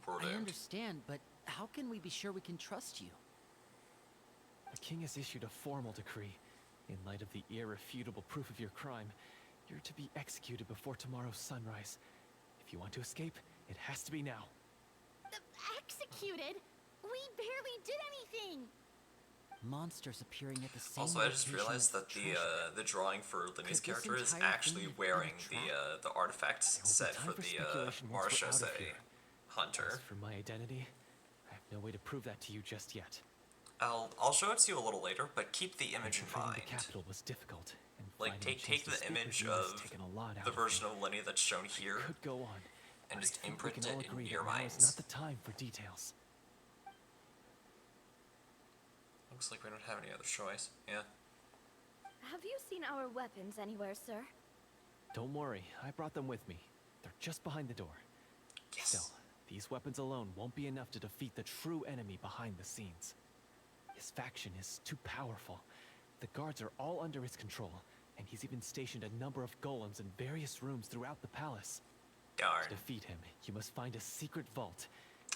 We're I doomed. understand, but how can we be sure we can trust you? The king has issued a formal decree. In light of the irrefutable proof of your crime, you're to be executed before tomorrow's sunrise. If you want to escape, it has to be now. Executed? We barely did anything! Monsters appearing at the same Also, I just location realized as that treasure. the drawing for Linney's Could this character is entire actually thing have been wearing a trap? the artifact There will be set time for for the speculation once we're out of Marechaussee here. hunter. As for my identity, I have no way to prove that to you just yet. I'll show it to you a little later, but keep the image in Infiltrating mind. the capital was difficult, and Like, finding a take chance to the speak with image you has of taken a lot out the of version me. of Lenny that's shown here, Could go on, and but just I think we imprint can all it agree in your that now is minds. not the time for details. Looks like we don't have any other choice. Yeah. Have you seen our weapons anywhere, sir? Don't worry, I brought them with me. They're just behind the door. Yes. Still, these weapons alone won't be enough to defeat the true enemy behind the scenes. His faction is too powerful. The guards are all under his control, and he's even stationed a number of golems in various rooms throughout the palace. Darn. To defeat him, you must find a secret vault.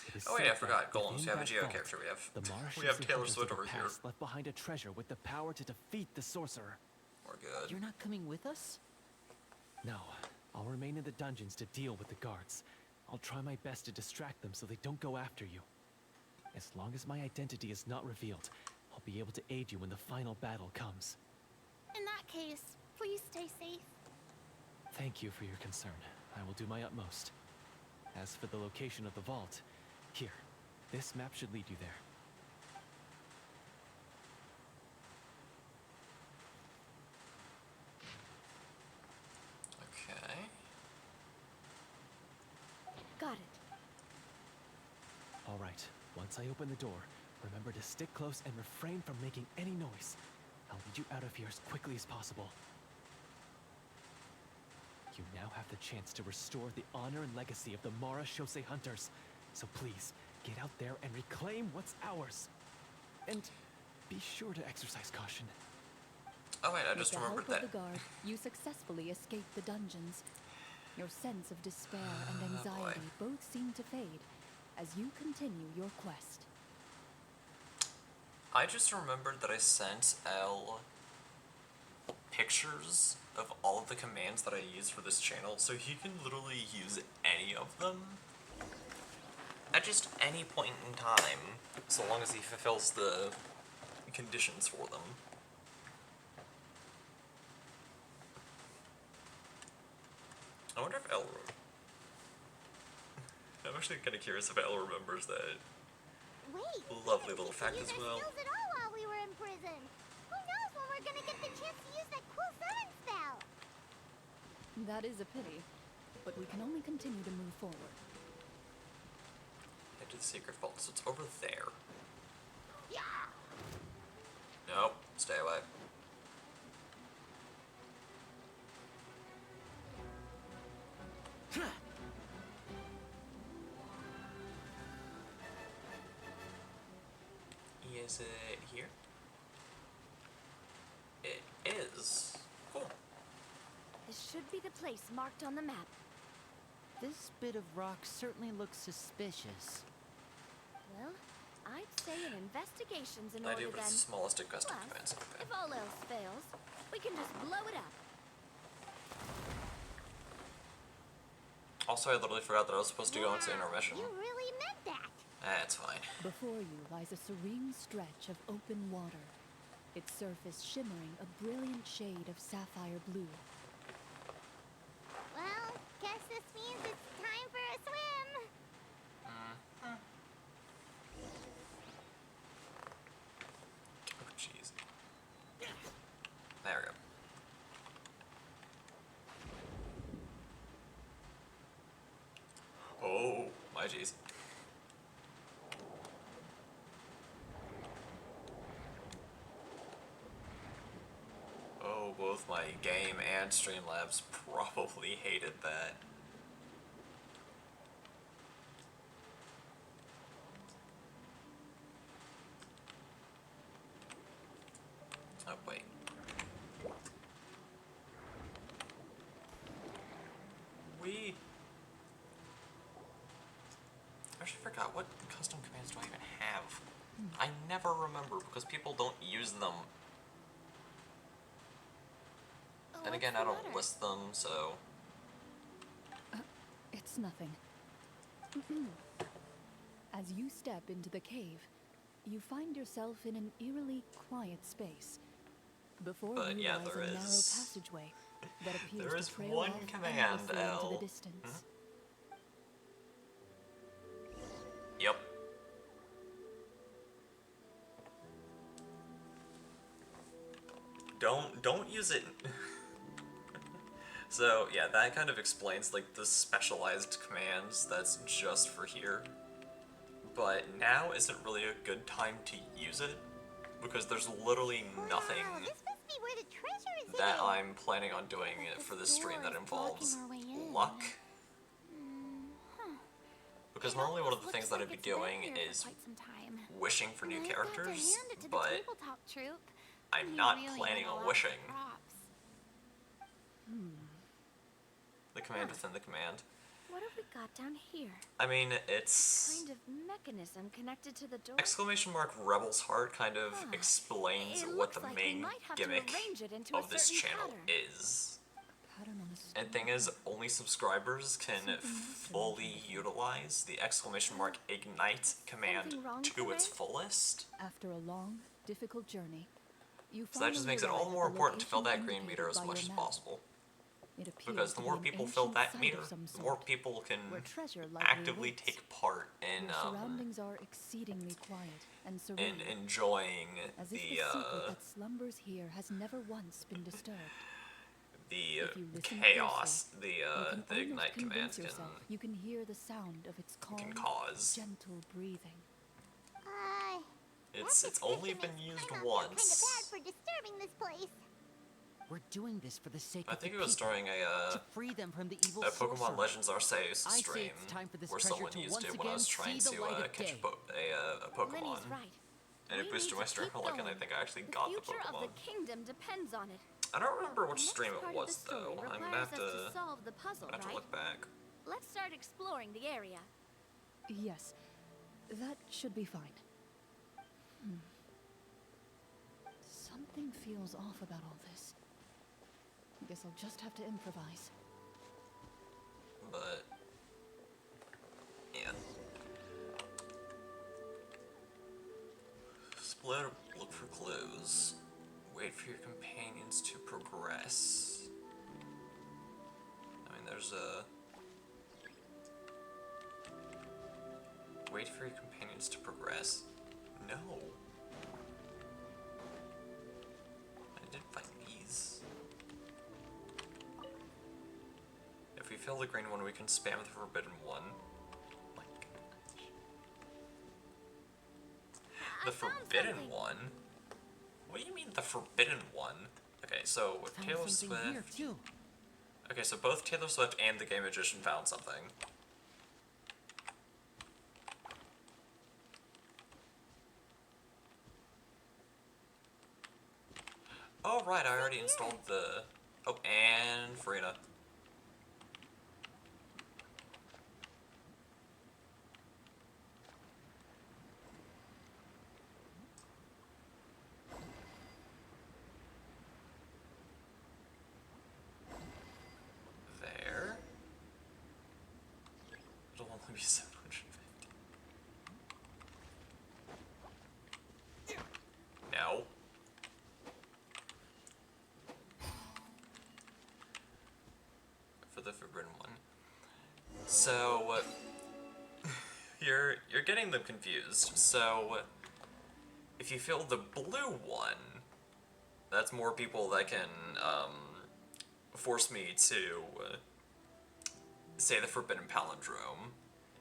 It is Oh wait, said I forgot. that Golems. within We have a that Geo vault, character. the Mara We have Shosei Taylor hunters Swift of the over here. past left behind a treasure with the power to defeat the sorcerer. We're good. You're not coming with us? No, I'll remain in the dungeons to deal with the guards. I'll try my best to distract them so they don't go after you. As long as my identity is not revealed, I'll be able to aid you when the final battle comes. In that case, please stay safe. Thank you for your concern. I will do my utmost. As for the location of the vault, here, this map should lead you there. Okay. Got it. All right, once I open the door, remember to stick close and refrain from making any noise. I'll lead you out of here as quickly as possible. You now have the chance to restore the honor and legacy of the Mara Shosei hunters. So please, get out there and reclaim what's ours. And be sure to exercise caution. Oh wait, I With just the remembered help that. of the guard, you successfully escaped the dungeons. Your sense of despair and Oh, anxiety boy. both seem to fade as you continue your quest. I just remembered that I sent Elle pictures of all of the commands that I use for this channel, so he can literally use any of them at just any point in time, so long as he fulfills the conditions for them. I wonder if Elle... I'm actually kind of curious if Elle remembers that Wait, lovely we little didn't fact get as to use well. our skills at all while we were in prison. Who knows when we're gonna get the chance to use that cool summon spell? That is a pity, but we can only continue to move forward. Head to the secret vault, so it's over there. Yeah. Nope, stay away. Is it here? It is. Cool. This should be the place marked on the map. This bit of rock certainly looks suspicious. Well, I'd say an investigation's in I order do, but then. it's the smallest custom Plus, commands. Okay. if all else fails, we can just blow it up. Also, I literally forgot that I was supposed to go into intermission. You really meant that. That's fine. Before you lies a serene stretch of open water, its surface shimmering a brilliant shade of sapphire blue. Well, guess this means it's time for a swim. Oh, jeez. There we go. Oh, my jeez. Oh, both my game and Streamlabs probably hated that. Oh, wait. I actually forgot, what custom commands do I even have? I never remember because people don't use them. And again, I don't list them, so... It's nothing. As you step into the cave, you find yourself in an eerily quiet space. Before But you yeah, lies there a narrow is- passageway that appears there is to trail one off command, endlessly into Elle. the distance. don't use it. So yeah, that kind of explains like the specialized commands that's just for here. But now isn't really a good time to use it because there's literally nothing Wow, this must be where the treasure is that hidden. I'm planning on doing it for this stream that involves luck. Because normally one of the things that I'd be doing is wishing for new characters, but I'm not planning on wishing. The command within the command. What have we got down here? I mean, it's... Kind of mechanism connected to the door. Exclamation mark Rebel's Heart kind of explains It what the looks like we main might have to gimmick arrange it into a of this certain channel pattern. is. Pattern on the And thing is, only subscribers can fully utilize the exclamation mark ignite command Something wrong, to its Clem? fullest. After a long, difficult journey, you So that just makes it all the more important to fill that green meter as much as possible. Because the more people fill that meter, the more people can actively take part in surroundings are exceedingly quiet and serene, enjoying as if the secret that slumbers here has never once been disturbed. the If you listen chaos closely, you the can ignite almost command convince can yourself you can hear the sound of its calm, cause. gentle breathing. It's only been used I'm not kind of bad once. for disturbing this place. We're doing this for the sake I of think the it was people, during to free them from the evil a Pokemon sorcerer. Legends Arceus I say stream it's time for this where treasure someone to used once it when I was again trying see the to light of catch day. a Pokemon. Lenny's right. And it We boosted need my to strength keep for like, and I going. think I actually The got the future of Pokemon. the kingdom depends on it. I don't remember Well, which the stream next it part of was the story though. I'm gonna requires have us to to solve the puzzle, right? look back. Let's start exploring the area. Yes, that should be fine. Something feels off about all this. Guess I'll just have to improvise. But yeah. Split, look for clues. Wait for your companions to progress. I mean, there's a... Wait for your companions to progress. No. I did find these. If we fill the green one, we can spam the forbidden one. My gosh. The forbidden one? What do you mean the forbidden one? Okay, so with Found Taylor something Swift... here too. Okay, so both Taylor Swift and the Game Magician found something. Oh, right, I already installed the... Oh, and Farina. There. It'll only be 750. No. For the forbidden one. So you're getting them confused. So if you fill the blue one, that's more people that can force me to say the forbidden palindrome.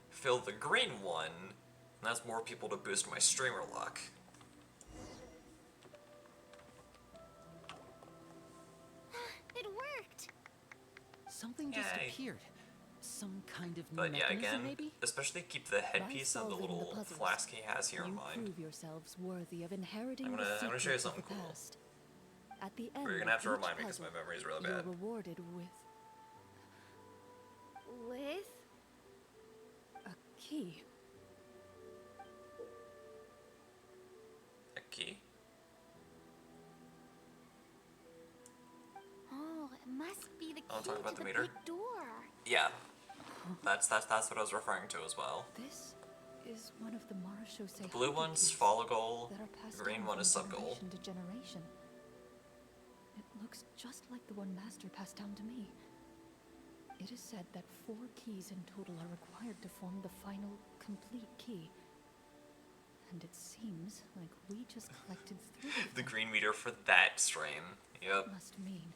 Fill the green one, and that's more people to boost my streamer luck. It worked. Something just Yay. appeared. Some kind of But yeah, mechanism, again, maybe? especially keep the headpiece and the solving the little puzzles, flask he has here in You mind. prove yourselves worthy of inheriting I'm the gonna show you secrets something of the cool. past. At the end But you're of gonna have to each remind me because my puzzle, memory is really you're bad. rewarded with With? a key. A key? Oh, it must be the key I'll talk about to the the meter. big door. Yeah. That's what I was referring to as well. This is one of the Marashose Blue one's follow goal, that are passed green down one from is sub goal. generation to generation. It looks just like the one Master passed down to me. It is said that 4 keys in total are required to form the final, complete key. And it seems seems like we just collected 3 of The them. green meter for that stream. Yep. Must mean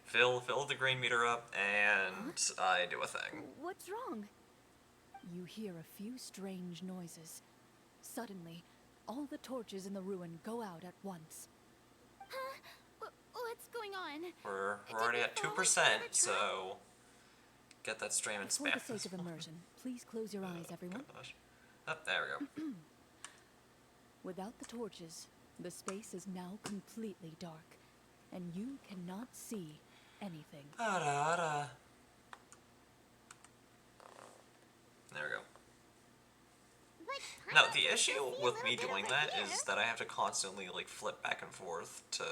Fill the green meter up, and I do a thing. What's wrong? you hear a few strange noises. Suddenly, all the torches in the ruin go out at once. Huh? What's going on? We're Did already we at fall 2%, into the trap? so get that stream and For spam. the sake of immersion, please close your eyes, everyone. Gosh. Oh, there we go. Without the torches, the space is now completely dark, and you cannot see anything. There we go. But Now, Paimon the can issue still see a with little me bit doing over that here. is that I have to constantly, like, flip back and forth to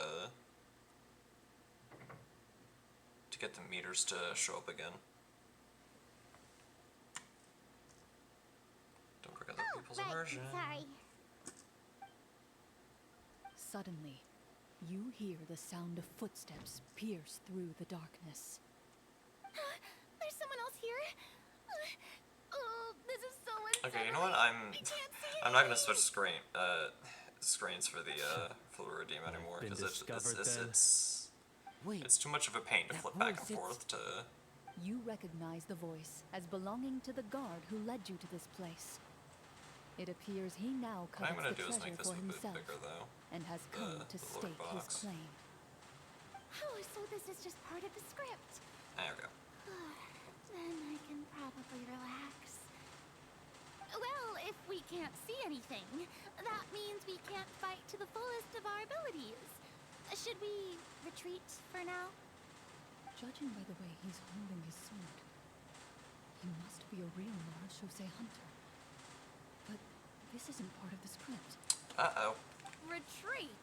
get the meters to show up again. Don't break other people's Right, immersion. sorry. Suddenly, you hear the sound of footsteps pierce through the darkness. There's someone else here. Oh, this is so unsettling. Okay, you know what? I can't see I'm not gonna anything. switch screens for the redeem anymore Been because discovered then. Wait, it's too much of a pain to That flip back and voice, it's- forth to. You recognize the voice as belonging to the guard who led you to this place. It appears he now What I'm covets gonna the do is treasure make this for a bit himself bigger though. and has come to the lower stake his box. claim. Oh, so this is just part of the script. There we go. Then I can probably relax. Well, if we can't see anything, that means we can't fight to the fullest of our abilities. Should we retreat for now? Judging by the way he's holding his sword, he must be a real Marashose hunter. But this isn't part of the script. Uh-oh. Retreat?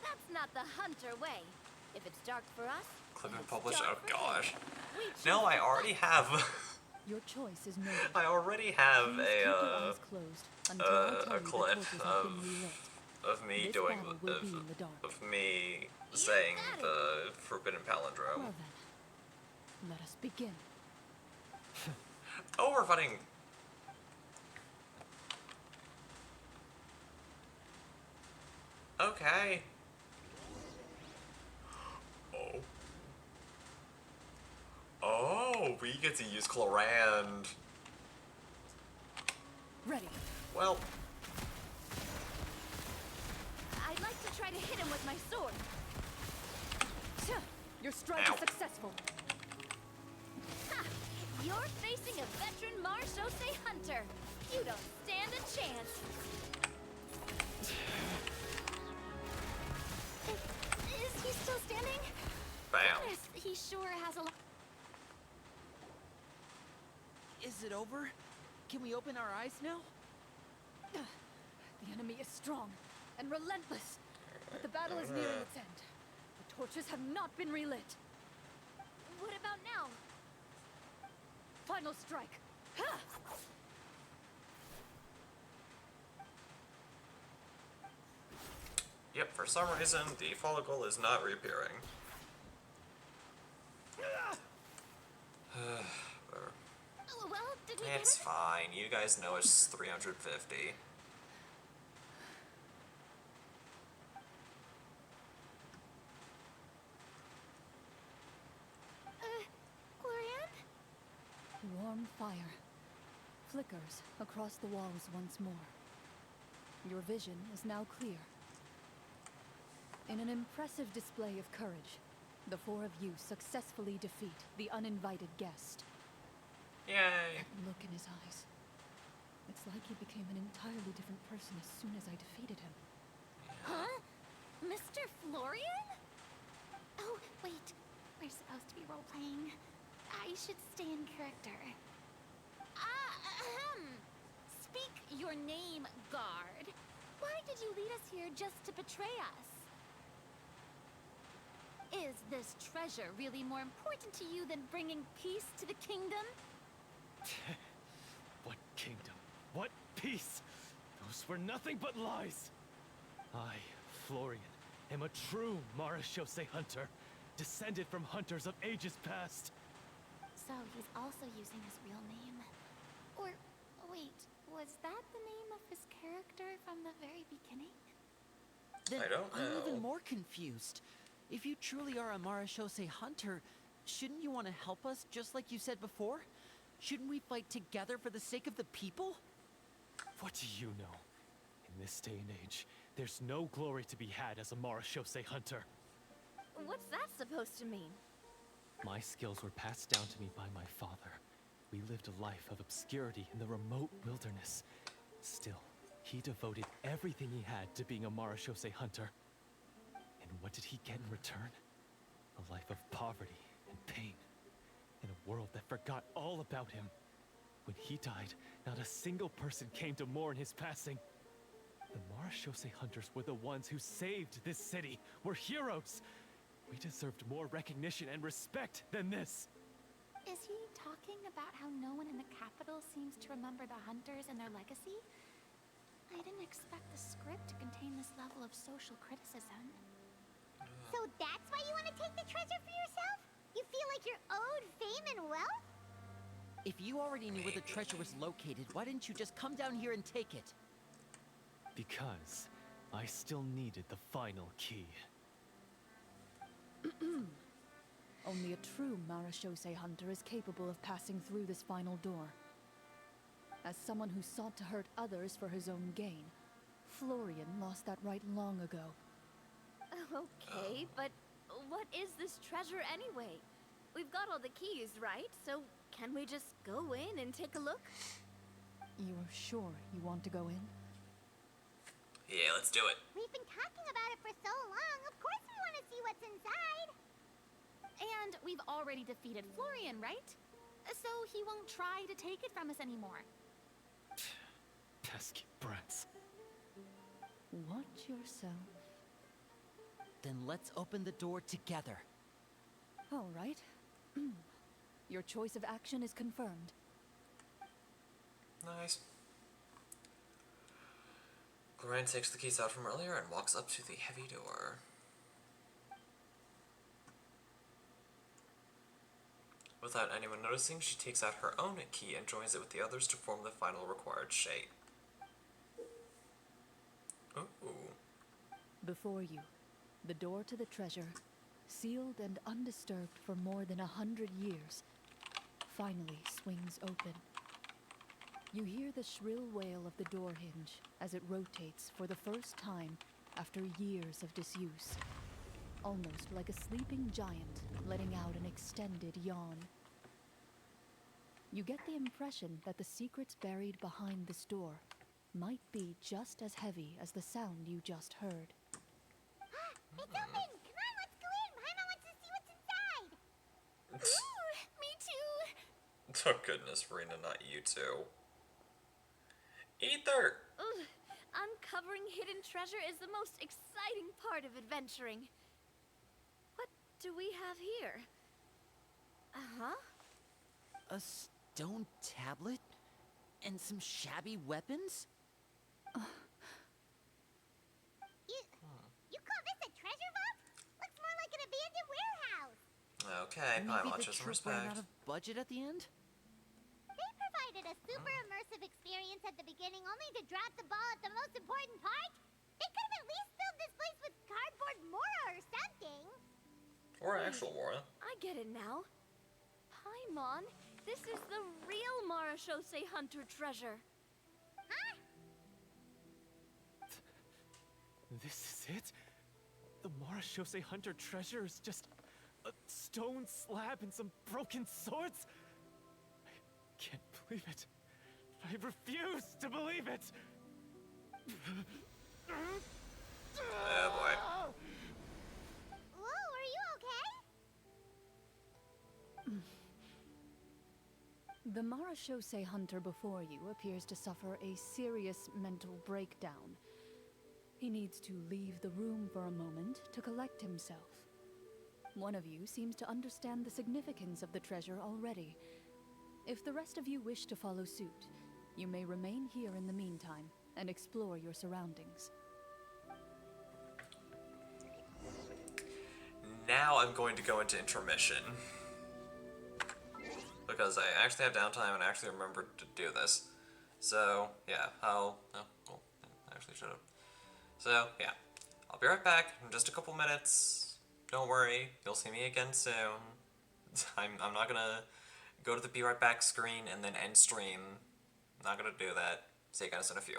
That's not the hunter way. If it's dark for us, Clip then and it's publish. dark Oh for gosh. them. We No, choose I to already fight. have. Your choice is noted. I already have Please keep your a eyes closed until I tell a you the clip torches have been relit. of me This doing battle will be in the dark. of me saying got it. the forbidden palindrome. Well then, let us begin. Oh, we're fighting. Okay. Oh. Oh, we get to use Clorand. Ready. Well, I'd like to try to hit him with my sword. Tch, your strike Ow. is successful. Ha! You're facing a veteran Marshose hunter. You don't stand a chance. Is he still standing? bam. Yes, he sure has a lot. is it over? Can we open our eyes now? The enemy is strong and relentless, but the battle is nearing its end. The torches have not been relit. What about now? Final strike. Ha! Yep, for some reason, the follicle is not reappearing. Whatever. Well, did we get It's it? fine. You guys know it's 350. Glorian? Warm fire flickers across the walls once more. Your vision is now clear. In an impressive display of courage, the 4 of you successfully defeat the uninvited guest. Yay! Look in his eyes. It's like he became an entirely different person as soon as I defeated him. Huh? Mr. Florian? Oh, wait. We're supposed to be role-playing. I should stay in character. Speak your name, guard. Why did you lead us here just to betray us? Is this treasure really more important to you than bringing peace to the kingdom? What kingdom? What peace? Those were nothing but lies. I, Florian, am a true Marashose hunter, descended from hunters of ages past. So he's also using his real name. Or, wait, was that the name his character from the very beginning? Then I don't I'm know. even more confused. If you truly are a Marashose hunter, shouldn't you want to help us just like you said before? Shouldn't we fight together for the sake of the people? What do you know? In this day and age, there's no glory to be had as a Marashose hunter. What's that supposed to mean? My skills were passed down to me by my father. We lived a life of obscurity in the remote wilderness. Still, he devoted everything he had to being a Marashose hunter. And what did he get in return? A life of poverty and pain. In a world that forgot all about him. When he died, not a single person came to mourn his passing. The Marashose hunters were the ones who saved this city. We're heroes. We deserved more recognition and respect than this. Is he talking about how no one in the capital seems to remember the hunters and their legacy? I didn't expect the script to contain this level of social criticism. So that's why you want to take the treasure for yourself? You feel like you're owed fame and wealth? If you already knew where the treasure was located, why didn't you just come down here and take it? Because I still needed the final key. Only a true Marashose hunter is capable of passing through this final door. As someone who sought to hurt others for his own gain, Florian lost that right long ago. Okay, but what is this treasure anyway? We've got all the keys, right? So can we just go in and take a look? You're sure you want to go in? Yeah, let's do it. We've been talking about it for so long. Of course we want to see what's inside. And we've already defeated Florian, right? So he won't try to take it from us anymore. Pesky brats. Watch yourself. Then let's open the door together. All right. Your choice of action is confirmed. Nice. Glorian takes the keys out from earlier and walks up to the heavy door. Without anyone noticing, she takes out her own key and joins it with the others to form the final required shape. Ooh. Before you, the door to the treasure, sealed and undisturbed for more than 100 years, finally swings open. You hear the shrill wail of the door hinge as it rotates for the first time after years of disuse. Almost like a sleeping giant letting out an extended yawn. You get the impression that the secrets buried behind this door might be just as heavy as the sound you just heard. It's open! Come on, let's go in! Paimon wants to see what's inside! Ooh, me too! Oh goodness, Rena, not you too. Ether! Ugh, uncovering hidden treasure is the most exciting part of adventuring. What do we have here? Uh-huh. A stone tablet? And some shabby weapons? You call this a treasure vault? Looks more like an abandoned warehouse. Okay, Maybe Paimon the shows some troop ran respect. out of budget at the end? They provided a super immersive experience at the beginning only to drop the ball at the most important part. They could have at least filled this place with cardboard Mora or something. Or actual Mora. I get it now. Paimon, this is the real Marashose hunter treasure. Huh? This is it? The Marashose hunter treasure is just a stone slab and some broken swords? I can't believe it. I refuse to believe it! Oh boy. Whoa, are you okay? The Marashose hunter before you appears to suffer a serious mental breakdown. He needs to leave the room for a moment to collect himself. One of you seems to understand the significance of the treasure already. If the rest of you wish to follow suit, you may remain here in the meantime and explore your surroundings. Now I'm going to go into intermission. Because I actually have downtime and I actually remembered to do this. So, yeah, oh, well, I actually should have. So, yeah, I'll be right back in just a couple minutes. Don't worry, you'll see me again soon. I'm not gonna go to the be right back screen and then end stream. Not gonna do that. See you guys in a few.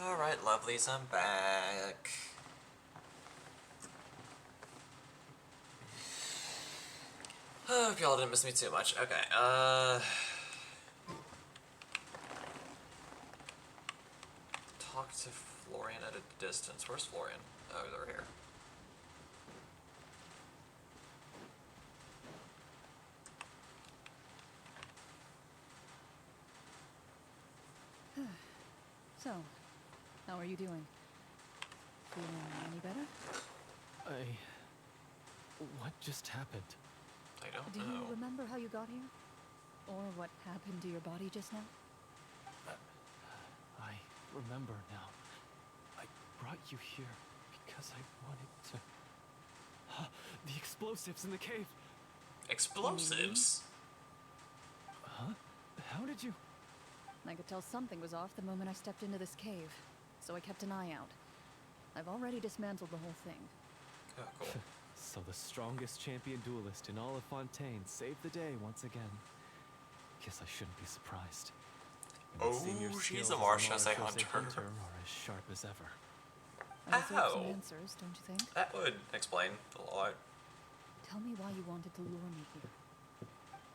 Alright, lovelies, I'm back. Hope y'all didn't miss me too much. Okay, talk to Florian at a distance. Where's Florian? Oh, they're here. So, how are you doing? Feeling any better? What just happened? I don't Do know. you remember how you got here? Or what happened to your body just now? I remember now. I brought you here because I wanted to... The explosives in the cave! Explosives? Huh? How did you... I could tell something was off the moment I stepped into this cave, so I kept an eye out. I've already dismantled the whole thing. Oh, cool. So the strongest champion duelist in all of Fontaine saved the day once again. Guess I shouldn't be surprised. It would seem your Oh, she's skills a as Marchese Marchese hunter. are as sharp as ever. I deserve some Ow. answers, don't you think? That would explain a lot. Tell me why you wanted to lure me here.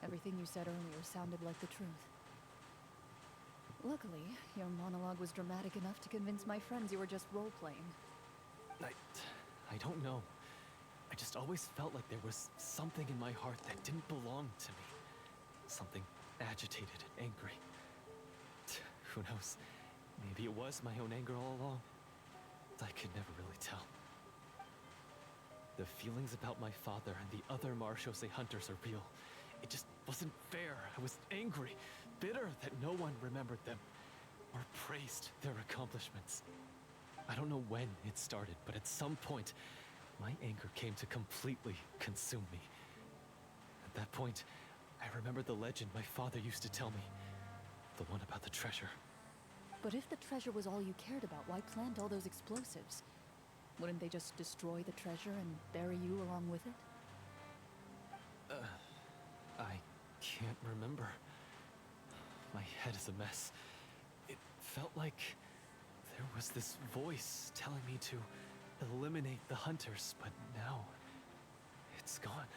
Everything you said earlier sounded like the truth. Luckily, your monologue was dramatic enough to convince my friends you were just role-playing. I don't know. I just always felt like there was something in my heart that didn't belong to me. Something agitated and angry. Who knows? Maybe it was my own anger all along. I could never really tell. The feelings about my father and the other Marchese hunters are real. It just wasn't fair. I was angry, bitter that no one remembered them or praised their accomplishments. I don't know when it started, but at some point, my anger came to completely consume me. At that point, I remembered the legend my father used to tell me. The one about the treasure. But if the treasure was all you cared about, why plant all those explosives? Wouldn't they just destroy the treasure and bury you along with it? I can't remember. My head is a mess. It felt like there was this voice telling me to eliminate the hunters, but now it's gone.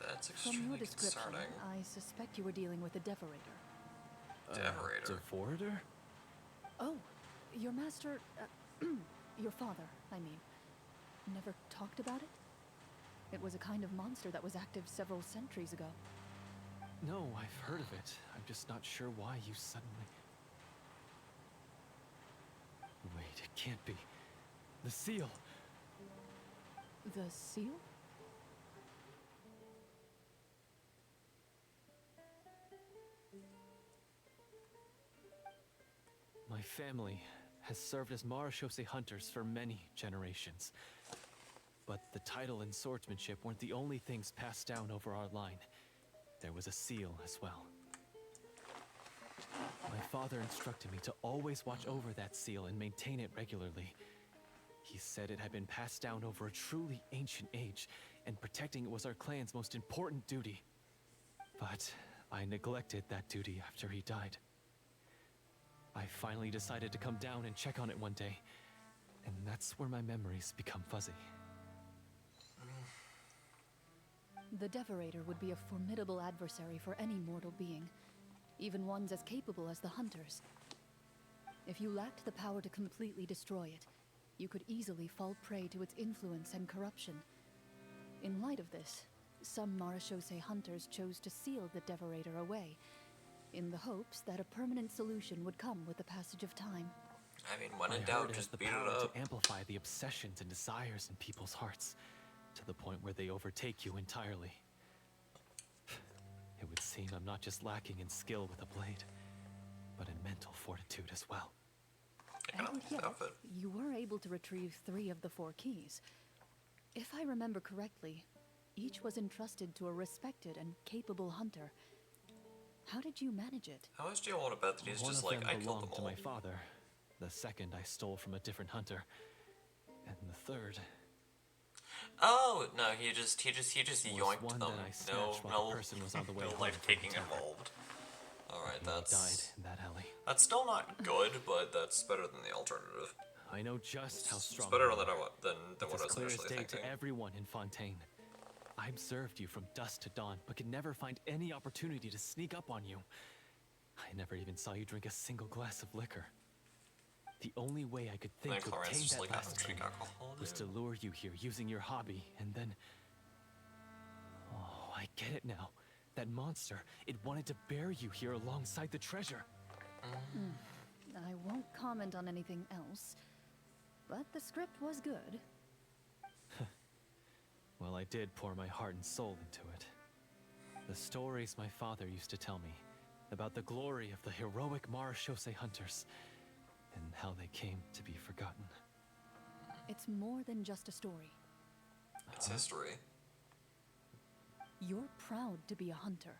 That's From your extremely description, concerning. I suspect you were dealing with a Devorator. Devorator? Devorator? Oh, your master, your father, I mean, never talked about it? It was a kind of monster that was active several centuries ago. No, I've heard of it. I'm just not sure why you suddenly... Wait, it can't be. The seal! The seal? My family has served as Marashose hunters for many generations. But the title and swordsmanship weren't the only things passed down over our line. There was a seal as well. My father instructed me to always watch over that seal and maintain it regularly. He said it had been passed down over a truly ancient age, and protecting it was our clan's most important duty. But I neglected that duty after he died. I finally decided to come down and check on it one day, and that's where my memories become fuzzy. The Devorator would be a formidable adversary for any mortal being, even ones as capable as the Hunters. If you lacked the power to completely destroy it, you could easily fall prey to its influence and corruption. In light of this, some Marashose hunters chose to seal the Devorator away, in the hopes that a permanent solution would come with the passage of time. I mean, when in I heard doubt, it has just the beat power it up. to amplify the obsessions and desires in people's hearts, to the point where they overtake you entirely. It would seem I'm not just lacking in skill with a blade, but in mental fortitude as well. I kind of And like his yet, outfit. you were able to retrieve 3 of the 4 keys. If I remember correctly, each was entrusted to a respected and capable hunter. How did you manage it? How much do you want to bet that he's One just of like, them I killed them belonged to all? my father. The second I stole from a different hunter. And the third Oh no, he just was yoinked one them. that I No, snatched while no, the person was on the way no home life from taking the tavern. involved. All right, He died that's in that alley. still not good, but that's better than the alternative. I know just how strong It's better you than are. than It's what I as was clear as initially day thinking. to everyone in Fontaine. I observed you from dusk to dawn, but could never find any opportunity to sneak up on you. I never even saw you drink a single glass of liquor. The only way I could And then think to Clarence obtain just that like, I last don't thing drink alcohol, was to dude. lure you here using your hobby, and then... Oh, I get it now. That monster, it wanted to bury you here alongside the treasure. I won't comment on anything else, but the script was good. Well, I did pour my heart and soul into it. The stories my father used to tell me about the glory of the heroic Marashose hunters and how they came to be forgotten. It's more than just a story. It's history. You're proud to be a hunter.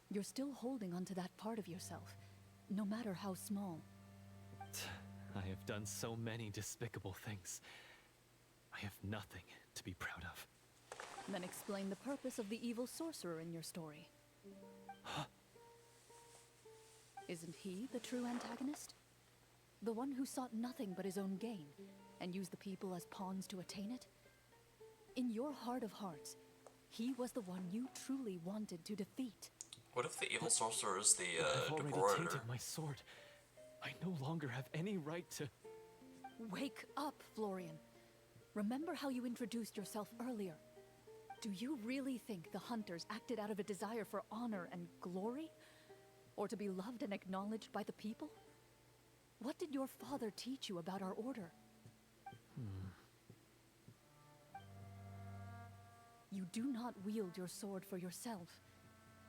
You're still holding onto that part of yourself, no matter how small. I have done so many despicable things. I have nothing to be proud of. Then explain the purpose of the evil sorcerer in your story. Isn't he the true antagonist? The one who sought nothing but his own gain, and used the people as pawns to attain it? In your heart of hearts, he was the one you truly wanted to defeat. What if the evil sorcerer is the I've already Devorator? tainted my sword. I no longer have any right to... Wake up, Florian. Remember how you introduced yourself earlier. Do you really think the hunters acted out of a desire for honor and glory? Or to be loved and acknowledged by the people? What did your father teach you about our order? You do not wield your sword for yourself,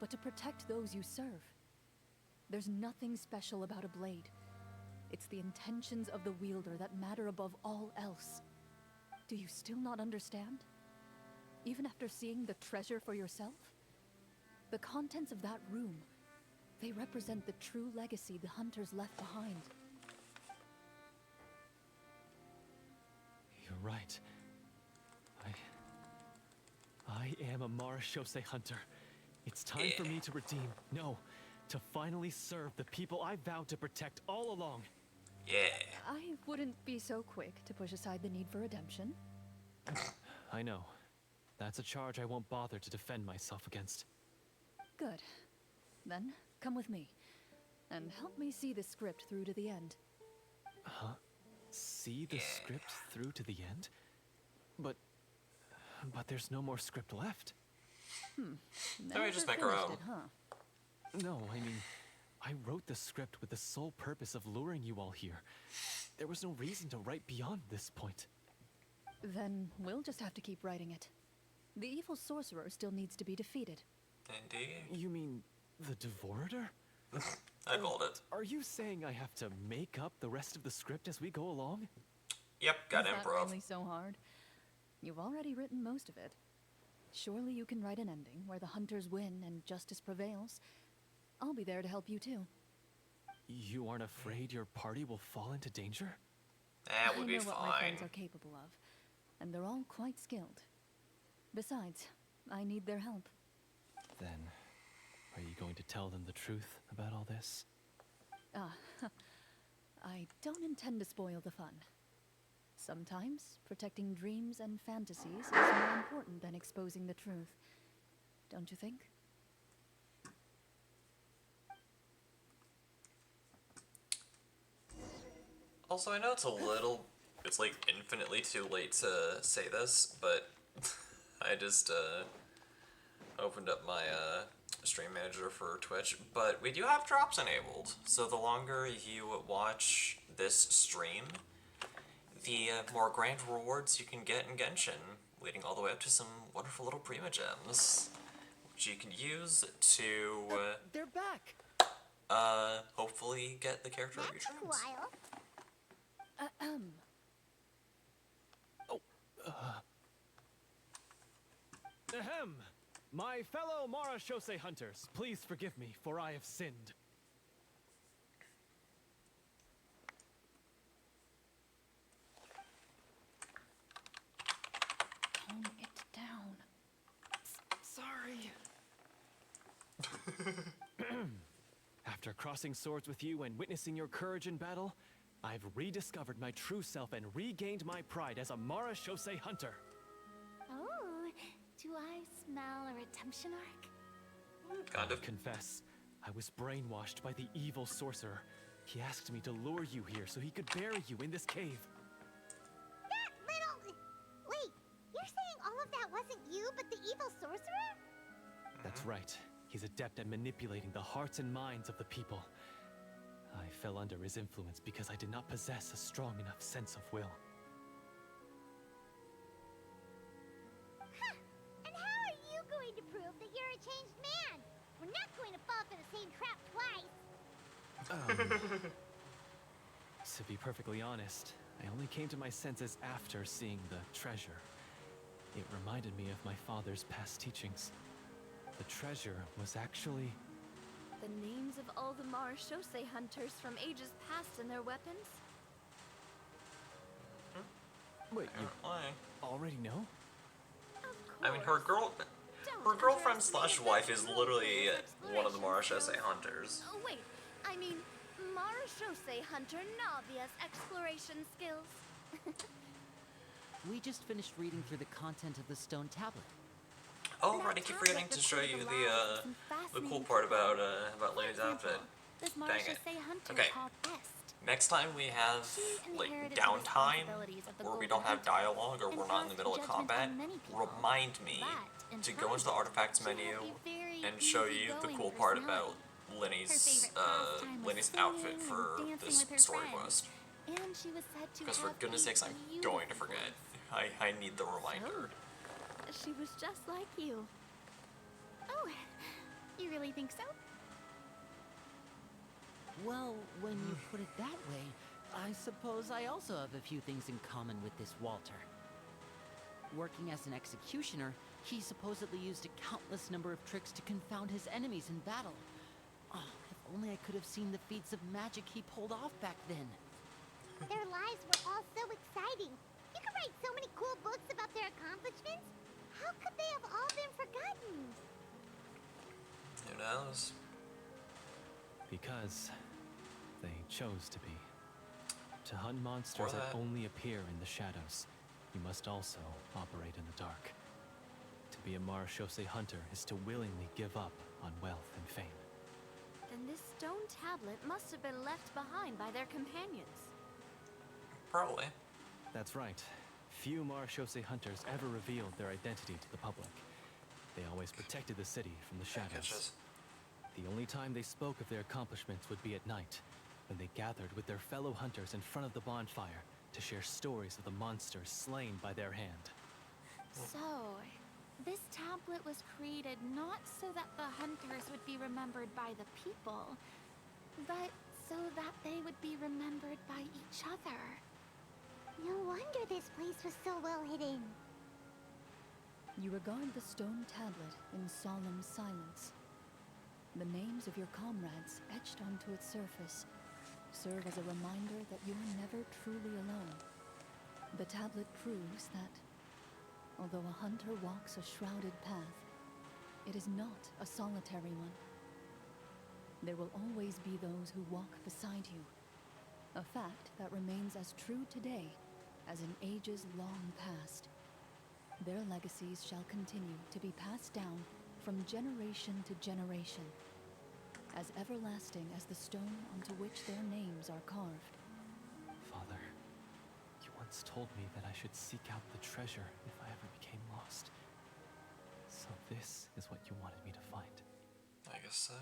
but to protect those you serve. There's nothing special about a blade. It's the intentions of the wielder that matter above all else. Do you still not understand? Even after seeing the treasure for yourself? The contents of that room, they represent the true legacy the hunters left behind. You're right. I am a Marashose hunter. It's time for me to redeem, no, to finally serve the people I vowed to protect all along. Yeah. I wouldn't be so quick to push aside the need for redemption. I know. That's a charge I won't bother to defend myself against. Good. Then, come with me. And help me see the script through to the end. Huh? See the script through to the end? But there's no more script left. Then we just make our own. It, huh? No, I mean, I wrote the script with the sole purpose of luring you all here. There was no reason to write beyond this point. Then we'll just have to keep writing it. The evil sorcerer still needs to be defeated. Indeed. You mean the Devorator? I called it. Are you saying I have to make up the rest of the script as we go along? Yep, got Is that improv. really so hard? You've already written most of it. Surely you can write an ending where the hunters win and justice prevails. I'll be there to help you too. You aren't afraid your party will fall into danger? That would be I know what my fine. friends are capable of, and they're all quite skilled. Besides, I need their help. Then, are you going to tell them the truth about all this? I don't intend to spoil the fun. Sometimes, protecting dreams and fantasies is more important than exposing the truth. Don't you think? Also, I know it's like infinitely too late to say this, but I just opened up my stream manager for Twitch, but we do have drops enabled. So the longer you watch this stream, the more grand rewards you can get in Genshin, leading all the way up to some wonderful little Prima Gems, which you can use to They're back! hopefully get the character of your That took a dreams. while. Ahem! My fellow Marashose hunters, please forgive me, for I have sinned. Tone it down. Sorry. After crossing swords with you and witnessing your courage in battle, I've rediscovered my true self and regained my pride as a Marashose hunter. Oh, do I smell a redemption arc? Kind of. Confess, I was brainwashed by the evil sorcerer. He asked me to lure you here so he could bury you in this cave. That little... Wait, you're saying all of that wasn't you, but the evil sorcerer? That's right. He's adept at manipulating the hearts and minds of the people. I fell under his influence because I did not possess a strong enough sense of will. Huh. And how are you going to prove that you're a changed man? We're not going to fall for the same trap twice. To be perfectly honest, I only came to my senses after seeing the treasure. It reminded me of my father's past teachings. The treasure was actually... The names of all the Marashose hunters from ages past and their weapons? Wait, you Why? already know? Of I mean, her Don't girlfriend slash underestimate wife the is true literally fool's one of the exploration Marashose skills. hunters. Oh, wait, I mean, Marashose hunter Navia's exploration skills. We just finished reading through the content of the stone tablet. Oh, right, I keep forgetting to show you the cool part about Lady's outfit. This Dang it. Marashose hunter Okay. called Est. Next time we have She like inherited the downtime responsibilities of the where we Golden don't have Hunter dialogue or and we're not in the passed middle of judgment combat, on many people. remind me But in to go into the private, artifacts she had menu a very and show you the easygoing cool part about personality. Her Lenny's favorite pastime was Lenny's singing outfit and for dancing this with her story friends. quest. And she was said to Because for have goodness a sakes, I'm going to beautiful forget. voice. I need the reminder. She was just like you. Oh, you really think so? Well, when you put it that way, I suppose I also have a few things in common with this Walter. Working as an executioner, he supposedly used a countless number of tricks to confound his enemies in battle. Oh, if only I could have seen the feats of magic he pulled off back then. Their lives were all so exciting. You could write so many cool books about their accomplishments. How could they have all been forgotten? Who knows? Because they chose to be. To hunt monsters Or that that. only appear in the shadows, you must also operate in the dark. To be a Marechaussee hunter is to willingly give up on wealth and fame. Then this stone tablet must have been left behind by their companions. Probably. That's right. Few Marechaussee hunters ever revealed their identity to the public. They always protected the city from the shadows. Catches. The only time they spoke of their accomplishments would be at night, when they gathered with their fellow hunters in front of the bonfire to share stories of the monsters slain by their hand. So, this tablet was created not so that the hunters would be remembered by the people, but so that they would be remembered by each other. No wonder this place was so well hidden. You regard the stone tablet in solemn silence. The names of your comrades etched onto its surface serve as a reminder that you are never truly alone. The tablet proves that, although a hunter walks a shrouded path, it is not a solitary one. There will always be those who walk beside you, a fact that remains as true today as in ages long past. Their legacies shall continue to be passed down from generation to generation, as everlasting as the stone onto which their names are carved. Father, you once told me that I should seek out the treasure if I ever became lost. So this is what you wanted me to find. I guess so.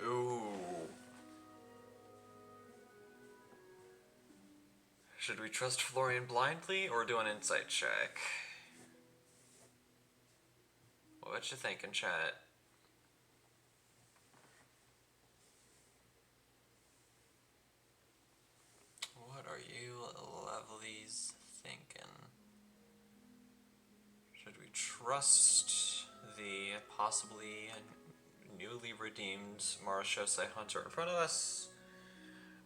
Ooh. Should we trust Florian blindly or do an insight check? What you thinking, chat? What are you lovelies thinking? Should we trust the possibly newly redeemed Marechaussee hunter in front of us?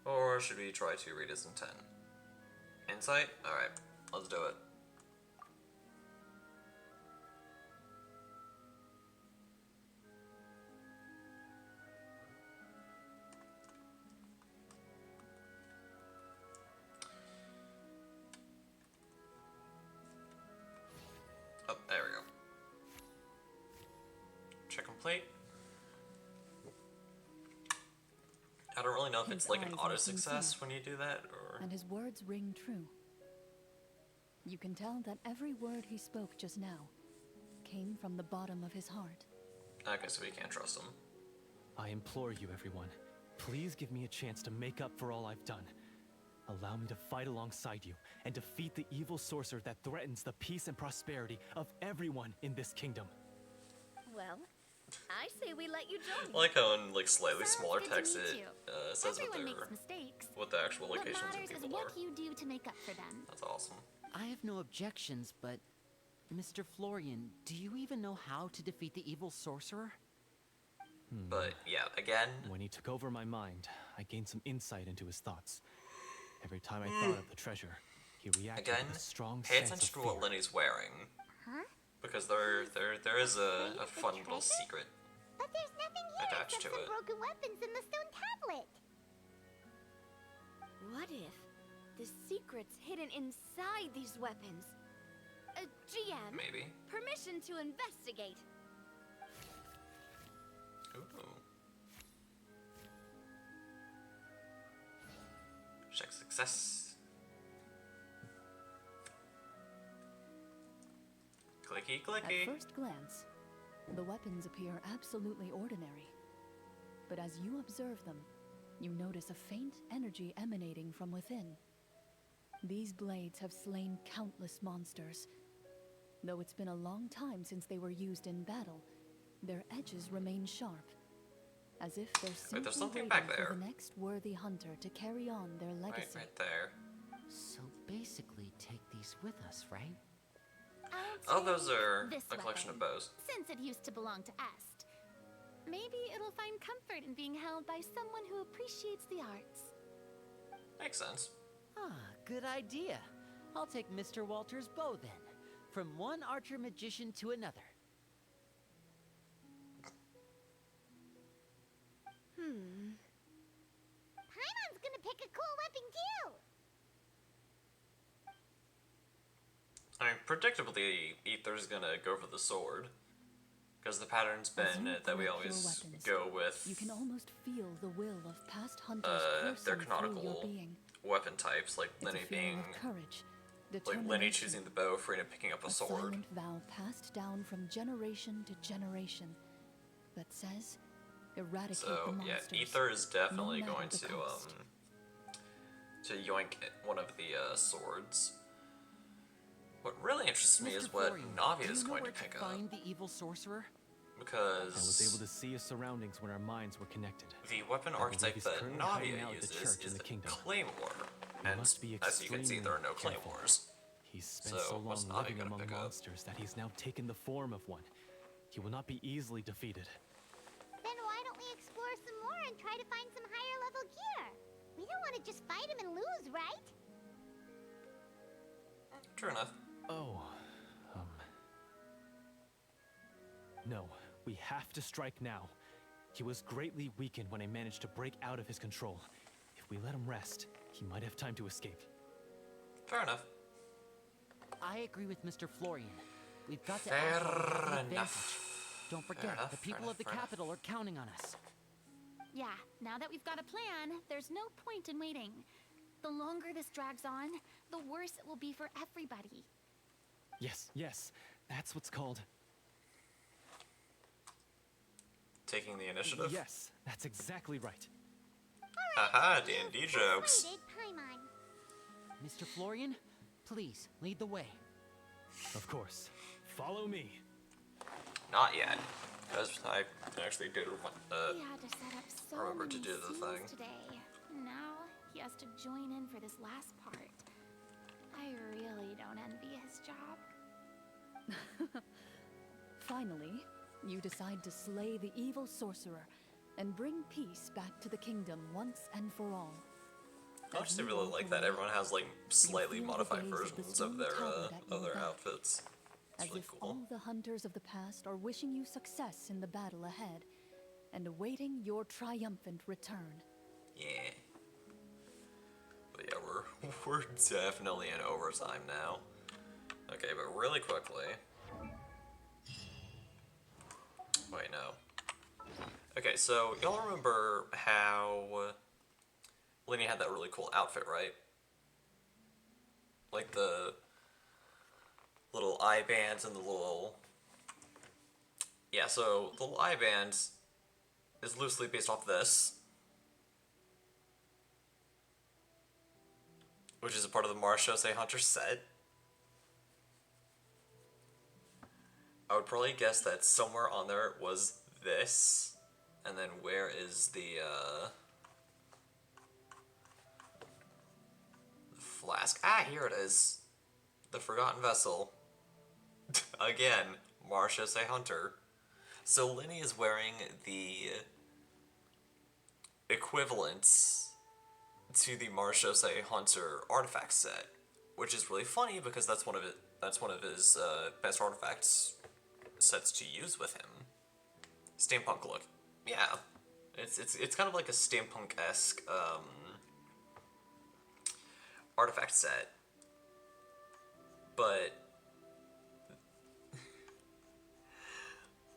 Or should we try to read his intent? Insight? Alright, let's do it. Oh, there we go. Check complete. I don't really know if His it's like an eyes auto are success sincere, when you do that, or... and his words ring true. You can tell that every word he spoke just now came from the bottom of his heart. Okay, so we can't trust him. I implore you, everyone, please give me a chance to make up for all I've done. Allow me to fight alongside you and defeat the evil sorcerer that threatens the peace and prosperity of everyone in this kingdom. Well, I say we let you join. I like how in like slightly Sounds smaller good to text meet it you. says what Everyone their makes mistakes. what the actual What locations of matters is people what are. you do to make up for them. That's awesome. I have no objections, but Mr. Florian, do you even know how to defeat the evil sorcerer? But yeah, again, When he took over my mind, I gained some insight into his thoughts. Every time I thought of the treasure, he reacted again, with a strong pay sense attention of to what fear. Lenny's wearing. Huh? Because there is a fun little treasure? secret. But there's nothing here Attached except to some it. broken weapons in the stone tablet. What if the secret's hidden inside these weapons? GM, Maybe. permission to investigate. Ooh. Check success. Clicky, clicky. At first glance, the weapons appear absolutely ordinary. But as you observe them, you notice a faint energy emanating from within. These blades have slain countless monsters. Though it's been a long time since they were used in battle, their edges remain sharp, as if they're simply there's something waiting back for there. the next worthy hunter to carry on their legacy. Right there. So basically, take these with us, right? Oh, those are This a collection of weapon, bows. Since it used to belong to Est. Maybe it'll find comfort in being held by someone who appreciates the arts. Makes sense. Ah, good idea. I'll take Mr. Walter's bow then. From one archer magician to another. Paimon's gonna pick a cool weapon too! I mean, predictably, Ether's gonna go for the sword. Because the pattern's As been you that we collect your always weapons, go with you can almost feel the will of past hunters their coursing through your canonical being. weapon types, like It's Lenny a feeling being of courage, like determination, Lenny choosing the bow, Frida picking up a sword. silent vow passed down from generation to generation that says, eradicate the So monsters. yeah, Ether is definitely no matter going the cost. to yoink one of the swords. What really interests me Mr. is what Florian, Navi do is you know going where to pick up, find the evil sorcerer? I was able because to see his surroundings when our minds were connected. the weapon believe archetype he's that currently hiding Navia out at the uses church in is the the kingdom. Claymore, We and must be as you can see, extremely there are no careful. Claymores. He's spent So, so what's long Navi living gonna among pick up? monsters that he's now taken the form of one. He will not be easily defeated. Then why don't we explore some more and try to find some higher level gear? We don't want to just fight him and lose, right? True enough. Oh, no, we have to strike now. He was greatly weakened when I managed to break out of his control. If we let him rest, he might have time to escape. Fair enough. I agree with Mr. Florian. We've got to Fair act on the advantage. enough. Don't forget, enough, the fair people enough, of the fair enough. capital are counting on us. Yeah, now that we've got a plan, there's no point in waiting. The longer this drags on, the worse it will be for everybody. Yes, that's what's called... Taking the initiative. Yes, that's exactly right. Haha, D&D jokes. Persuaded Paimon. Mr. Florian, please, lead the way. Of course. Follow me. Not yet, because I actually did He had to set up so remember to many do the scenes thing. today. Now he has to join in for this last part. I really don't envy his job. Finally, you decide to slay the evil sorcerer and bring peace back to the kingdom once and for all. I As actually you really walk like that away, everyone has like slightly feel the modified gaze of the versions stone of their tablet at your back, outfits. It's as really if cool. all the hunters of the past are wishing you success in the battle ahead and awaiting your triumphant return. Yeah. But yeah, we're definitely in overtime now. Okay, but really quickly. Wait, no. Okay, so y'all remember how Lenny had that really cool outfit, right? Like the little eye bands and the little... Yeah, so the little eye band is loosely based off this, which is a part of the Marshose Hunter set. I would probably guess that somewhere on there was this, and then where is the flask? Ah, here it is. The Forgotten Vessel. Again, Marshose Hunter. So Lenny is wearing the equivalents to the Marshose Hunter artifact set, which is really funny because that's one of his best artifacts sets to use with him. Steampunk look. Yeah. It's kind of like a steampunk-esque artifact set. But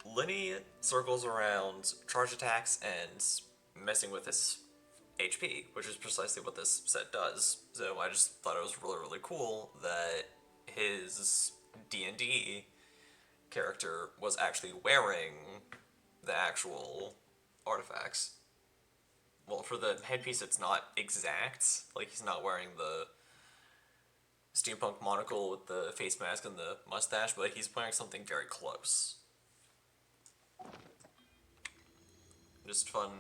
Lenny circles around charge attacks and messing with his HP, which is precisely what this set does. So I just thought it was really, really cool that his D&D character was actually wearing the actual artifacts. Well, for the headpiece, it's not exact. Like, he's not wearing the steampunk monocle with the face mask and the mustache, but he's wearing something very close. Just fun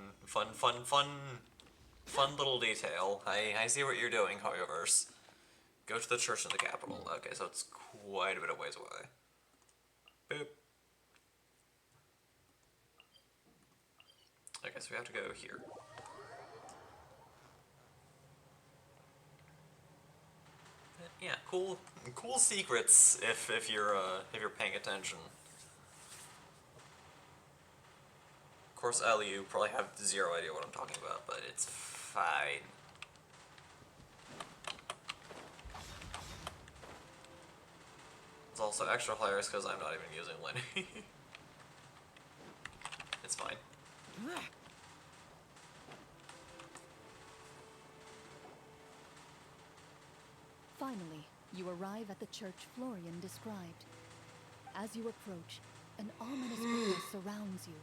little detail. I see what you're doing, Hoyoverse. Go to the church in the capital. Okay, so it's quite a bit of ways away. Boop. Okay, so we have to go here. Yeah, cool secrets if you're paying attention. Of course, Ellie, you probably have zero idea what I'm talking about, but it's fine. It's also extra hilarious because I'm not even using Lenny. It's fine. Finally, you arrive at the church Florian described. As you approach, an ominous witness surrounds you.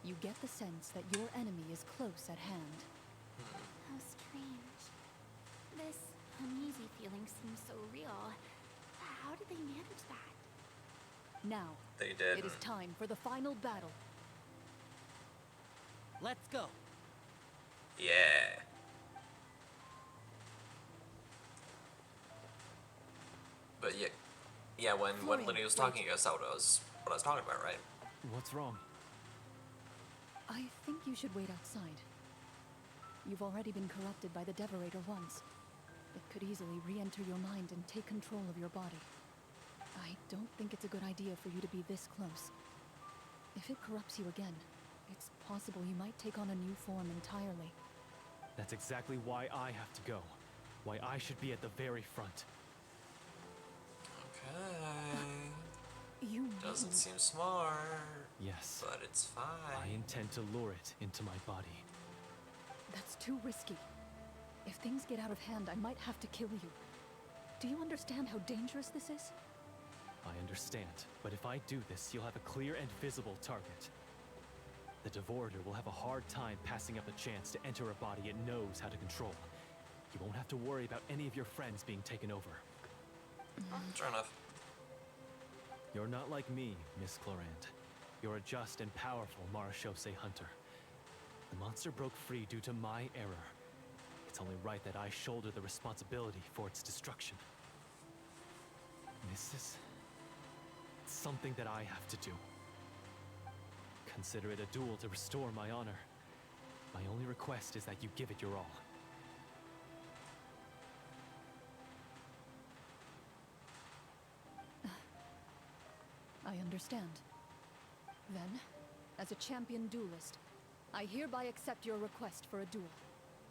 You get the sense that your enemy is close at hand. How strange. This uneasy feeling seems so real. How did they manage that? Now, They did. it is time for the final battle. Let's go. Yeah. But yeah, when Florian, Lenny was wait. talking, I saw what I was talking about, right? What's wrong? I think you should wait outside. You've already been corrupted by the Devorator once. It could easily re-enter your mind and take control of your body. I don't think it's a good idea for you to be this close. If it corrupts you again, it's possible you might take on a new form entirely. That's exactly why I have to go. Why I should be at the very front. Okay. You Doesn't mean- seem smart. Yes. But it's I fine. intend to lure it into my body. That's too risky. If things get out of hand, I might have to kill you. Do you understand how dangerous this is? I understand, but if I do this, you'll have a clear and visible target. The Devorator will have a hard time passing up a chance to enter a body it knows how to control. You won't have to worry about any of your friends being taken over. Sure enough. You're not like me, Miss Clorand. You're a just and powerful Marachose hunter. The monster broke free due to my error. It's only right that I shoulder the responsibility for its destruction. This is something that I have to do. Consider it a duel to restore my honor. My only request is that you give it your all. I understand. Then, as a champion duelist, I hereby accept your request for a duel,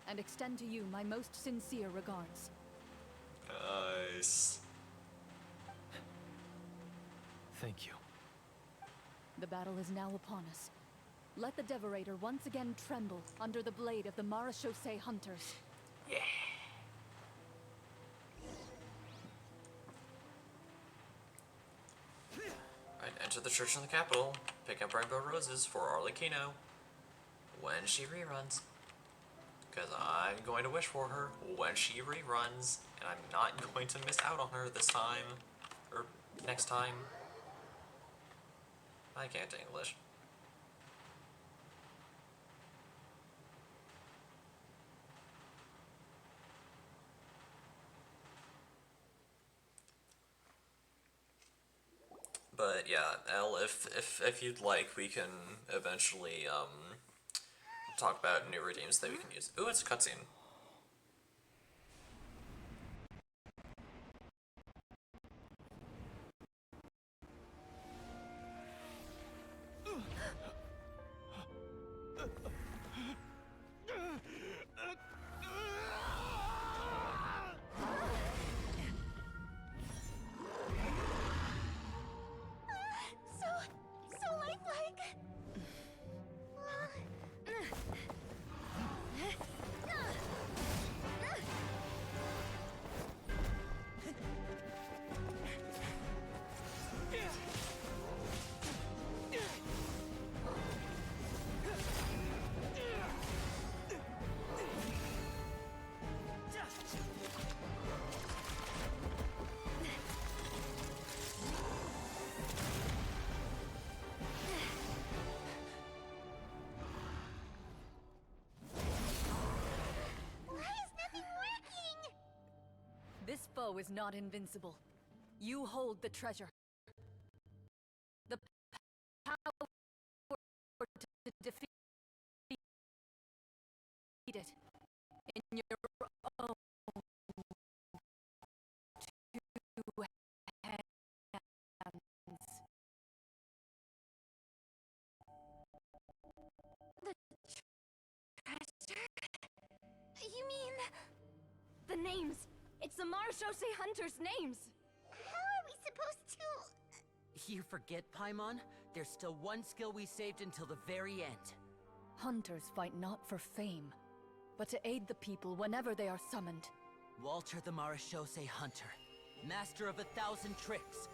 and extend to you my most sincere regards. Nice. Thank you. The battle is now upon us. Let the Devorator once again tremble under the blade of the Marachose hunters. Yeah. Right, enter the church in the capital. Pick up rainbow roses for Arlecchino when she reruns. Because I'm going to wish for her when she reruns, and I'm not going to miss out on her this time. Or next time. I can't English. But yeah, Elle, if you'd like, we can eventually talk about new redeems that we can use. Ooh, it's a cutscene. So lifelike. Why is nothing working? This foe is not invincible. You hold the treasure. The power to defeat it in your own mean... The names! It's the Marshose Hunters' names! How are we supposed to... You forget, Paimon? There's still one skill we saved until the very end. Hunters fight not for fame, but to aid the people whenever they are summoned. Walter the Marashose Hunter, master of 1,000 tricks,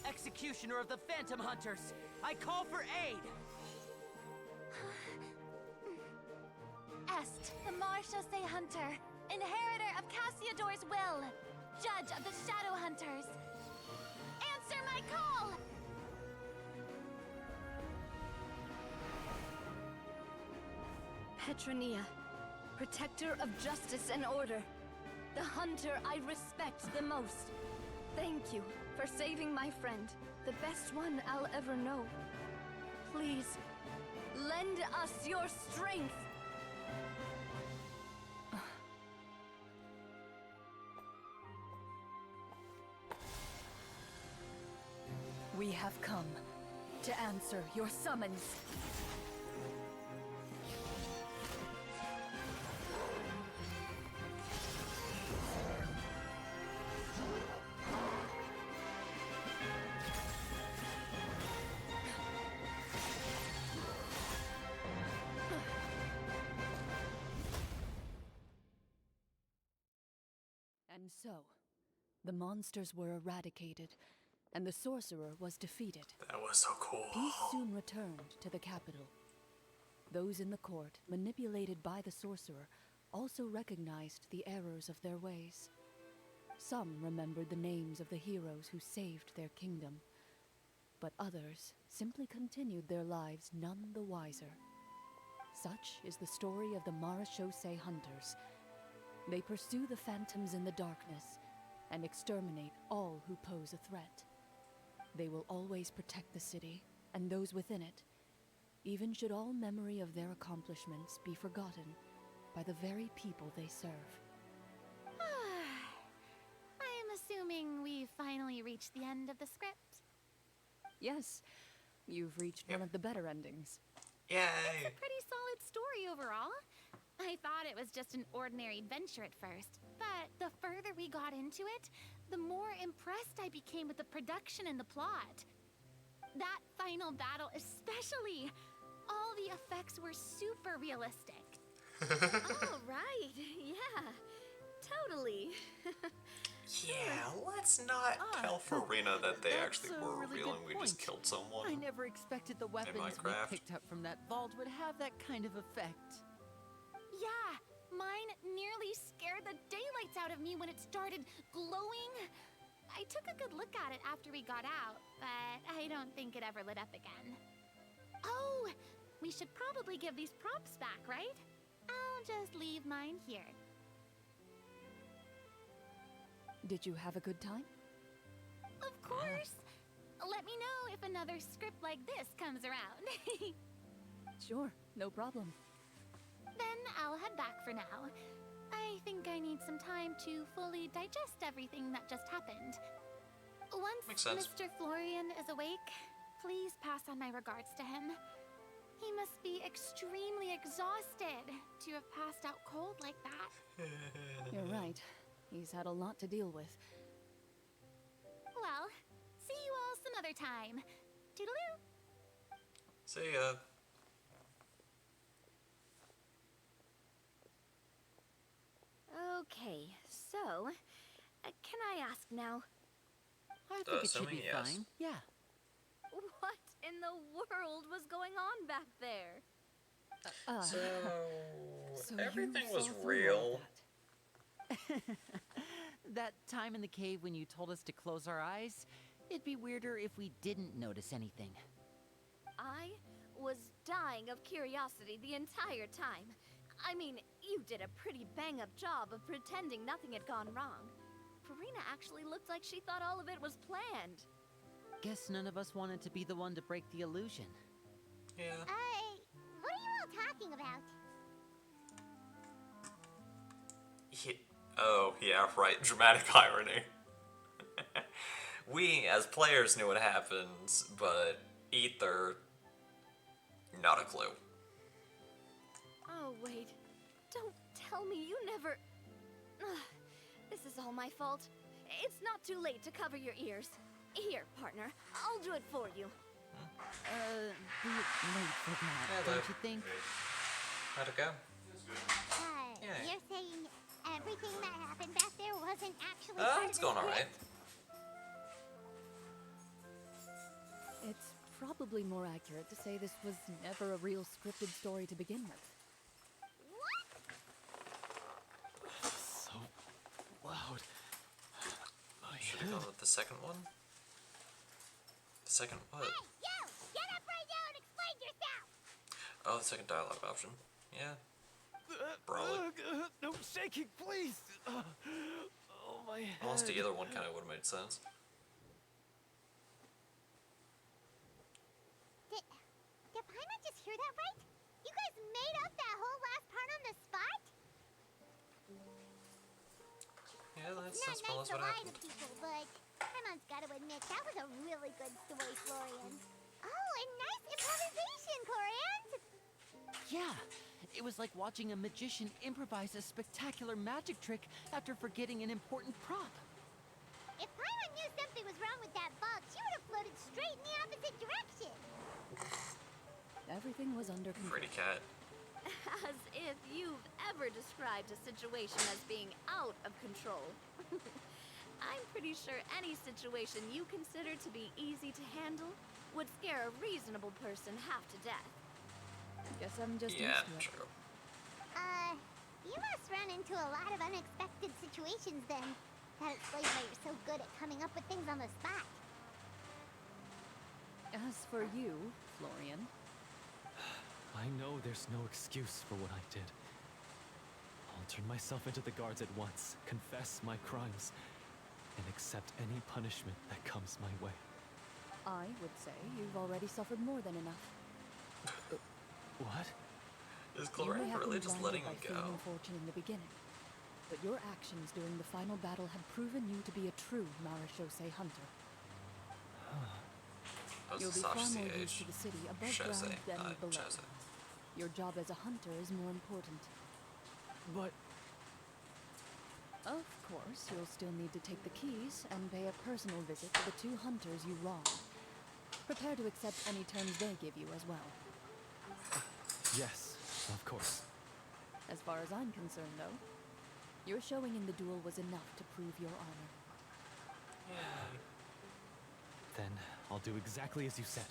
executioner of the Phantom Hunters, I call for aid! Est, the Marshose Hunter, inheritor of Cassiodor's will, judge of the Shadow Hunters. Answer my call! Petronia, protector of justice and order. The hunter I respect the most. Thank you for saving my friend, the best one I'll ever know. Please, lend us your strength. We have come to answer your summons. And so, the monsters were eradicated, and the sorcerer was defeated. That was so cool. Peace soon returned to the capital. Those in the court, manipulated by the sorcerer, also recognized the errors of their ways. Some remembered the names of the heroes who saved their kingdom, but others simply continued their lives none the wiser. Such is the story of the Marashose Hunters. They pursue the phantoms in the darkness and exterminate all who pose a threat. They will always protect the city and those within it, even should all memory of their accomplishments be forgotten by the very people they serve. I am assuming we've finally reached the end of the script. Yes, you've reached one of the better endings. Yay! It's a pretty solid story overall. I thought it was just an ordinary adventure at first, but the further we got into it, the more impressed I became with the production and the plot. That final battle especially. All the effects were super realistic. Oh, right. Yeah, totally. Yeah, let's not tell Farina that they That's actually a were really revealing good we just point. killed someone. I never expected the weapons we Minecraft. picked up from that vault would have that kind of effect. Yeah, mine nearly scared the daylights out of me when it started glowing. I took a good look at it after we got out, but I don't think it ever lit up again. Oh, we should probably give these props back, right? I'll just leave mine here. Did you have a good time? Of course. Let me know if another script like this comes around. Sure, no problem. Then I'll head back for now. I think I need some time to fully digest everything that just happened. Once Makes sense. Mr. Florian is awake, please pass on my regards to him. He must be extremely exhausted to have passed out cold like that. You're right. He's had a lot to deal with. Well, see you all some other time. Toodaloo! See ya. Okay, so, can I ask now, I think it should Assuming be yes. fine. Yeah. what in the world was going on back there? So, So everything you was saw through all real. that. That time in the cave when you told us to close our eyes, it'd be weirder if we didn't notice anything. I was dying of curiosity the entire time. I mean, you did a pretty bang-up job of pretending nothing had gone wrong. Farina actually looked like she thought all of it was planned. Guess none of us wanted to be the one to break the illusion. Yeah. What are you all talking about? Oh, yeah, right. Dramatic irony. We, as players, knew what happens, but Ether, not a clue. Oh, wait. Don't tell me you never... This is all my fault. It's not too late to cover your ears. Here, partner, I'll do it for you. Be late for that, Hello. don't you think? How'd it go? Yeah. You're saying everything that happened back there wasn't actually part of It's the going script? alright. It's probably more accurate to say this was never a real scripted story to begin with. What? So loud. My Should have head. gone with the second one. The second what? Hey, you! Get up right now and explain yourself! Oh, the second dialogue option. Yeah. Probably. No shaking, please. Oh, my head. Honestly, either one kind of would have made sense. Did Paimon just hear that right? You guys made up that whole last part on the spot? Yeah, that's Not more or nice less to what lie happened. to people, but Paimon's got to admit, that was a really good story, Florian. Oh, and nice improvisation, Corian! Yeah, it was like watching a magician improvise a spectacular magic trick after forgetting an important prop. If Paimon knew something was wrong with that bug, she would have floated straight in the opposite direction. Everything was under control. Pretty cat. As if you've ever described a situation as being out of control. I'm pretty sure any situation you consider to be easy to handle would scare a reasonable person half to death. Guess I'm just Yeah, used to it. true. You must run into a lot of unexpected situations then. That explains why you're so good at coming up with things on the spot. As for you, Florian, I know there's no excuse for what I did. I'll turn myself into the guards at once, confess my crimes, and accept any punishment that comes my way. I would say you've already suffered more than enough. What? Is You may Clorette have really been just blinded letting him by fame go? and fortune in the beginning, but your actions during the final battle have proven you to be a true Marashosei hunter. That You'll was be far Sashi more used age. to the city above Shosei. ground than below. Shosei. Your job as a hunter is more important. But Of course, you'll still need to take the keys and pay a personal visit to the two hunters you wronged. Prepare to accept any terms they give you as well. yes, of course. As far as I'm concerned, though, your showing in the duel was enough to prove your honor. Then I'll do exactly as you said.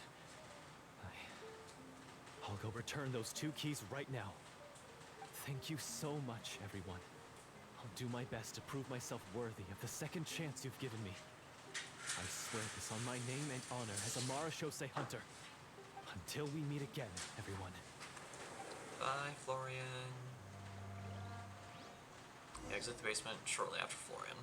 I'll go return those two keys right now. Thank you so much, everyone. I'll do my best to prove myself worthy of the second chance you've given me. I swear this on my name and honor as a Marashosei hunter. Until we meet again, everyone. Bye, Florian. Exit the basement shortly after Florian.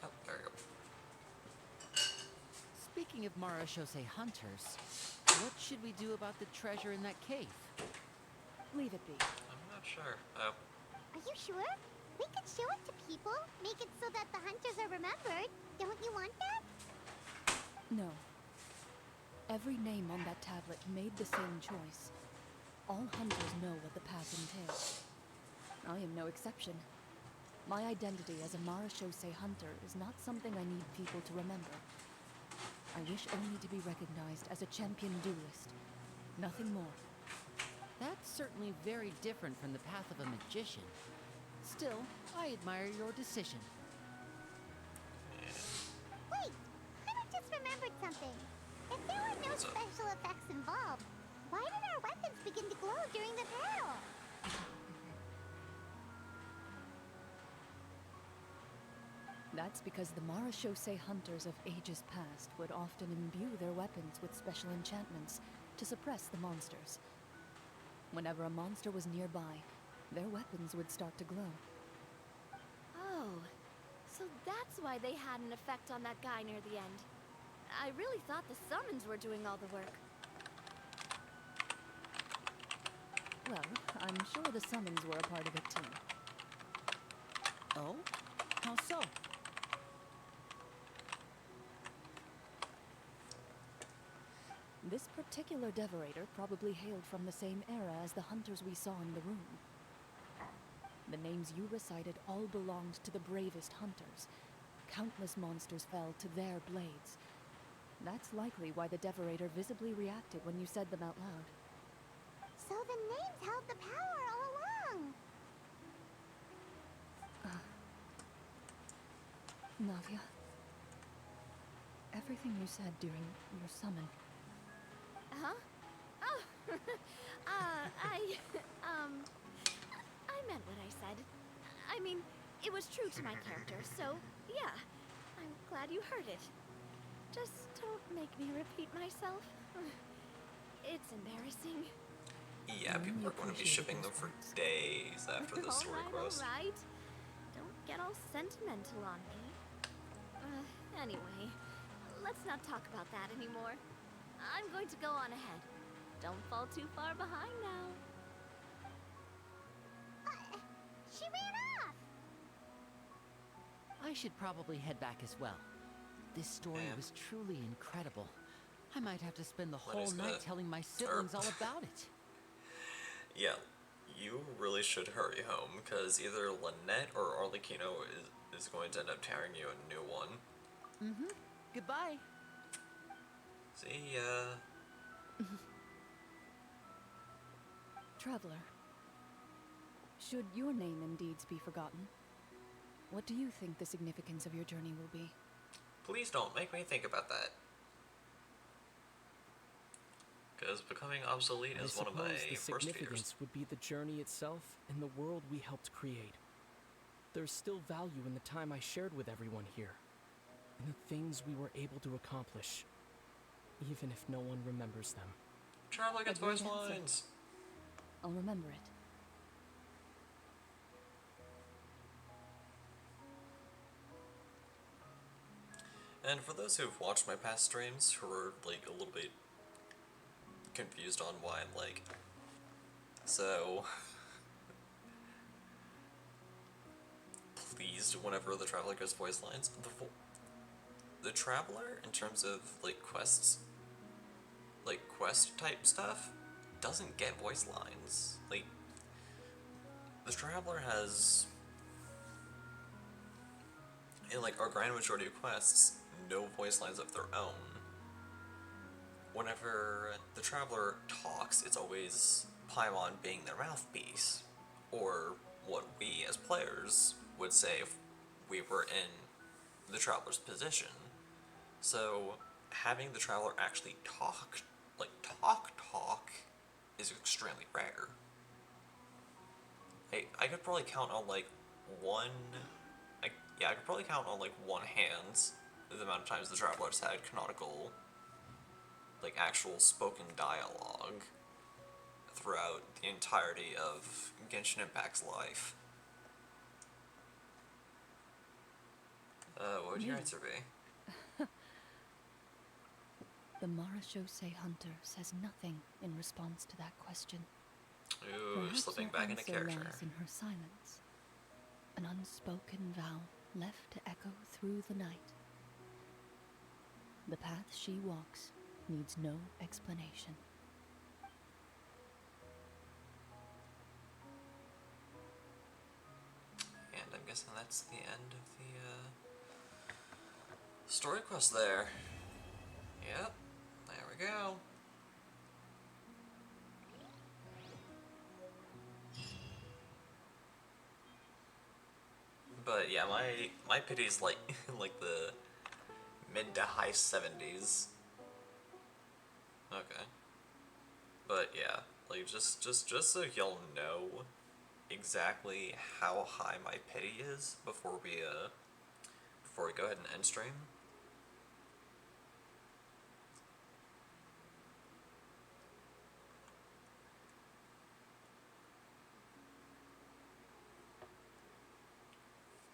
Oh, there we go. Speaking of Marashosei hunters, what should we do about the treasure in that cave? Leave it be. I'm not sure. Oh, Are you sure? We could show it to people, make it so that the hunters are remembered. Don't you want that? No. Every name on that tablet made the same choice. All hunters know what the path entails. I am no exception. My identity as a Marashosei hunter is not something I need people to remember. I wish only to be recognized as a champion duelist. Nothing more. That's certainly very different from the path of a magician. Still, I admire your decision. Wait, I just remembered something. If there were no What's up? special effects involved, why did our weapons begin to glow during the battle? That's because the Marachose hunters of ages past would often imbue their weapons with special enchantments to suppress the monsters. Whenever a monster was nearby, their weapons would start to glow. Oh, so that's why they had an effect on that guy near the end. I really thought the summons were doing all the work. Well, I'm sure the summons were a part of it too. Oh? How so? This particular Devorator probably hailed from the same era as the hunters we saw in the room. The names you recited all belonged to the bravest hunters. Countless monsters fell to their blades. That's likely why the Devorator visibly reacted when you said them out loud. So the names held the power all along. Navia, everything you said during your summon, Huh? Oh, I meant what I said. I mean, it was true to my character, so yeah, I'm glad you heard it. Just don't make me repeat myself. It's embarrassing. Yeah, people are going to be shipping them for days after the story quest. Alright. Don't get all sentimental on me. Anyway, let's not talk about that anymore. I'm going to go on ahead. Don't fall too far behind now. She ran off. I should probably head back as well. This story Yeah. was truly incredible. I might have to spend the whole Lenny's gonna- night telling my siblings all about it. Yeah, you really should hurry home, because either Lynette or Arlecchino is going to end up tearing you a new one. Mm-hmm. Goodbye. See ya. Traveler, should your name and deeds be forgotten, what do you think the significance of your journey will be? Please don't make me think about that. Because becoming obsolete I is one of my suppose the worst significance fears. would be the journey itself and the world we helped create. There's still value in the time I shared with everyone here, and the things we were able to accomplish, even if no one remembers them. Traveler gets A great voice answer. lines. I'll remember it. And for those who've watched my past streams who are like a little bit confused on why I'm like, so pleased whenever the Traveler gets voice lines. The Traveler, in terms of like quests, like quest type stuff, doesn't get voice lines. Like, the Traveler has, in like our grand majority of quests, no voice lines of their own. Whenever the Traveler talks, it's always Paimon being their mouthpiece, or what we as players would say if we were in the Traveler's position. So having the Traveler actually talk, like talk, is extremely rare. I could probably count on like one, I could probably count on like one hand the amount of times the Traveler's had canonical, like actual spoken dialogue throughout the entirety of Genshin Impact's life. What would your answer be? The Marachose Hunter says nothing in response to that question. Ooh, Perhaps slipping her back into answer character. lies in her silence. An unspoken vow left to echo through the night. The path she walks needs no explanation. And I'm guessing that's the end of the story quest there. Yep, there we go. But yeah, my pity's like like the mid to high 70s. Okay. But yeah, like just so y'all know exactly how high my pity is before before we go ahead and end stream.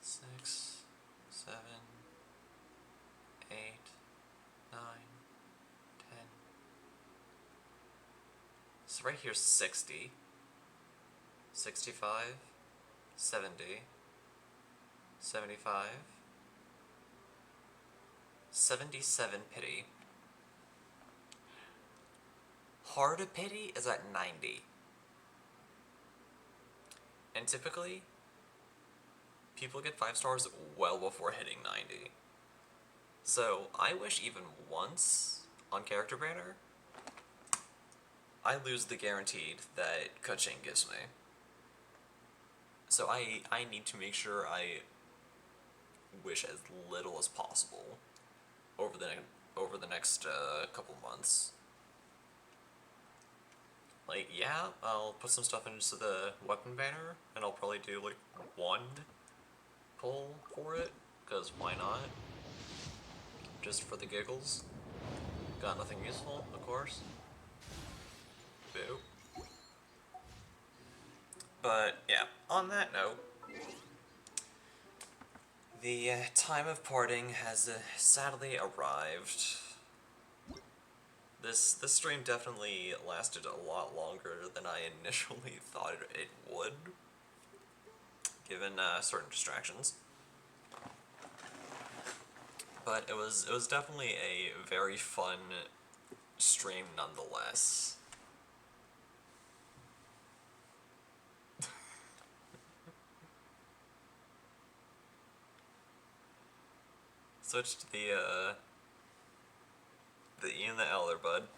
Six, 7, 8, 9, 10. So right here's 60, 65, 70, 75, 77 pity. Hard pity is at 90. And typically, people get 5 stars well before hitting 90. So, I wish even once on Character Banner, I lose the guaranteed that Kaching gives me. So I need to make sure I wish as little as possible over the next couple months. Like, yeah, I'll put some stuff into the weapon banner, and I'll probably do like 1 pull for it, because why not? Just for the giggles. Got nothing useful, of course. Boo. But, yeah, on that note, the time of parting has sadly arrived. This stream definitely lasted a lot longer than I initially thought it would, given certain distractions. But it was definitely a very fun stream nonetheless. Switch to the E and the L there, bud.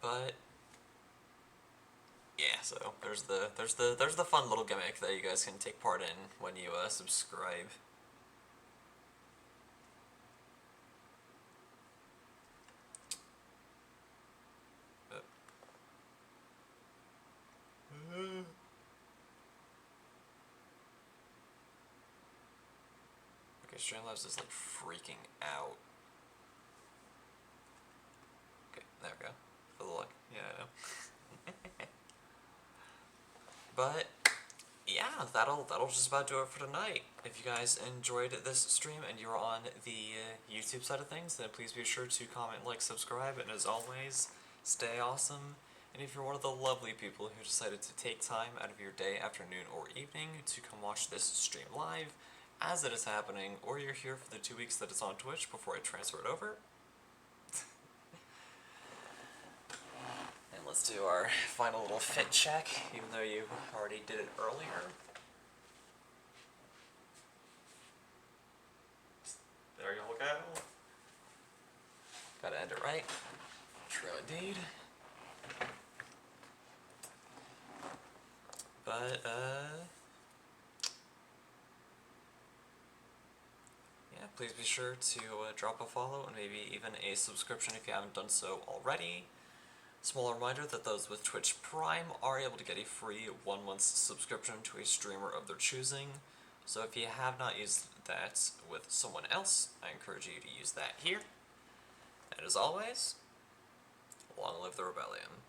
But yeah, so there's the fun little gimmick that you guys can take part in when you subscribe. Okay, Streamlabs is like freaking out. Okay, there we go. For the luck. Yeah, I know. But yeah, that'll just about do it for tonight. If you guys enjoyed this stream and you're on the YouTube side of things, then please be sure to comment, like, subscribe, and as always, stay awesome. And if you're one of the lovely people who decided to take time out of your day, afternoon, or evening to come watch this stream live as it is happening, or you're here for the 2 weeks that it's on Twitch before I transfer it over, and let's do our final little fit check, even though you already did it earlier. There you all go. Gotta end it right. True indeed. But, yeah, please be sure to drop a follow and maybe even a subscription if you haven't done so already. Small reminder that those with Twitch Prime are able to get a free 1 month subscription to a streamer of their choosing. So if you have not used that with someone else, I encourage you to use that here. And as always, long live the rebellion.